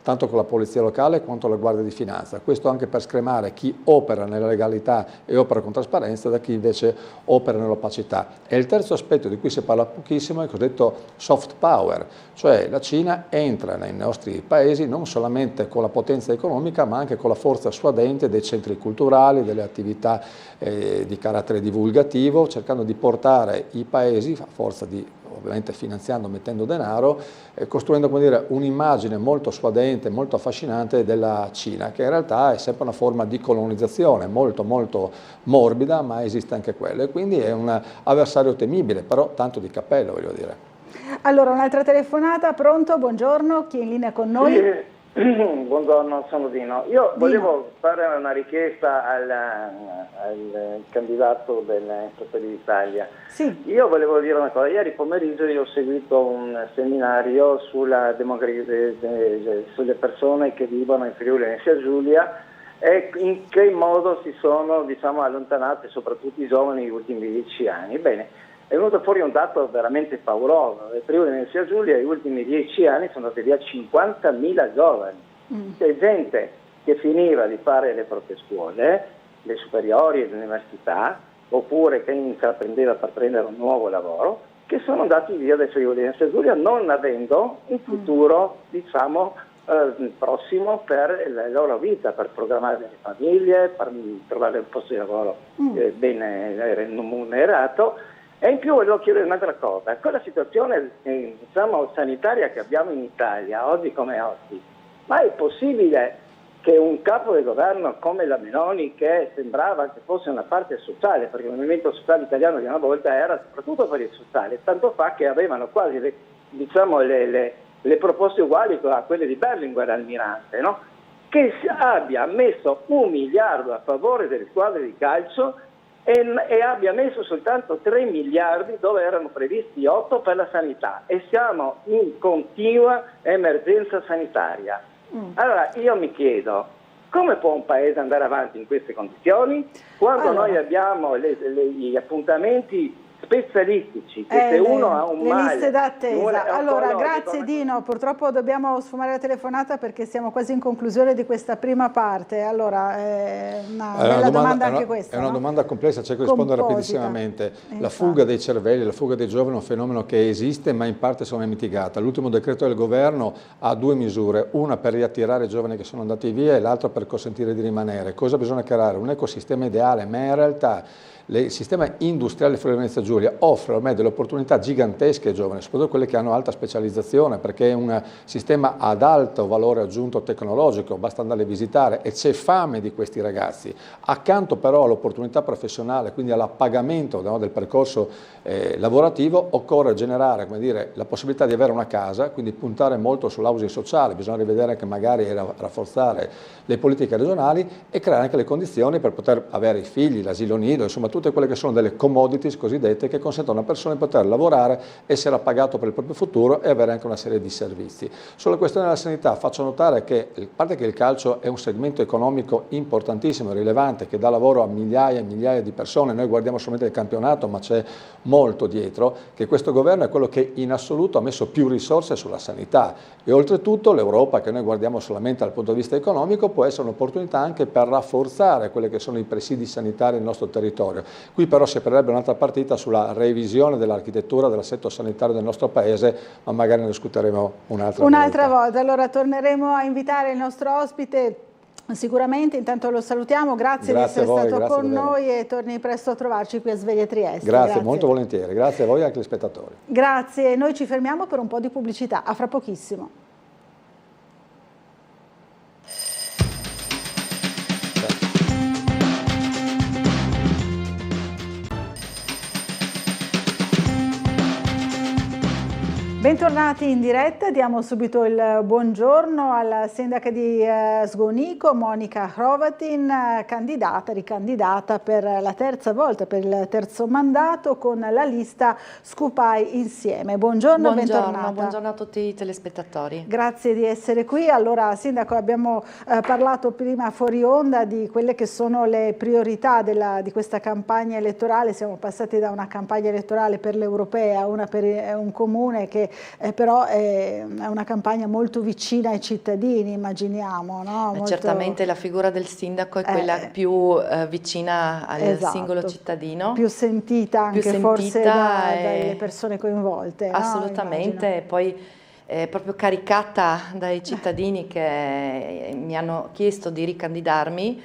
tanto con la polizia locale quanto la Guardia di Finanza, questo anche per scremare chi opera nella legalità e opera con trasparenza da chi invece opera nell'opacità. E il terzo aspetto di cui si parla pochissimo è il cosiddetto soft power, cioè la Cina entra nei nostri paesi non solamente con la potenza economica ma anche con la forza suadente dei centri culturali, delle attività di carattere divulgativo, cercando di portare i paesi a forza di, ovviamente finanziando, mettendo denaro, costruendo, come dire, un'immagine molto suadente, molto affascinante della Cina, che in realtà è sempre una forma di colonizzazione molto molto morbida, ma esiste anche quello, e quindi è un avversario temibile, però tanto di cappello, voglio dire. Allora, un'altra telefonata, pronto? Buongiorno, chi è in linea con noi? Sì. Buongiorno, sono Dino. Io volevo fare una richiesta al candidato del Fratelli d'Italia. Sì. Io volevo dire una cosa. Ieri pomeriggio io ho seguito un seminario sulla sulle persone che vivono in Friuli Venezia Giulia e in che modo si sono, allontanate, soprattutto i giovani, negli ultimi 10 anni. Bene. È venuto fuori un dato veramente pauroso. Nel Friuli Venezia Giulia negli ultimi 10 anni sono andati via 50.000 giovani. C'è gente che finiva di fare le proprie scuole, le superiori e le università, oppure che intraprendeva per prendere un nuovo lavoro, che sono andati via dal Friuli Venezia Giulia non avendo un futuro, prossimo per la loro vita, per programmare le famiglie, per trovare un posto di lavoro bene remunerato. E in più volevo chiedere un'altra cosa, con la situazione sanitaria che abbiamo in Italia, oggi come oggi, ma è possibile che un capo del governo come la Meloni, che sembrava che fosse una parte sociale, perché il movimento sociale italiano di una volta era soprattutto per il sociale, tanto fa che avevano quasi le proposte uguali a quelle di Berlinguer Almirante, no? Che abbia messo 1 miliardo a favore delle squadre di calcio e abbia messo soltanto 3 miliardi dove erano previsti 8 per la sanità, e siamo in continua emergenza sanitaria. Allora io mi chiedo, come può un paese andare avanti in queste condizioni quando noi abbiamo gli appuntamenti specialistici, che se uno ha un male... Le liste d'attesa. Allora, grazie Dino, purtroppo dobbiamo sfumare la telefonata perché siamo quasi in conclusione di questa prima parte. Allora, una bella domanda anche questa. È una domanda complessa, cerco di rispondere rapidissimamente. La fuga dei cervelli, la fuga dei giovani è un fenomeno che esiste, ma in parte sono mitigata. L'ultimo decreto del governo ha 2 misure, una per riattirare i giovani che sono andati via e l'altra per consentire di rimanere. Cosa bisogna creare? Un ecosistema ideale, ma in realtà il sistema industriale Friuli Venezia Giulia offre ormai delle opportunità gigantesche ai giovani, soprattutto quelli che hanno alta specializzazione, perché è un sistema ad alto valore aggiunto tecnologico, basta andare a visitare, e c'è fame di questi ragazzi. Accanto però all'opportunità professionale, quindi all'appagamento del percorso lavorativo, occorre generare, come dire, la possibilità di avere una casa, quindi puntare molto sull'housing sociale, bisogna rivedere anche magari rafforzare le politiche regionali e creare anche le condizioni per poter avere i figli, l'asilo nido, insomma tutte quelle che sono delle commodities cosiddette che consentono a una persona di poter lavorare, essere appagato per il proprio futuro e avere anche una serie di servizi. Sulla questione della sanità faccio notare che, a parte che il calcio è un segmento economico importantissimo e rilevante che dà lavoro a migliaia e migliaia di persone, noi guardiamo solamente il campionato ma c'è molto dietro, che questo governo è quello che in assoluto ha messo più risorse sulla sanità e oltretutto l'Europa, che noi guardiamo solamente dal punto di vista economico, può essere un'opportunità anche per rafforzare quelli che sono i presidi sanitari nel nostro territorio. Qui però si aprirebbe un'altra partita sulla revisione dell'architettura dell'assetto sanitario del nostro paese, ma magari ne discuteremo un'altra volta. Allora torneremo a invitare il nostro ospite sicuramente, intanto lo salutiamo, grazie di essere stato con noi e torni presto a trovarci qui a Sveglia Trieste. Grazie, molto volentieri, grazie a voi e anche agli spettatori. Grazie, noi ci fermiamo per un po' di pubblicità, a fra pochissimo. Bentornati in diretta, diamo subito il buongiorno alla sindaca di Sgonico, Monica Hrovatin, ricandidata per la terza volta, per il terzo mandato con la lista Scupai Insieme. Buongiorno, bentornata. Buongiorno a tutti i telespettatori. Grazie di essere qui. Allora, sindaco, abbiamo parlato prima fuori onda di quelle che sono le priorità di questa campagna elettorale. Siamo passati da una campagna elettorale per l'Europea a una per un comune che però è una campagna molto vicina ai cittadini, immaginiamo. No? Certamente la figura del sindaco è quella più vicina al singolo cittadino. Più sentita anche forse dalle persone coinvolte. Assolutamente, no? E poi proprio caricata dai cittadini che mi hanno chiesto di ricandidarmi,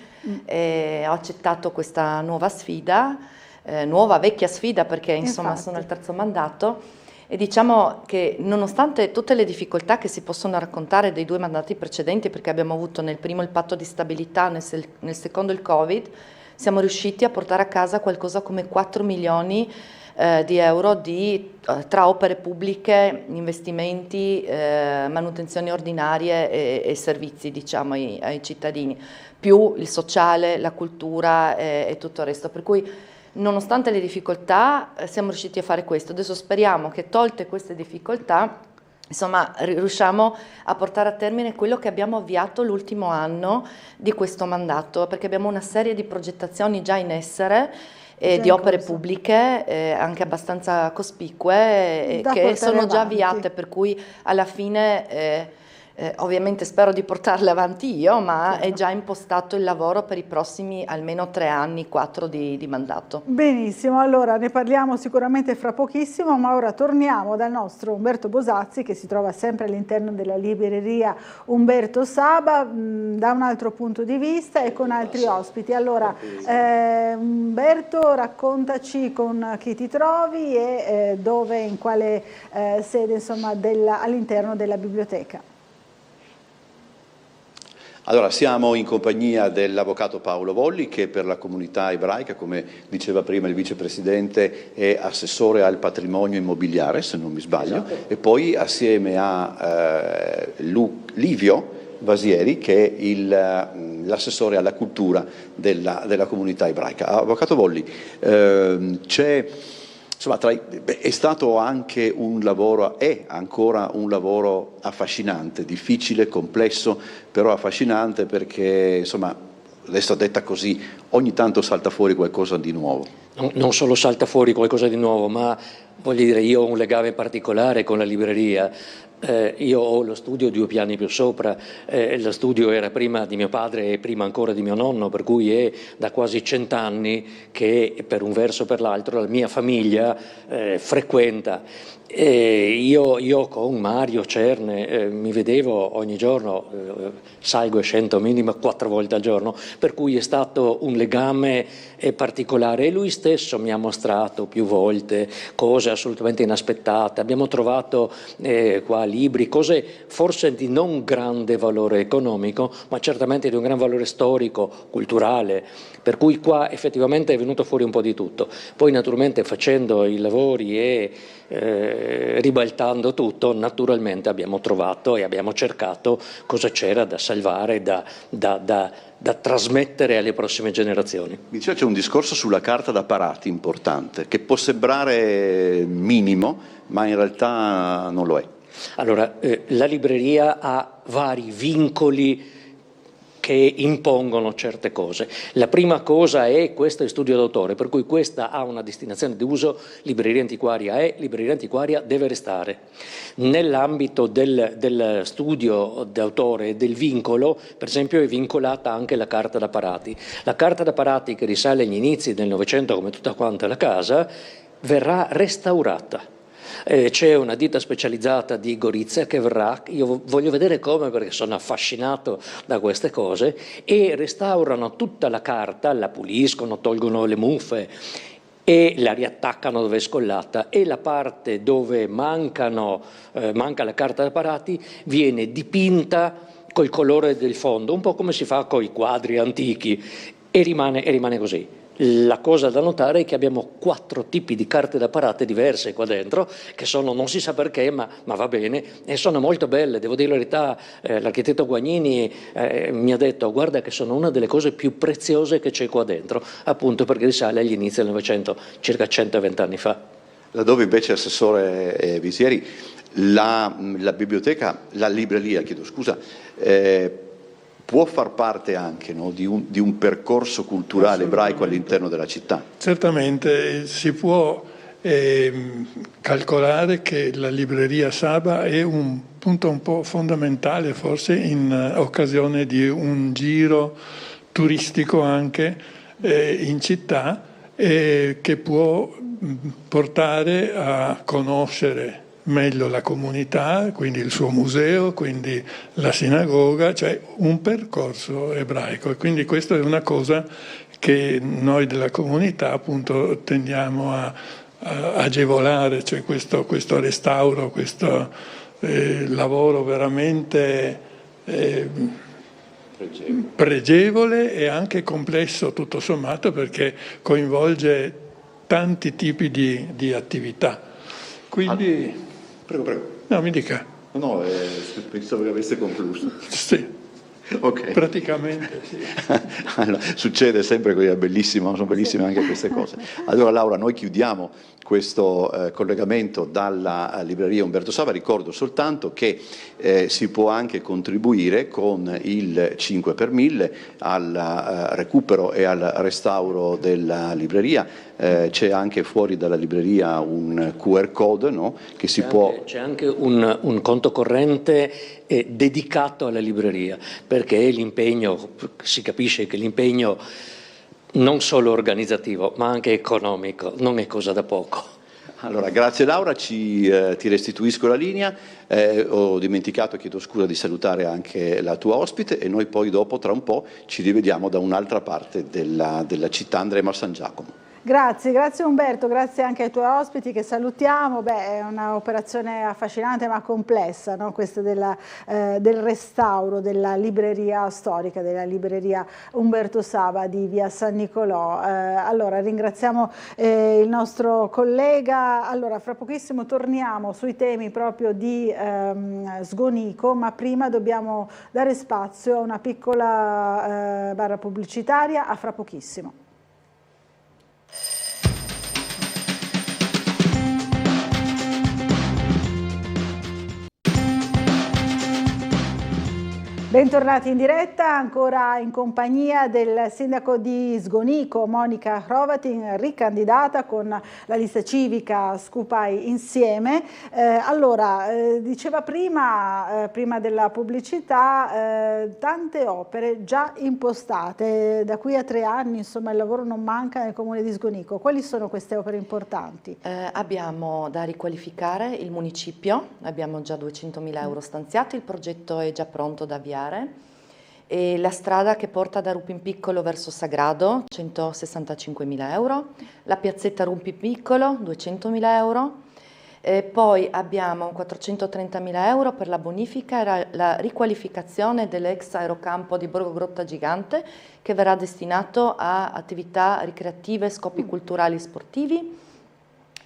ho accettato questa nuova sfida, vecchia sfida perché insomma sono al terzo mandato. E diciamo che nonostante tutte le difficoltà che si possono raccontare dei 2 mandati precedenti, perché abbiamo avuto nel primo il patto di stabilità, nel secondo il Covid, siamo riusciti a portare a casa qualcosa come 4 milioni di euro tra opere pubbliche, investimenti, manutenzioni ordinarie e servizi diciamo ai cittadini, più il sociale, la cultura e tutto il resto. Per cui nonostante le difficoltà siamo riusciti a fare questo. Adesso speriamo che, tolte queste difficoltà, insomma, riusciamo a portare a termine quello che abbiamo avviato l'ultimo anno di questo mandato, perché abbiamo una serie di progettazioni già in essere di opere pubbliche anche abbastanza cospicue che sono già avviate, per cui alla fine ovviamente spero di portarle avanti io, ma è già impostato il lavoro per i prossimi almeno 3 anni, 4 di mandato. Benissimo, allora ne parliamo sicuramente fra pochissimo, ma ora torniamo dal nostro Umberto Bosazzi, che si trova sempre all'interno della libreria Umberto Saba, da un altro punto di vista e con altri ospiti. Allora Umberto, raccontaci con chi ti trovi e dove, in quale sede insomma all'interno della biblioteca. Allora, siamo in compagnia dell'avvocato Paolo Volli, che per la comunità ebraica, come diceva prima il vicepresidente, è assessore al patrimonio immobiliare, se non mi sbaglio, e poi assieme a Livio Vasieri, che è l'assessore alla cultura della comunità ebraica. Avvocato Volli, è stato anche un lavoro, è ancora un lavoro affascinante, difficile, complesso, però affascinante perché, insomma, adesso detta così, ogni tanto salta fuori qualcosa di nuovo. Non solo salta fuori qualcosa di nuovo, ma voglio dire, io ho un legame particolare con la libreria. Io ho lo studio 2 piani più sopra, lo studio era prima di mio padre e prima ancora di mio nonno, per cui è da quasi 100 anni che per un verso o per l'altro la mia famiglia frequenta. Io con Mario Cerne mi vedevo ogni giorno, salgo e scendo minimo 4 volte al giorno, per cui è stato un legame particolare e lui stesso mi ha mostrato più volte cose assolutamente inaspettate. Abbiamo trovato qua libri, cose forse di non grande valore economico, ma certamente di un gran valore storico, culturale, per cui qua effettivamente è venuto fuori un po' di tutto. Poi naturalmente facendo i lavori e ribaltando tutto, naturalmente abbiamo trovato e abbiamo cercato cosa c'era da salvare, da trasmettere alle prossime generazioni. Mi dice, c'è un discorso sulla carta da parati importante, che può sembrare minimo, ma in realtà non lo è. Allora, la libreria ha vari vincoli che impongono certe cose. La prima cosa è, questo è studio d'autore, per cui questa ha una destinazione di uso, libreria antiquaria è, libreria antiquaria deve restare. Nell'ambito del studio d'autore e del vincolo, per esempio, è vincolata anche la carta da parati. La carta da parati, che risale agli inizi del Novecento come tutta quanta la casa, verrà restaurata. C'è una ditta specializzata di Gorizia che verrà, io voglio vedere come perché sono affascinato da queste cose, e restaurano tutta la carta, la puliscono, tolgono le muffe e la riattaccano dove è scollata, e la parte dove manca la carta da parati viene dipinta col colore del fondo, un po' come si fa con i quadri antichi, e rimane così. La cosa da notare è che abbiamo 4 tipi di carte da parate diverse qua dentro, che sono, non si sa perché, ma va bene, e sono molto belle. Devo dire la verità, l'architetto Guagnini mi ha detto: guarda che sono una delle cose più preziose che c'è qua dentro, appunto perché risale agli inizi del Novecento, circa 120 anni fa. Laddove invece, assessore Visieri, la biblioteca, la libreria, può far parte anche, no, di un percorso culturale ebraico all'interno della città? Certamente, si può calcolare che la libreria Saba è un punto un po' fondamentale, forse in occasione di un giro turistico anche in città, che può portare a conoscere meglio la comunità, quindi il suo museo, quindi la sinagoga, cioè un percorso ebraico. E quindi questa è una cosa che noi della comunità appunto tendiamo a agevolare, cioè questo restauro, questo lavoro veramente pregevole e anche complesso tutto sommato, perché coinvolge tanti tipi di attività. Quindi Prego. No, mi dica. No, pensavo che avesse concluso. Sì. Okay. Praticamente sì. Allora, succede sempre, sono bellissime anche queste cose. Allora Laura, noi chiudiamo questo collegamento dalla libreria Umberto Saba. Ricordo soltanto che si può anche contribuire con il 5 per 1000 al recupero e al restauro della libreria. C'è anche fuori dalla libreria un QR code, no? Che si può... C'è anche un conto corrente dedicato alla libreria, perché l'impegno, si capisce che l'impegno non solo organizzativo ma anche economico non è cosa da poco. Allora, grazie Laura, ti restituisco la linea, ho dimenticato, chiedo scusa, di salutare anche la tua ospite, e noi poi dopo, tra un po', ci rivediamo da un'altra parte della città, andremo a San Giacomo. Grazie Umberto, grazie anche ai tuoi ospiti che salutiamo. È un'operazione affascinante ma complessa, no? Questa del restauro della libreria storica, della libreria Umberto Saba di via San Nicolò. Allora ringraziamo il nostro collega. Allora fra pochissimo torniamo sui temi proprio di Sgonico, ma prima dobbiamo dare spazio a una piccola barra pubblicitaria. A fra pochissimo. Bentornati in diretta, ancora in compagnia del sindaco di Sgonico, Monica Hrovatin, ricandidata con la lista civica Scupai Insieme. Allora, diceva prima della pubblicità, tante opere già impostate, da qui a 3 anni, insomma il lavoro non manca nel comune di Sgonico. Quali sono queste opere importanti? Abbiamo da riqualificare il municipio, abbiamo già 200.000 euro stanziati, il progetto è già pronto da avviare. E la strada che porta da Rumpimpiccolo verso Sagrado, 165.000 euro, la piazzetta Rumpimpiccolo, 200.000 euro, e poi abbiamo 430.000 euro per la bonifica e la riqualificazione dell'ex aerocampo di Borgo Grotta Gigante, che verrà destinato a attività ricreative, scopi culturali e sportivi.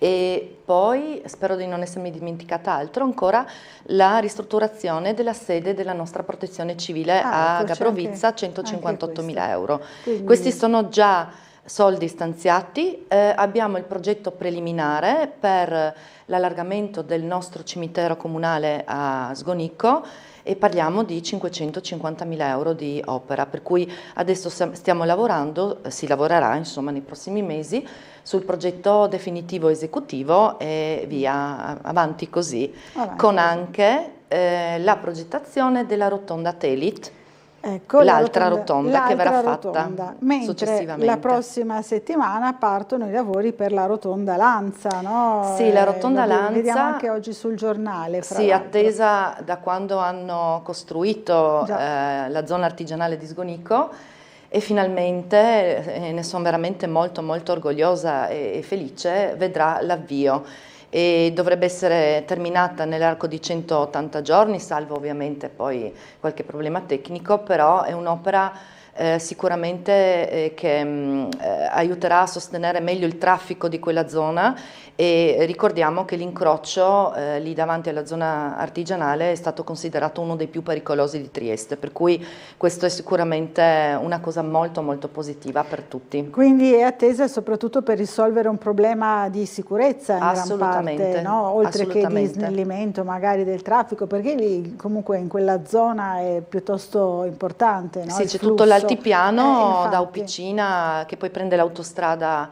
E poi, spero di non essermi dimenticata altro, ancora la ristrutturazione della sede della nostra protezione civile a Gabrovizza, 158.000 euro. Quindi... Questi sono già soldi stanziati, abbiamo il progetto preliminare per l'allargamento del nostro cimitero comunale a Sgonico e parliamo di 550.000 euro di opera, per cui adesso stiamo lavorando, si lavorerà insomma nei prossimi mesi sul progetto definitivo esecutivo e via avanti così, con anche la progettazione della rotonda Telit. Ecco, l'altra rotonda che verrà fatta mentre successivamente. La prossima settimana partono i lavori per la rotonda Lanza, no? Sì, la rotonda Lanza. Vediamo anche oggi sul giornale. Sì, attesa da quando hanno costruito la zona artigianale di Sgonico e finalmente, ne sono veramente molto orgogliosa e felice, vedrà l'avvio. E dovrebbe essere terminata nell'arco di 180 giorni, salvo ovviamente poi qualche problema tecnico, però è un'opera sicuramente che aiuterà a sostenere meglio il traffico di quella zona e ricordiamo che l'incrocio lì davanti alla zona artigianale è stato considerato uno dei più pericolosi di Trieste, per cui questo è sicuramente una cosa molto positiva per tutti. Quindi è attesa soprattutto per risolvere un problema di sicurezza in gran parte, no? Oltre che di snellimento magari del traffico, perché lì comunque in quella zona è piuttosto importante, no? Sì, c'è tutto l'altipiano da Opicina che poi prende l'autostrada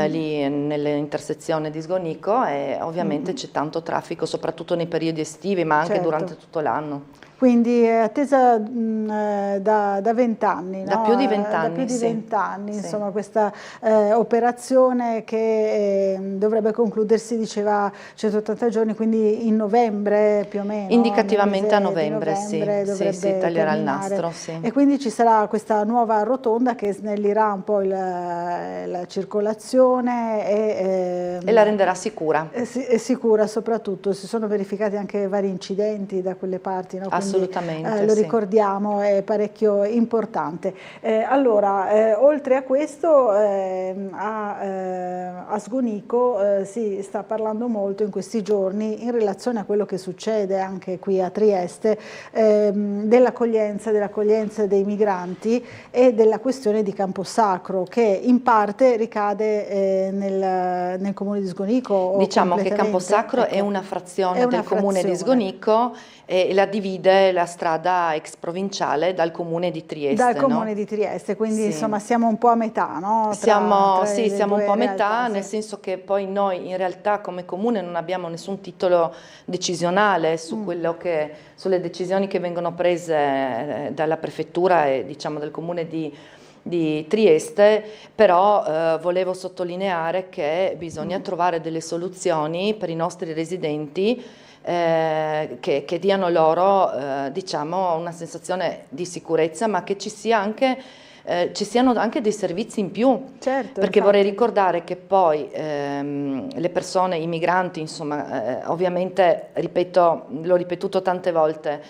lì nell'intersezione di Sgonico e ovviamente c'è tanto traffico, soprattutto nei periodi estivi, ma anche durante tutto l'anno. Quindi è attesa da 20 anni, da no? più di 20 anni. Da più di 20 anni, insomma, questa operazione che dovrebbe concludersi, diceva 180 giorni, quindi in novembre più o meno. Indicativamente a novembre, si taglierà il nastro. Sì. E quindi ci sarà questa nuova rotonda che snellirà un po' la circolazione e la renderà sicura. È sicura soprattutto, si sono verificati anche vari incidenti da quelle parti, no? Assolutamente, lo ricordiamo, è parecchio importante. Allora, oltre a questo, a Sgonico si sta parlando molto in questi giorni in relazione a quello che succede anche qui a Trieste, dell'accoglienza dei migranti e della questione di Camposacro, che in parte ricade nel comune di Sgonico. Diciamo che Camposacro è una frazione del comune di Sgonico e la divide la strada ex provinciale dal comune di Trieste. Dal comune di Trieste, quindi insomma siamo un po' a metà, no? Siamo un po' a metà, nel senso che poi noi in realtà come comune non abbiamo nessun titolo decisionale su quello sulle decisioni che vengono prese dalla prefettura e diciamo del comune di Trieste, però volevo sottolineare che bisogna trovare delle soluzioni per i nostri residenti che diano loro diciamo una sensazione di sicurezza, ma che ci sia anche ci siano anche dei servizi in più, certo, perché vorrei ricordare che poi le persone, i migranti, insomma, ovviamente, ripeto, l'ho ripetuto tante volte,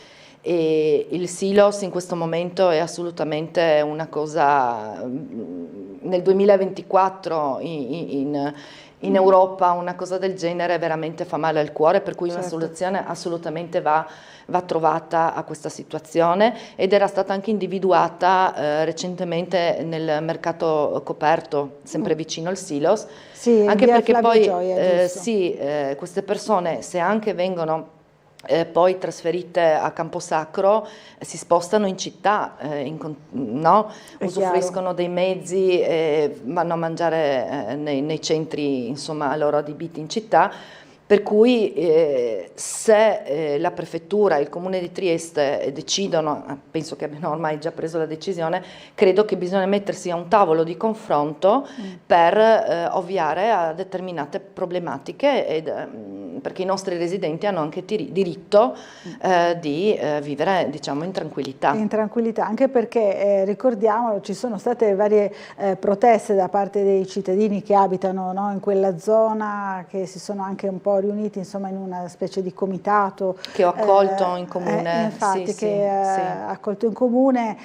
e il silos in questo momento è assolutamente una cosa, nel 2024 in Europa una cosa del genere veramente fa male al cuore, per cui una soluzione assolutamente va trovata a questa situazione, ed era stata anche individuata recentemente nel mercato coperto, sempre vicino al silos, anche perché poi queste persone, se anche vengono poi trasferite a Camposacro, si spostano in città, usufruiscono dei mezzi, vanno a mangiare nei centri, insomma, loro adibiti in città. Per cui se la prefettura e il comune di Trieste decidono, penso che abbiano ormai già preso la decisione, credo che bisogna mettersi a un tavolo di confronto per ovviare a determinate problematiche, perché i nostri residenti hanno anche diritto di vivere, diciamo, in tranquillità. In tranquillità, anche perché ricordiamo, ci sono state varie proteste da parte dei cittadini che abitano, no, in quella zona, che si sono anche un po' riuniti, insomma, in una specie di comitato che ho accolto in comune, infatti, ha accolto in comune.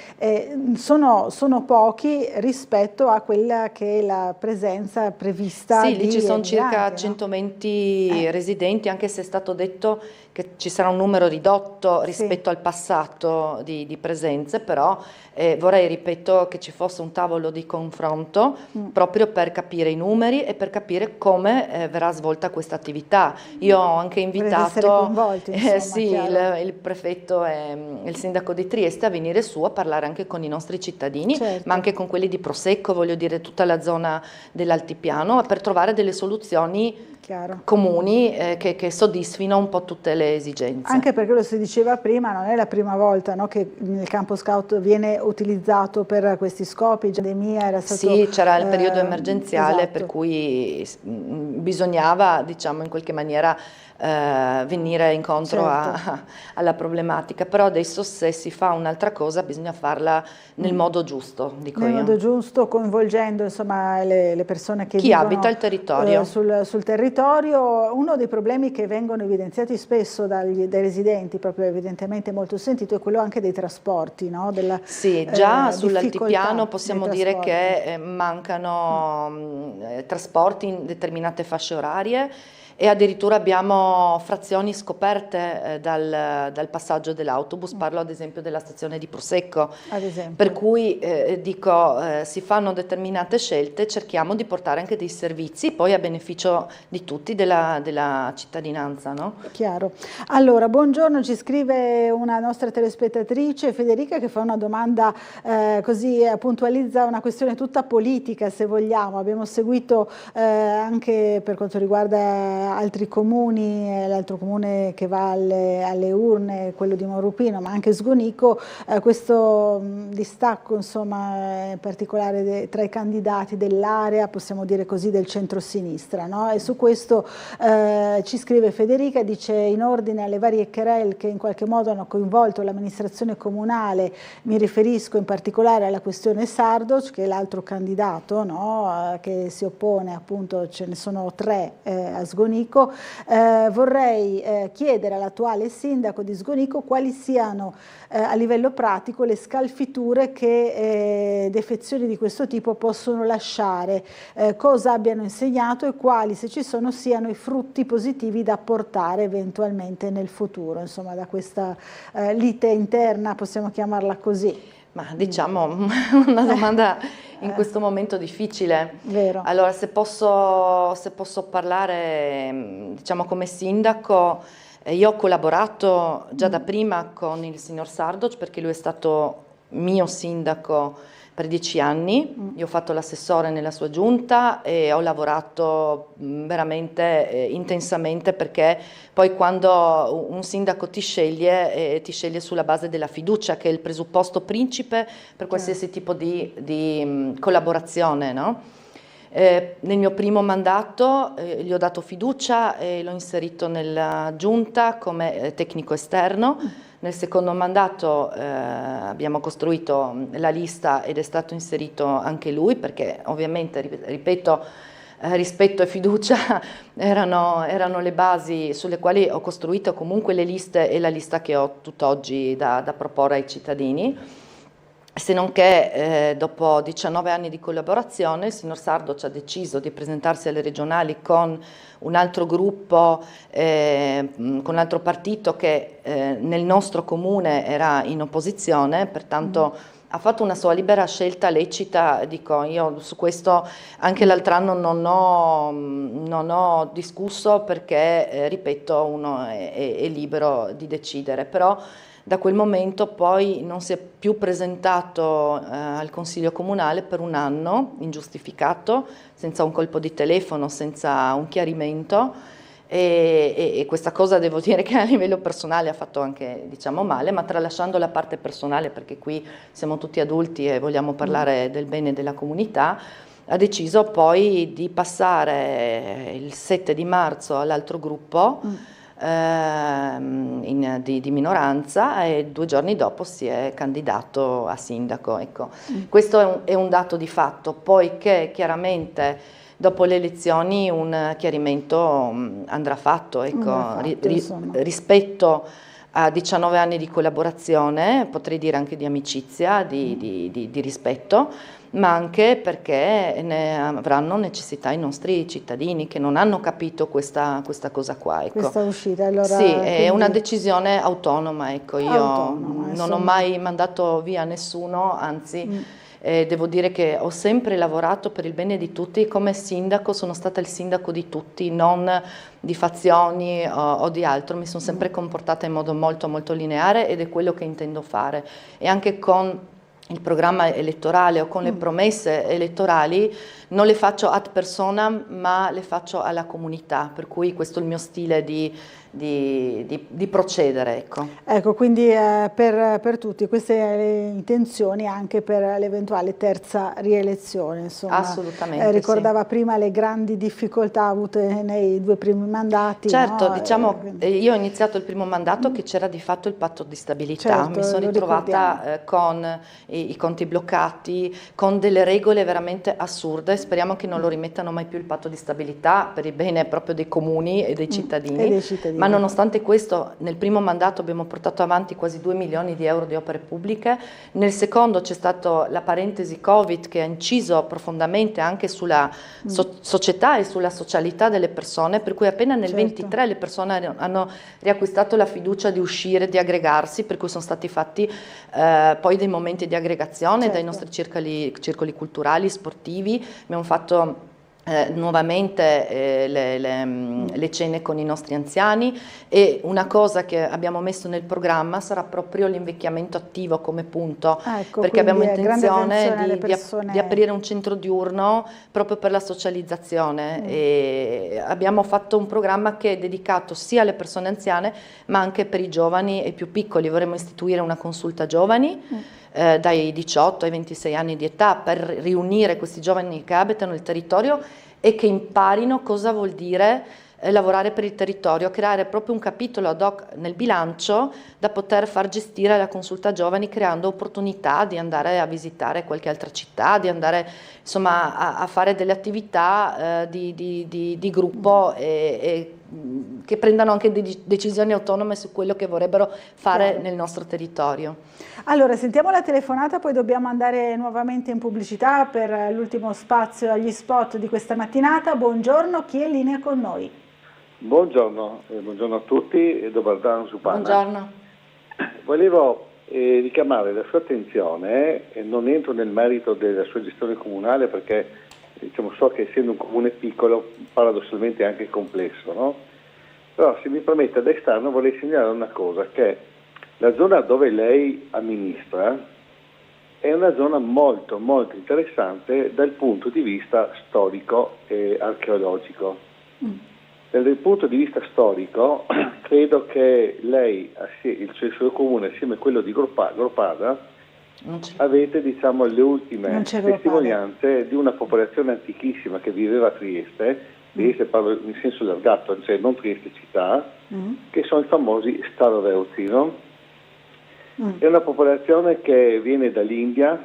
Sono pochi rispetto a quella che è la presenza prevista. Sì, lì ci sono circa 120 residenti, anche se è stato detto che ci sarà un numero ridotto rispetto al passato di presenze, però vorrei, ripeto, che ci fosse un tavolo di confronto proprio per capire i numeri e per capire come verrà svolta questa attività. Io ho anche invitato il prefetto e il sindaco di Trieste a venire su a parlare anche con i nostri cittadini, ma anche con quelli di Prosecco, voglio dire tutta la zona dell'altipiano, per trovare delle soluzioni comuni che soddisfino un po' tutte le esigenze. Anche perché, lo si diceva prima, non è la prima volta, no, che il campo scout viene utilizzato per questi scopi. La pandemia era stato... Sì, c'era il periodo emergenziale, per cui bisognava, diciamo, in qualche maniera venire incontro alla problematica, però adesso, se si fa un'altra cosa, bisogna farla nel modo giusto, dico nel io. modo giusto, coinvolgendo, insomma, le persone che chi abita il territorio. Sul territorio. Uno dei problemi che vengono evidenziati spesso dai residenti, proprio evidentemente molto sentito, è quello anche dei trasporti, no? Sì, già sull'altipiano possiamo dire che mancano trasporti in determinate fasce orarie, e addirittura abbiamo frazioni scoperte dal passaggio dell'autobus, parlo ad esempio della stazione di Prosecco, per cui si fanno determinate scelte, cerchiamo di portare anche dei servizi poi a beneficio di tutti, della cittadinanza, no? Chiaro. Allora, buongiorno, ci scrive una nostra telespettatrice, Federica, che fa una domanda così, puntualizza una questione tutta politica, se vogliamo. Abbiamo seguito anche per quanto riguarda altri comuni, l'altro comune che va alle urne, quello di Morupino, ma anche Sgonico, questo distacco, insomma, in particolare tra i candidati dell'area, possiamo dire così, del centro-sinistra, no? E su questo ci scrive Federica, dice: in ordine alle varie querelle che in qualche modo hanno coinvolto l'amministrazione comunale, mi riferisco in particolare alla questione Sardoc, che è l'altro candidato, no? Che si oppone, appunto, ce ne sono 3 a Sgonico. Vorrei chiedere all'attuale sindaco di Sgonico quali siano a livello pratico le scalfiture che defezioni di questo tipo possono lasciare, cosa abbiano insegnato e quali, se ci sono, siano i frutti positivi da portare eventualmente nel futuro, insomma, da questa lite interna, possiamo chiamarla così. Ma diciamo una domanda in questo momento difficile. Vero. Allora, se posso parlare, diciamo, come sindaco, io ho collaborato già da prima con il signor Sardoc, perché lui è stato mio sindaco per 10 anni, io ho fatto l'assessore nella sua giunta e ho lavorato veramente intensamente, perché poi quando un sindaco ti sceglie sulla base della fiducia, che è il presupposto principe per qualsiasi tipo di collaborazione, no? Nel mio primo mandato gli ho dato fiducia e l'ho inserito nella giunta come tecnico esterno Nel secondo mandato abbiamo costruito la lista ed è stato inserito anche lui, perché ovviamente, ripeto, rispetto e fiducia erano le basi sulle quali ho costruito comunque le liste e la lista che ho tutt'oggi da proporre ai cittadini. Se non che dopo 19 anni di collaborazione il signor Sardo ci ha deciso di presentarsi alle regionali con un altro gruppo, con un altro partito che nel nostro comune era in opposizione, pertanto ha fatto una sua libera scelta lecita. Dico, io su questo anche l'altro anno non ho discusso, perché ripeto, uno è libero di decidere, però da quel momento poi non si è più presentato al Consiglio Comunale per un anno, ingiustificato, senza un colpo di telefono, senza un chiarimento, e questa cosa devo dire che a livello personale ha fatto anche, diciamo, male, ma tralasciando la parte personale, perché qui siamo tutti adulti e vogliamo parlare del bene della comunità, ha deciso poi di passare il 7 di marzo all'altro gruppo, di minoranza, e 2 giorni dopo si è candidato a sindaco. Ecco. Questo è un dato di fatto, poiché chiaramente dopo le elezioni un chiarimento andrà fatto, ecco, rispetto a 19 anni di collaborazione, potrei dire anche di amicizia, di rispetto, ma anche perché ne avranno necessità i nostri cittadini, che non hanno capito questa cosa qua. Ecco. Questa uscita, allora, sì, quindi è una decisione autonoma, ecco. Io non ho mai mandato via nessuno, anzi devo dire che ho sempre lavorato per il bene di tutti. Come sindaco sono stata il sindaco di tutti, non di fazioni o di altro. Mi sono sempre comportata in modo molto molto lineare, ed è quello che intendo fare. E anche con il programma elettorale o con le promesse elettorali non le faccio ad personam, ma le faccio alla comunità, per cui questo è il mio stile di procedere. Ecco, ecco, quindi per tutti queste le intenzioni anche per l'eventuale terza rielezione, insomma. Assolutamente, ricordava prima le grandi difficoltà avute nei 2 primi mandati. Certo, no? diciamo, io ho iniziato il primo mandato che c'era di fatto il patto di stabilità, certo, mi sono ritrovata con i conti bloccati, con delle regole veramente assurde. Speriamo che non lo rimettano mai più il patto di stabilità, per il bene proprio dei comuni e dei cittadini. Ma nonostante questo, nel primo mandato abbiamo portato avanti quasi 2 milioni di euro di opere pubbliche. Nel secondo c'è stata la parentesi Covid, che ha inciso profondamente anche sulla società e sulla socialità delle persone, per cui appena nel 23 le persone hanno riacquistato la fiducia di uscire, di aggregarsi, per cui sono stati fatti poi dei momenti di aggregazione dai nostri circoli culturali, sportivi. Abbiamo fatto nuovamente le cene con i nostri anziani, e una cosa che abbiamo messo nel programma sarà proprio l'invecchiamento attivo come punto, perché abbiamo intenzione di aprire un centro diurno proprio per la socializzazione, e abbiamo fatto un programma che è dedicato sia alle persone anziane ma anche per i giovani e più piccoli. Vorremmo istituire una consulta giovani dai 18 ai 26 anni di età, per riunire questi giovani che abitano il territorio e che imparino cosa vuol dire lavorare per il territorio, creare proprio un capitolo ad hoc nel bilancio da poter far gestire la consulta giovani, creando opportunità di andare a visitare qualche altra città, di andare insomma a fare delle attività di gruppo e che prendano anche decisioni autonome su quello che vorrebbero fare nel nostro territorio. Allora, sentiamo la telefonata, poi dobbiamo andare nuovamente in pubblicità per l'ultimo spazio agli spot di questa mattinata. Buongiorno, chi è in linea con noi? Buongiorno, buongiorno a tutti e Dobardano Supana. Buongiorno. Volevo richiamare la sua attenzione, e non entro nel merito della sua gestione comunale perché diciamo, so che essendo un comune piccolo paradossalmente è anche complesso, no? Però se mi permette da esterno vorrei segnalare una cosa, che la zona dove lei amministra è una zona molto molto interessante dal punto di vista storico e archeologico. Dal punto di vista storico credo che lei, il suo comune assieme a quello di Groppada, avete diciamo le ultime testimonianze di una popolazione antichissima che viveva a Trieste parlo in senso allargato, cioè non Trieste città, che sono i famosi Staroveuzi, no? È una popolazione che viene dall'India,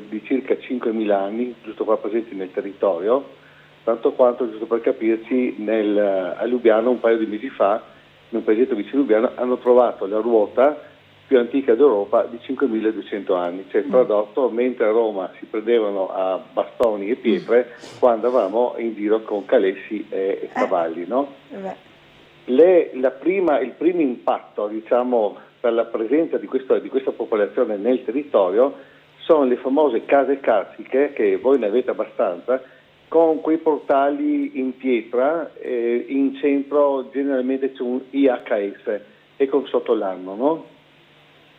di circa 5.000 anni, giusto qua presenti nel territorio, tanto quanto, giusto per capirci, a Lubiano un paio di mesi fa, in un paesetto vicino a Lubiano, hanno trovato la ruota più antica d'Europa di 5.200 anni, cioè tradotto, mentre a Roma si prendevano a bastoni e pietre, qua andavamo in giro con calessi e cavalli, no? Il primo impatto, diciamo, per la presenza di questa popolazione nel territorio sono le famose case carsiche, che voi ne avete abbastanza, con quei portali in pietra, in centro generalmente c'è un IHS e con sotto l'anno, no?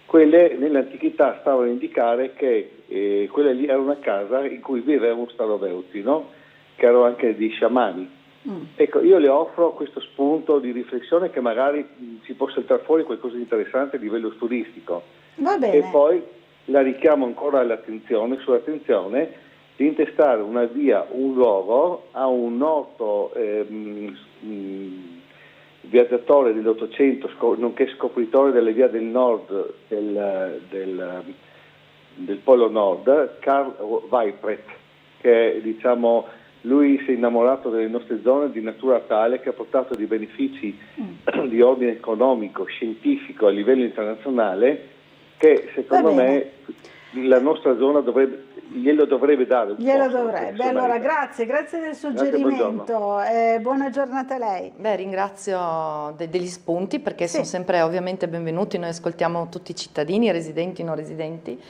Quelle nell'antichità stavano a indicare che quella lì era una casa in cui vivevano staroveuzi, no? Che erano anche dei sciamani. Ecco, io le offro questo spunto di riflessione che magari ci può saltare fuori qualcosa di interessante a livello turistico. Va bene. E poi la richiamo ancora sull'attenzione di intestare una via, un luogo a un noto viaggiatore dell'Ottocento, nonché scopritore delle vie del nord del Polo Nord, Karl Weipret, che diciamo lui si è innamorato delle nostre zone di natura tale che ha portato dei benefici di ordine economico, scientifico a livello internazionale che secondo me la nostra zona glielo dovrebbe dare. Glielo dovrebbe. Allora, grazie del suggerimento. Buona giornata a lei. Beh, ringrazio degli spunti perché sono sempre ovviamente benvenuti. Noi ascoltiamo tutti i cittadini, residenti, non residenti.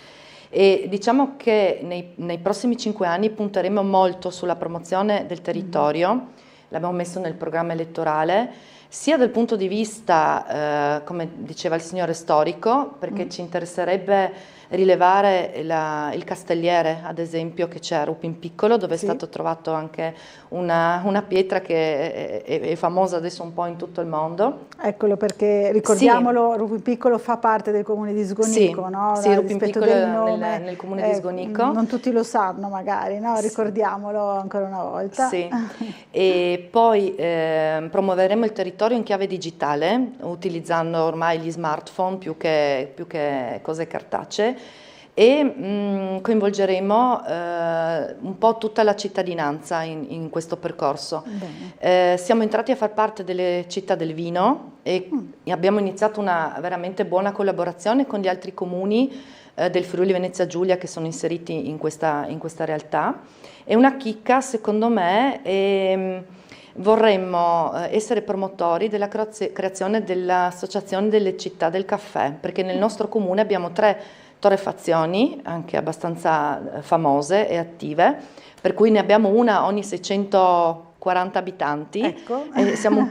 E diciamo che nei prossimi 5 anni punteremo molto sulla promozione del territorio, l'abbiamo messo nel programma elettorale, sia dal punto di vista, come diceva il signore, storico, perché ci interesserebbe rilevare il Castelliere, ad esempio, che c'è a Rupin Piccolo, dove è stato trovato anche una pietra che è famosa adesso un po' in tutto il mondo. Eccolo, perché ricordiamolo, Rupin Piccolo fa parte del comune di Sgonico, no? Sì, Rupin Piccolo nel comune di Sgonico. Non tutti lo sanno magari, no? Ricordiamolo ancora una volta. Sì. E poi promuoveremo il territorio in chiave digitale, utilizzando ormai gli smartphone più che cose cartacee, e coinvolgeremo un po' tutta la cittadinanza in questo percorso. Siamo entrati a far parte delle città del vino e abbiamo iniziato una veramente buona collaborazione con gli altri comuni del Friuli Venezia Giulia che sono inseriti in questa realtà. E una chicca, secondo me, vorremmo essere promotori della creazione dell'Associazione delle Città del Caffè, perché nel nostro comune abbiamo 3 torrefazioni, anche abbastanza famose e attive, per cui ne abbiamo una ogni 640 abitanti. Ecco. Siamo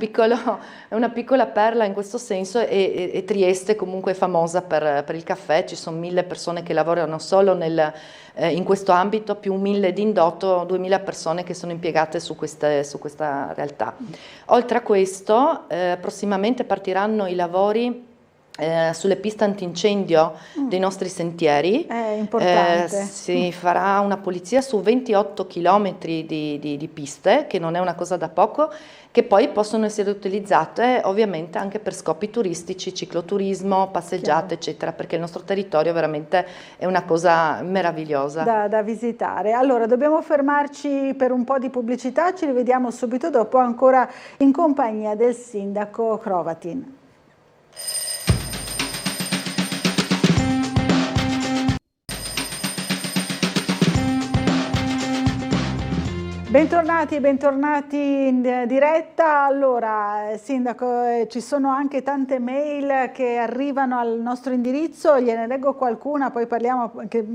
è una piccola perla in questo senso e Trieste comunque è famosa per il caffè, ci sono 1000 persone che lavorano solo in questo ambito, più 1000 di indotto, 2000 persone che sono impiegate su questa realtà. Oltre a questo, prossimamente partiranno i lavori sulle piste antincendio dei nostri sentieri. È importante. Si farà una pulizia su 28 chilometri di piste, che non è una cosa da poco, che poi possono essere utilizzate ovviamente anche per scopi turistici, cicloturismo, passeggiate, eccetera, perché il nostro territorio veramente è una cosa meravigliosa. Da visitare. Allora, dobbiamo fermarci per un po' di pubblicità, ci rivediamo subito dopo, ancora in compagnia del sindaco Hrovatin. Bentornati in diretta. Allora, Sindaco, ci sono anche tante mail che arrivano al nostro indirizzo, gliene leggo qualcuna, poi parliamo, che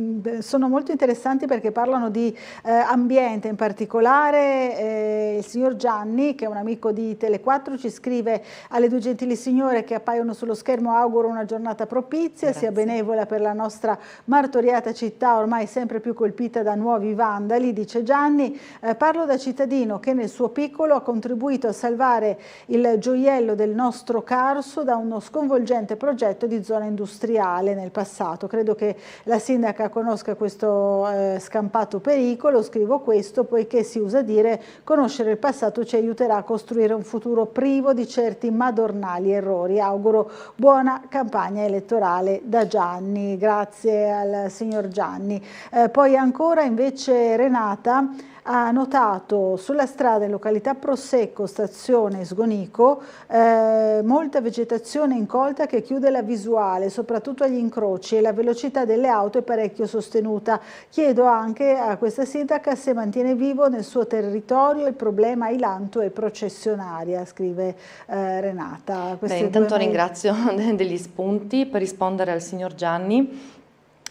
sono molto interessanti perché parlano di ambiente in particolare. Il signor Gianni, che è un amico di Tele4, ci scrive: alle 2 gentili signore che appaiono sullo schermo auguro una giornata propizia, Grazie. sia benevola per la nostra martoriata città ormai sempre più colpita da nuovi vandali, dice Gianni. Parlo da cittadino che nel suo piccolo ha contribuito a salvare il gioiello del nostro Carso da uno sconvolgente progetto di zona industriale nel passato. Credo che la sindaca conosca questo scampato pericolo. Scrivo questo poiché si usa dire conoscere il passato ci aiuterà a costruire un futuro privo di certi madornali errori. Auguro buona campagna elettorale da Gianni. Grazie al signor Gianni. Poi ancora invece Renata ha notato sulla strada in località Prosecco, stazione Sgonico, molta vegetazione incolta che chiude la visuale, soprattutto agli incroci, e la velocità delle auto è parecchio sostenuta. Chiedo anche a questa sindaca se mantiene vivo nel suo territorio il problema ailanto e processionaria, scrive Renata. Intanto ringrazio degli spunti per rispondere al signor Gianni.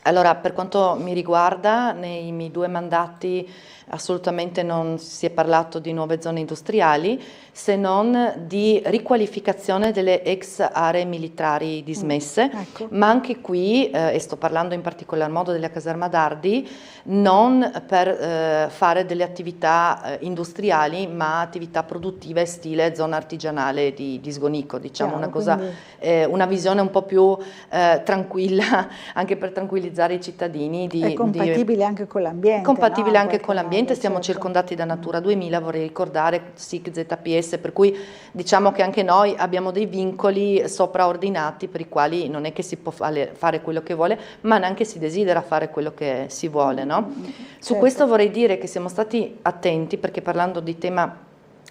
Allora, per quanto mi riguarda, nei miei 2 mandati assolutamente non si è parlato di nuove zone industriali, se non di riqualificazione delle ex aree militari dismesse, ecco. Ma anche qui, e sto parlando in particolar modo della caserma Dardi, non per fare delle attività industriali, ma attività produttive stile zona artigianale di Sgonico, diciamo. Chiaro, una visione un po' più tranquilla, anche per tranquillizzare i cittadini. È compatibile anche con l'ambiente. Compatibile no? anche con l'ambiente, stiamo circondati da Natura 2000, vorrei ricordare SIC, ZPS, per cui diciamo che anche noi abbiamo dei vincoli sopraordinati per i quali non è che si può fare quello che vuole, ma neanche si desidera fare quello che si vuole, no? Su questo vorrei dire che siamo stati attenti, perché parlando di tema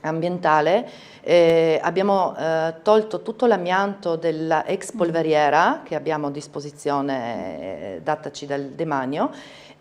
ambientale abbiamo tolto tutto l'amianto della ex polveriera che abbiamo a disposizione dataci dal demanio,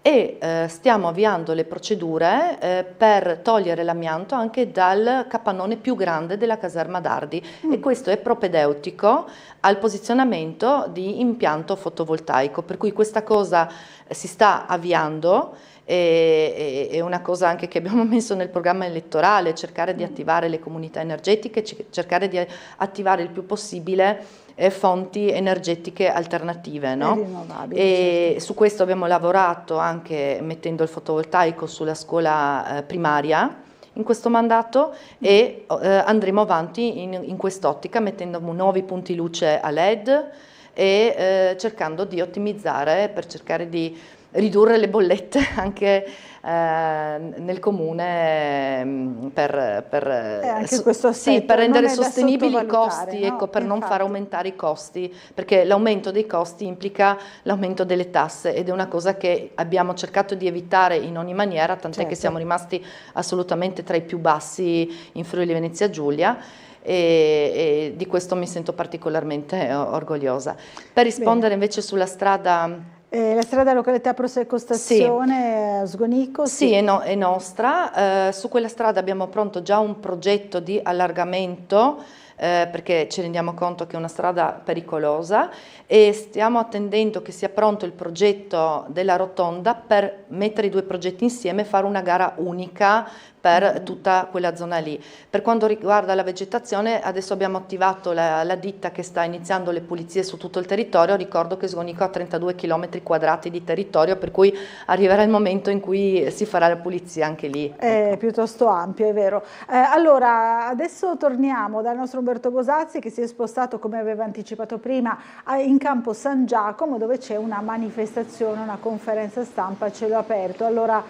e stiamo avviando le procedure per togliere l'amianto anche dal capannone più grande della caserma Dardi, e questo è propedeutico al posizionamento di impianto fotovoltaico, per cui questa cosa si sta avviando. È una cosa anche che abbiamo messo nel programma elettorale, cercare di attivare le comunità energetiche, cercare di attivare il più possibile fonti energetiche alternative, no? Rinnovabili, E certo. su questo abbiamo lavorato anche mettendo il fotovoltaico sulla scuola primaria in questo mandato, e andremo avanti in quest'ottica mettendo nuovi punti luce a LED e cercando di ottimizzare per cercare di ridurre le bollette anche nel comune anche questo sì, per rendere non è da sostenibili i sottovalutare, costi, no? ecco, per non Infatti. far aumentare i costi, perché l'aumento dei costi implica l'aumento delle tasse, ed è una cosa che abbiamo cercato di evitare in ogni maniera, tant'è che siamo rimasti assolutamente tra i più bassi in Friuli Venezia Giulia. E di questo mi sento particolarmente orgogliosa. Per rispondere invece sulla strada... la strada località Prosecco stazione Sgonico? Sì, è nostra. Su quella strada abbiamo pronto già un progetto di allargamento, perché ci rendiamo conto che è una strada pericolosa, e stiamo attendendo che sia pronto il progetto della rotonda per mettere i 2 progetti insieme e fare una gara unica per tutta quella zona lì. Per quanto riguarda la vegetazione, adesso abbiamo attivato la ditta che sta iniziando le pulizie su tutto il territorio. Ricordo che Sgonico ha 32 km quadrati di territorio, per cui arriverà il momento in cui si farà la pulizia anche lì. È piuttosto ampio, è vero. Allora, adesso torniamo dal nostro Umberto Gosazzi, che si è spostato, come aveva anticipato prima, in campo San Giacomo, dove c'è una manifestazione, una conferenza stampa a cielo aperto. Allora,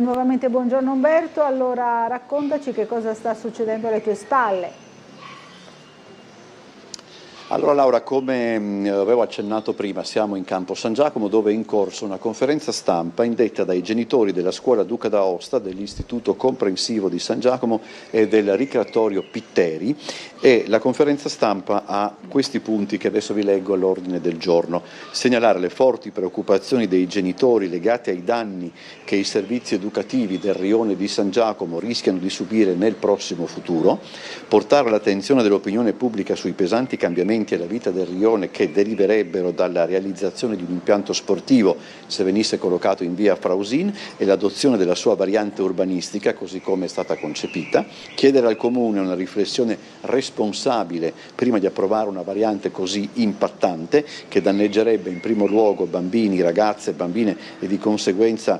nuovamente buongiorno Umberto. Allora, raccontaci che cosa sta succedendo alle tue spalle. Allora Laura, come avevo accennato prima, siamo in campo San Giacomo, dove è in corso una conferenza stampa indetta dai genitori della scuola Duca d'Aosta, dell'Istituto Comprensivo di San Giacomo e del Ricreatorio Pitteri, e la conferenza stampa ha questi punti che adesso vi leggo all'ordine del giorno. Segnalare le forti preoccupazioni dei genitori legate ai danni che i servizi educativi del rione di San Giacomo rischiano di subire nel prossimo futuro, portare l'attenzione dell'opinione pubblica sui pesanti cambiamenti alla vita del rione che deriverebbero dalla realizzazione di un impianto sportivo se venisse collocato in via Frausin e l'adozione della sua variante urbanistica così come è stata concepita, chiedere al Comune una riflessione responsabile prima di approvare una variante così impattante che danneggerebbe in primo luogo bambini, ragazze, bambine e di conseguenza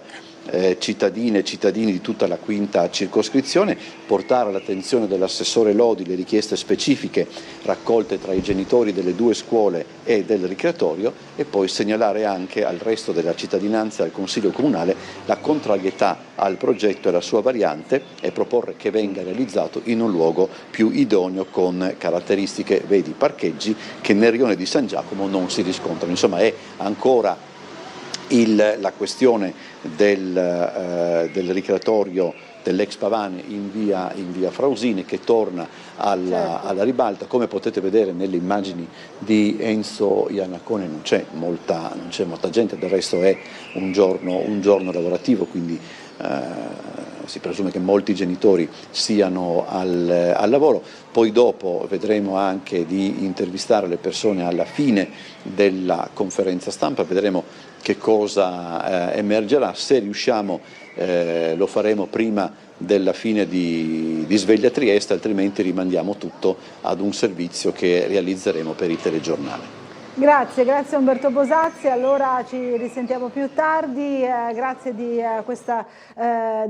cittadine e cittadini di tutta la quinta circoscrizione, portare all'attenzione dell'assessore Lodi le richieste specifiche raccolte tra i genitori delle 2 scuole e del ricreatorio e poi segnalare anche al resto della cittadinanza e al Consiglio Comunale la contrarietà al progetto e alla sua variante e proporre che venga realizzato in un luogo più idoneo con caratteristiche, vedi, parcheggi che nel rione di San Giacomo non si riscontrano. Insomma, è ancora la questione del ricreatorio dell'ex Pavane in via Frausini che torna alla ribalta. Come potete vedere nelle immagini di Enzo Iannacone non c'è molta gente, del resto è un giorno lavorativo, quindi si presume che molti genitori siano al lavoro. Poi dopo vedremo anche di intervistare le persone alla fine della conferenza stampa, vedremo che cosa emergerà. Se riusciamo lo faremo prima della fine di Sveglia Trieste, altrimenti rimandiamo tutto ad un servizio che realizzeremo per i telegiornali. Grazie Umberto Bosazzi, allora ci risentiamo più tardi, grazie di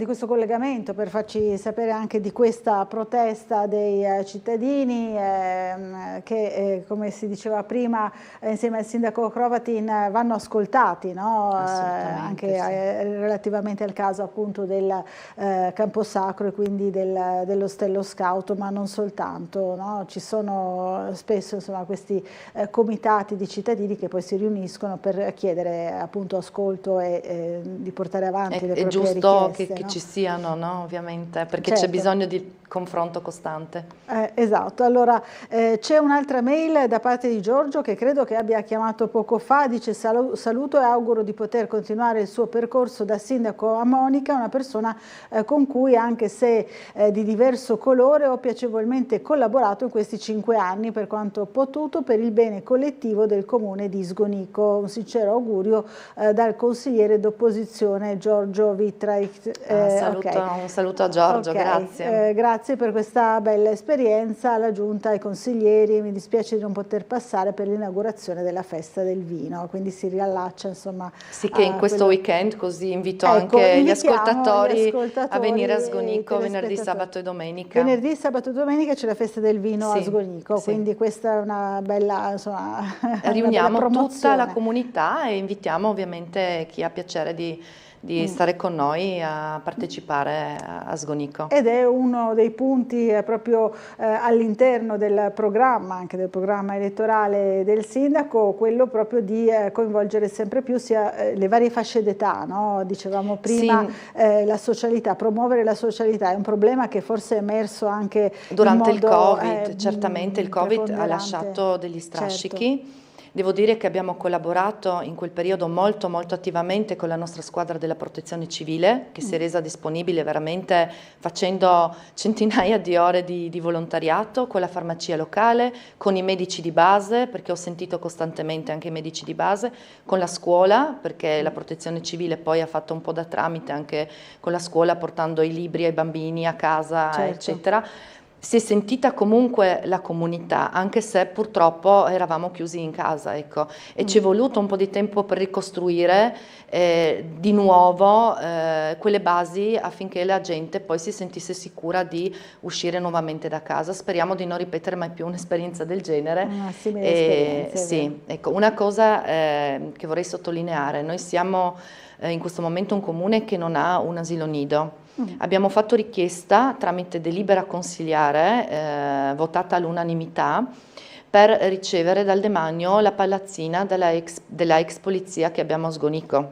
questo collegamento per farci sapere anche di questa protesta dei cittadini che come si diceva prima insieme al sindaco Hrovatin vanno ascoltati, no? Anche relativamente al caso appunto del Camposacro e quindi dell'Ostello Scout, ma non soltanto, no? Ci sono spesso insomma questi comitati di cittadini che poi si riuniscono per chiedere appunto ascolto e di portare avanti le proprie richieste. È giusto che ci siano, no? Ovviamente, perché c'è bisogno di confronto costante. Esatto, allora c'è un'altra mail da parte di Giorgio che credo che abbia chiamato poco fa, dice saluto e auguro di poter continuare il suo percorso da sindaco a Monica, una persona con cui anche se di diverso colore ho piacevolmente collaborato in questi 5 anni per quanto ho potuto per il bene collettivo del comune di Sgonico. Un sincero augurio dal consigliere d'opposizione Giorgio Vittraich. Un saluto a Giorgio, grazie. Grazie per questa bella esperienza alla giunta, ai consiglieri, mi dispiace di non poter passare per l'inaugurazione della festa del vino, quindi si riallaccia insomma. Sì, che in questo weekend così invito anche gli ascoltatori a venire a Sgonico venerdì, sabato e domenica. Venerdì, sabato e domenica c'è la festa del vino a Sgonico, quindi questa è una bella, insomma, riuniamo tutta la comunità e invitiamo ovviamente chi ha piacere di stare con noi a partecipare a Sgonico. Ed è uno dei punti proprio all'interno del programma, anche del programma elettorale del sindaco, quello proprio di coinvolgere sempre più sia le varie fasce d'età, no? Dicevamo prima la socialità, promuovere la socialità è un problema che forse è emerso anche durante il Covid, certamente il Covid ha lasciato degli strascichi. Certo. Devo dire che abbiamo collaborato in quel periodo molto attivamente con la nostra squadra della protezione civile che si è resa disponibile veramente facendo centinaia di ore di volontariato con la farmacia locale, con i medici di base, perché ho sentito costantemente anche i medici di base, con la scuola, perché la protezione civile poi ha fatto un po' da tramite anche con la scuola portando i libri ai bambini a casa, eccetera. Si è sentita comunque la comunità, anche se purtroppo eravamo chiusi in casa, ecco. E ci è voluto un po' di tempo per ricostruire di nuovo quelle basi affinché la gente poi si sentisse sicura di uscire nuovamente da casa. Speriamo di non ripetere mai più un'esperienza del genere. Sì, ecco, una cosa che vorrei sottolineare, noi siamo in questo momento un comune che non ha un asilo nido. Abbiamo fatto richiesta tramite delibera consiliare votata all'unanimità per ricevere dal demanio la palazzina della ex polizia che abbiamo a Sgonico.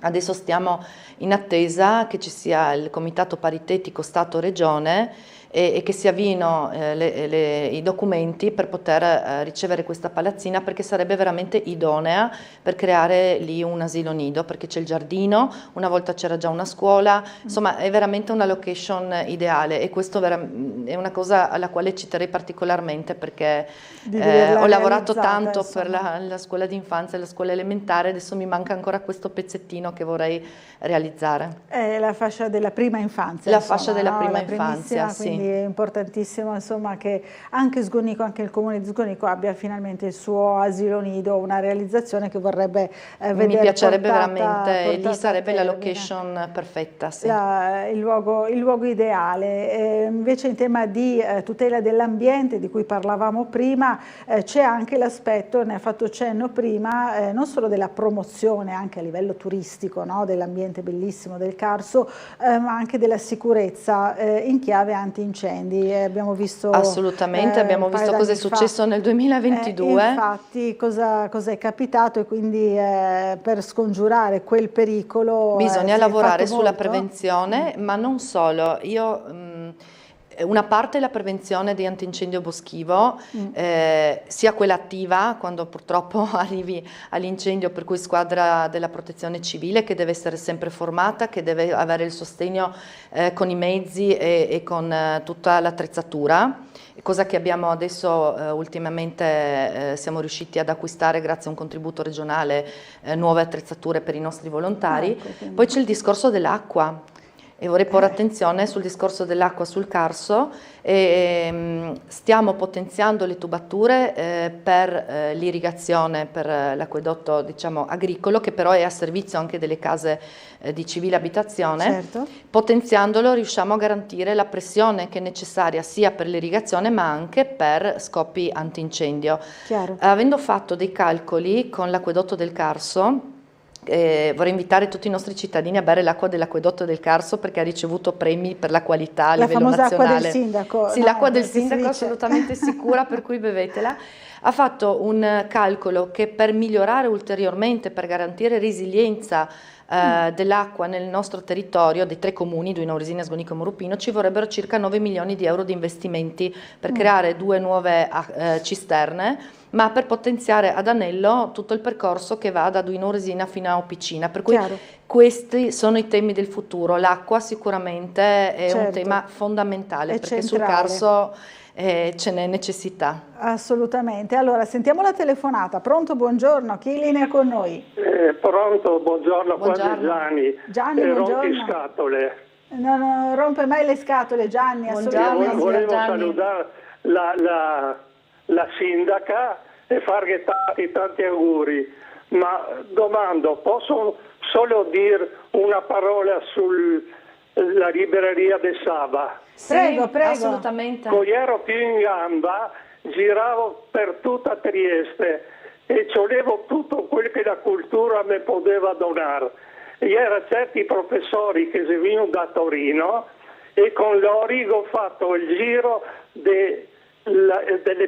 Adesso stiamo in attesa che ci sia il comitato paritetico Stato-Regione e che si avviino i documenti per poter ricevere questa palazzina, perché sarebbe veramente idonea per creare lì un asilo nido, perché c'è il giardino, una volta c'era già una scuola, insomma è veramente una location ideale e questo è una cosa alla quale ci terrei particolarmente perché ho lavorato tanto per la scuola di infanzia e la scuola elementare, adesso mi manca ancora questo pezzettino che vorrei realizzare. È la fascia della prima infanzia. La fascia della prima infanzia, sì. quindi è importantissimo insomma che anche Sgonico, anche il comune di Sgonico abbia finalmente il suo asilo nido, una realizzazione che vorrebbe vedere. Mi piacerebbe portata lì sarebbe la location perfetta, sì. Il luogo ideale. Invece in tema di tutela dell'ambiente di cui parlavamo prima c'è anche l'aspetto, ne ha fatto cenno prima, non solo della promozione anche a livello turistico, no? Dell'ambiente bellissimo del Carso, ma anche della sicurezza in chiave antincendi. Abbiamo visto assolutamente, abbiamo visto cosa è successo nel 2022. Infatti cosa è capitato, e quindi per scongiurare quel pericolo bisogna lavorare sulla prevenzione, ma non solo. Una parte è la prevenzione di antincendio boschivo, sia quella attiva, quando purtroppo arrivi all'incendio, per cui squadra della protezione civile che deve essere sempre formata, che deve avere il sostegno con i mezzi e con tutta l'attrezzatura, cosa che abbiamo adesso ultimamente siamo riusciti ad acquistare grazie a un contributo regionale, nuove attrezzature per i nostri volontari. Poi c'è il discorso dell'acqua. E vorrei porre attenzione sul discorso dell'acqua sul Carso, stiamo potenziando le tubature per l'irrigazione, per l'acquedotto diciamo agricolo, che però è a servizio anche delle case di civile abitazione. Certo. Potenziandolo riusciamo a garantire la pressione che è necessaria sia per l'irrigazione ma anche per scopi antincendio. Chiaro. Avendo fatto dei calcoli con l'acquedotto del Carso, vorrei invitare tutti i nostri cittadini a bere l'acqua dell'acquedotto del Carso, perché ha ricevuto premi per la qualità a livello nazionale. La famosa acqua del sindaco. Sì, l'acqua del sindaco è assolutamente sicura, per cui bevetela. Ha fatto un calcolo che per migliorare ulteriormente, per garantire resilienza dell'acqua nel nostro territorio, dei 3 comuni, Duino-Oresina, Sgonico e Morupino, ci vorrebbero circa 9 milioni di euro di investimenti per creare 2 nuove cisterne, ma per potenziare ad Anello tutto il percorso che va da Duino-Oresina fino a Opicina, per cui questi sono i temi del futuro. L'acqua sicuramente è un tema fondamentale, perché sul Carso ce n'è necessità. Assolutamente. Allora sentiamo la telefonata. Pronto, buongiorno, chi è in linea con noi? Pronto, buongiorno, qua è Gianni. Gianni, buongiorno. Rompi scatole. Non rompe mai le scatole Gianni, assolutamente. Volevo salutare la sindaca e farle tanti auguri, ma domando, posso solo dire una parola sulla libreria del Saba? Sì, prego. Assolutamente. Quando ero più in gamba giravo per tutta Trieste e volevo tutto quello che la cultura mi poteva donare. E erano certi professori che venivano da Torino e con loro ho fatto il giro delle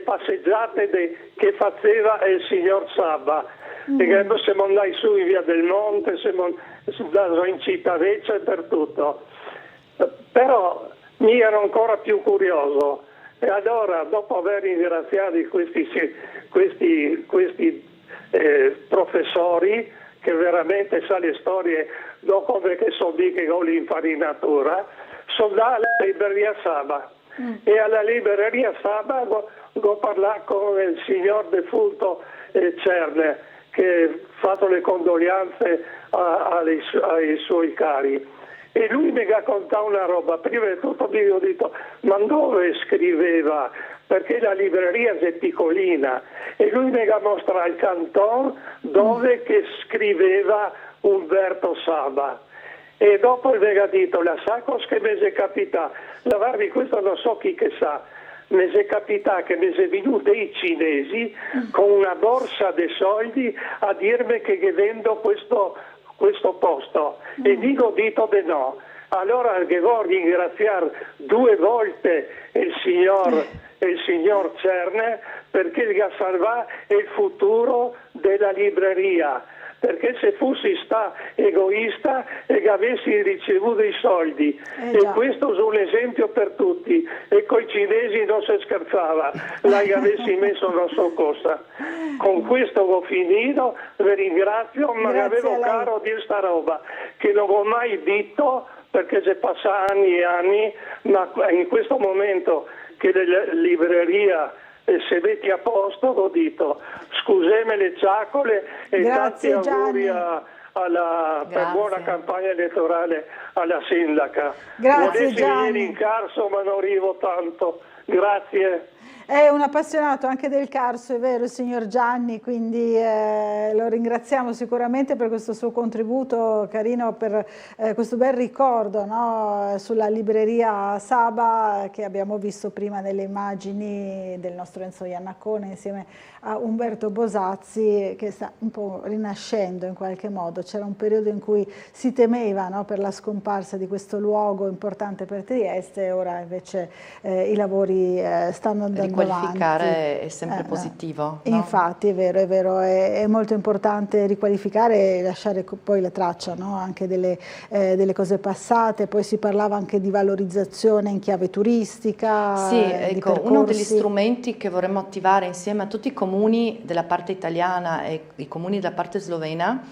passeggiate che faceva il signor Sabba. Perché siamo andati su in via del Monte, siamo andati in Città Vecchia e per tutto. Però mi ero ancora più curioso e allora, dopo aver ringraziato questi professori che veramente sa le storie dopo che so di che ho l'infarinatura, sono andato alla libreria Saba. E alla libreria Saba ho parlato con il signor defunto Cerne, che ha fatto le condoglianze ai suoi cari. E lui mi raccontava una roba. Prima di tutto mi ho detto, ma dove scriveva? Perché la libreria è piccolina. E lui mi ha mostrato il canton dove che scriveva Umberto Saba. E dopo mi ha detto, la sa cosa che mi è capitato? La guardi, questo non so chi che sa. Mi è capitato che mi sono venuti dei cinesi con una borsa di soldi a dirmi che vendo questo posto. E dico dito di no. Allora devo ringraziare 2 volte il signor Cerne, perché gli ha salvato il futuro della libreria. Perché se fossi egoista e avessi ricevuto i soldi, e questo è un esempio per tutti, e coi cinesi non si scherzava, l'hai avessi messo non so cosa. Con questo ho finito, vi ringrazio, ma avevo caro dire sta roba, che non ho mai detto, perché si passa anni e anni, ma in questo momento che la libreria se metti a posto, ho detto scusami le ciacole e tanti auguri a per buona campagna elettorale alla sindaca. Grazie Volessi Gianni. venire in Carso ma non arrivo tanto. Grazie. È un appassionato anche del Carso, è vero, il signor Gianni, quindi lo ringraziamo sicuramente per questo suo contributo carino, per questo bel ricordo, no, sulla libreria Saba che abbiamo visto prima nelle immagini del nostro Enzo Iannacone insieme a Umberto Bosazzi, che sta un po' rinascendo in qualche modo. C'era un periodo in cui si temeva, no, per la scomparsa di questo luogo importante per Trieste, e ora invece i lavori stanno andando riqualificare avanti. è sempre positivo, no? Infatti è vero, è molto importante riqualificare e lasciare poi la traccia, no, anche delle cose passate. Poi si parlava anche di valorizzazione in chiave turistica. Sì, di ecco, percorsi. uno degli strumenti che vorremmo attivare insieme a tutti i comuni della parte italiana e i comuni della parte slovena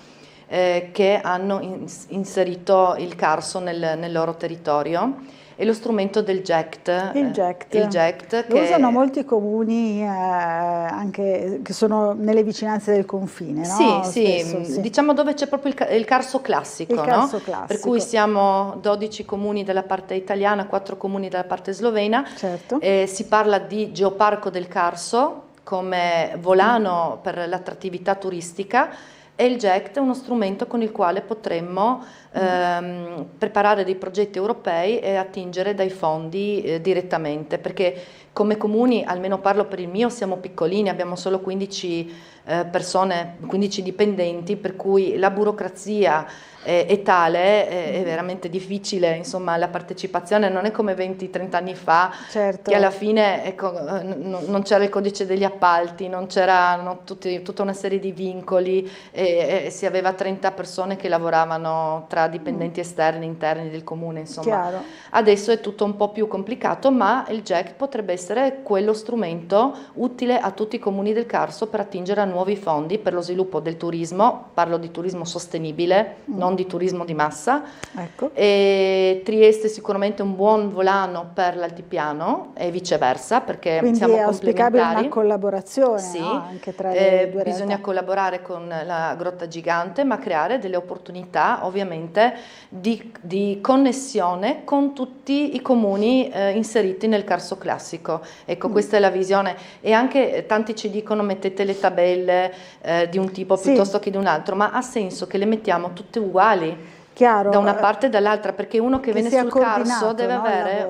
che hanno inserito il Carso nel loro territorio è lo strumento del GECT. Il GECT lo usano molti comuni anche che sono nelle vicinanze del confine, no? Sì, diciamo dove c'è proprio il Carso classico, il Carso no? classico. Per cui siamo 12 comuni della parte italiana, 4 comuni della parte slovena. Certo. Si parla di Geoparco del Carso come volano per l'attrattività turistica, e il GECT è uno strumento con il quale potremmo preparare dei progetti europei e attingere dai fondi direttamente, perché come comuni, almeno parlo per il mio, siamo piccolini, abbiamo solo 15 persone, 15 dipendenti, per cui la burocrazia è tale, è veramente difficile, insomma la partecipazione non è come 20-30 anni fa, certo, che alla fine ecco, non c'era il codice degli appalti, non c'era tutta una serie di vincoli e si aveva 30 persone che lavoravano tra dipendenti esterni e interni del comune, insomma. Chiaro. Adesso è tutto un po' più complicato, ma il GECT potrebbe essere quello strumento utile a tutti i comuni del Carso per attingere a nuovi fondi per lo sviluppo del turismo, parlo di turismo sostenibile, non di turismo di massa. Ecco. E Trieste è sicuramente un buon volano per l'altipiano e viceversa, perché quindi siamo è auspicabile complementari. una collaborazione, Sì, no? Anche tra le due bisogna realtà. collaborare con la Grotta Gigante, ma creare delle opportunità ovviamente di connessione con tutti i comuni inseriti nel Carso classico. Ecco, questa è la visione, e anche tanti ci dicono mettete le tabelle di un tipo piuttosto che di un altro, ma ha senso che le mettiamo tutte uguali. Chiaro, da una parte e dall'altra, perché uno che viene sia sul Carso coordinato, deve no, avere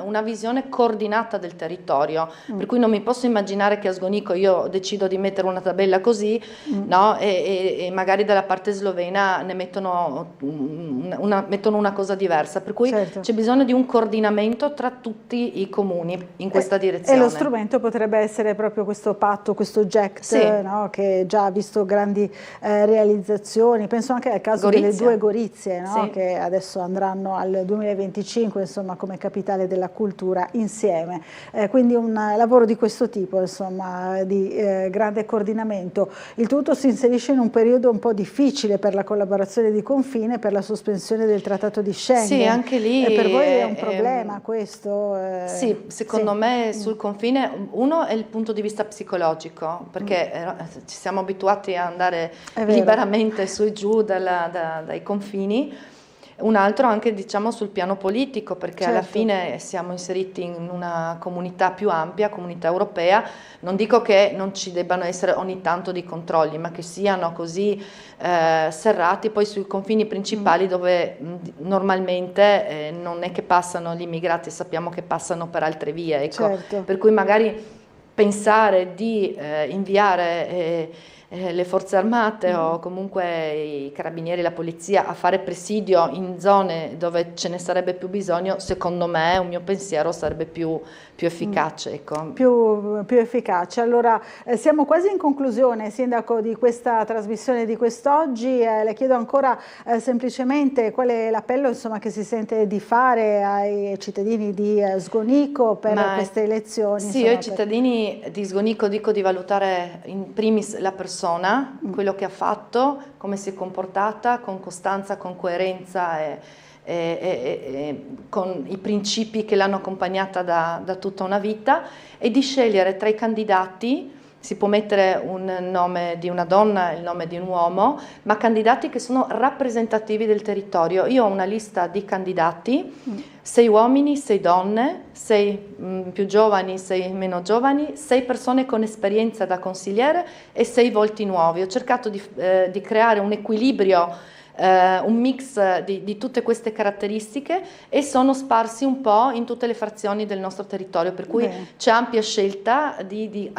una visione coordinata del territorio, per cui non mi posso immaginare che a Sgonico io decido di mettere una tabella così, no? E magari dalla parte slovena ne mettono una cosa diversa, per cui c'è bisogno di un coordinamento tra tutti i comuni in questa direzione. E lo strumento potrebbe essere proprio questo patto, questo GECT, no? Che già ha visto grandi realizzazioni. Penso anche al caso delle due Gorizie, no? Che adesso andranno al 2025, insomma, come capitale della cultura insieme. Quindi un lavoro di questo tipo, insomma, di grande coordinamento. Il tutto si inserisce in un periodo un po' difficile per la collaborazione di confine, per la sospensione del Trattato di Schengen. Sì, anche lì per voi è un problema questo? Sì, secondo me sul confine, uno è il punto di vista psicologico, perché ci siamo abituati a andare liberamente su e giù dai confini. Un altro anche, diciamo, sul piano politico, perché alla fine siamo inseriti in una comunità più ampia, comunità europea. Non dico che non ci debbano essere ogni tanto dei controlli, ma che siano così serrati poi sui confini principali dove normalmente non è che passano gli immigrati, sappiamo che passano per altre vie, ecco. Per cui magari pensare di inviare le forze armate o comunque i carabinieri, la polizia a fare presidio in zone dove ce ne sarebbe più bisogno, secondo me, un mio pensiero, sarebbe più efficace. Ecco. Più efficace. Allora siamo quasi in conclusione, Sindaco, di questa trasmissione di quest'oggi. Le chiedo ancora semplicemente qual è l'appello, insomma, che si sente di fare ai cittadini di Sgonico per queste elezioni. Sì, io ai cittadini di Sgonico dico di valutare in primis la persona, quello che ha fatto, come si è comportata, con costanza, con coerenza e con i principi che l'hanno accompagnata da tutta una vita, e di scegliere tra i candidati si può mettere un nome di una donna e il nome di un uomo, ma candidati che sono rappresentativi del territorio. Io ho una lista di candidati, 6 uomini, 6 donne, 6 più giovani, 6 meno giovani, 6 persone con esperienza da consigliere e 6 volti nuovi. Ho cercato di creare un equilibrio, un mix di tutte queste caratteristiche, e sono sparsi un po' in tutte le frazioni del nostro territorio, per cui c'è ampia scelta di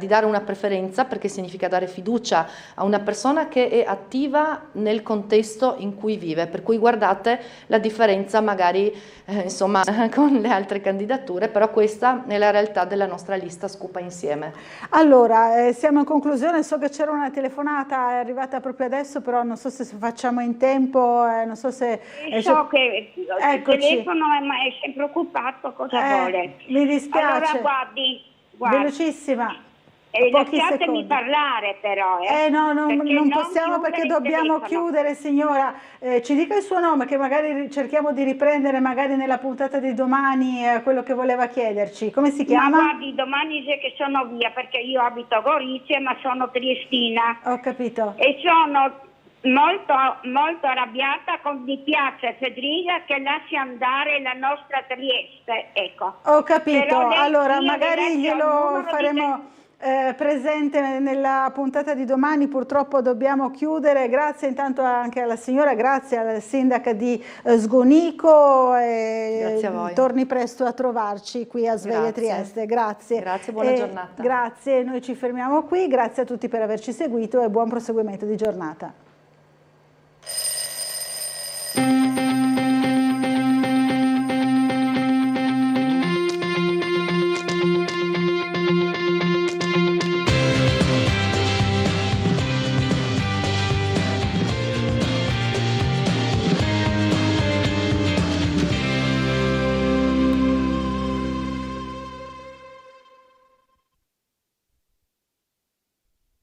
dare una preferenza, perché significa dare fiducia a una persona che è attiva nel contesto in cui vive, per cui guardate la differenza magari insomma con le altre candidature, però questa è la realtà della nostra lista Scupa Insieme. Allora, siamo in conclusione, so che c'era una telefonata, è arrivata proprio adesso, però non so se facciamo in tempo, non so se... so che il telefono è sempre occupato, cosa vuole? Mi dispiace. Allora guardi. Velocissima. Lasciatemi parlare però. No, non possiamo perché dobbiamo chiudere, signora. Ci dica il suo nome, che magari cerchiamo di riprendere magari nella puntata di domani quello che voleva chiederci. Come si chiama? Ma guardi, domani c'è che sono via, perché io abito a Gorizia ma sono triestina. Ho capito. E sono molto arrabbiata di Piazza Fedriga che lascia andare la nostra Trieste, ecco. Ho capito, allora magari glielo faremo presente nella puntata di domani. Purtroppo dobbiamo chiudere. Grazie intanto anche alla signora, grazie alla sindaca di Sgonico, grazie a voi. Torni presto a trovarci qui a Sveglia Trieste. Grazie. Grazie, buona giornata. Grazie, noi ci fermiamo qui, grazie a tutti per averci seguito e buon proseguimento di giornata.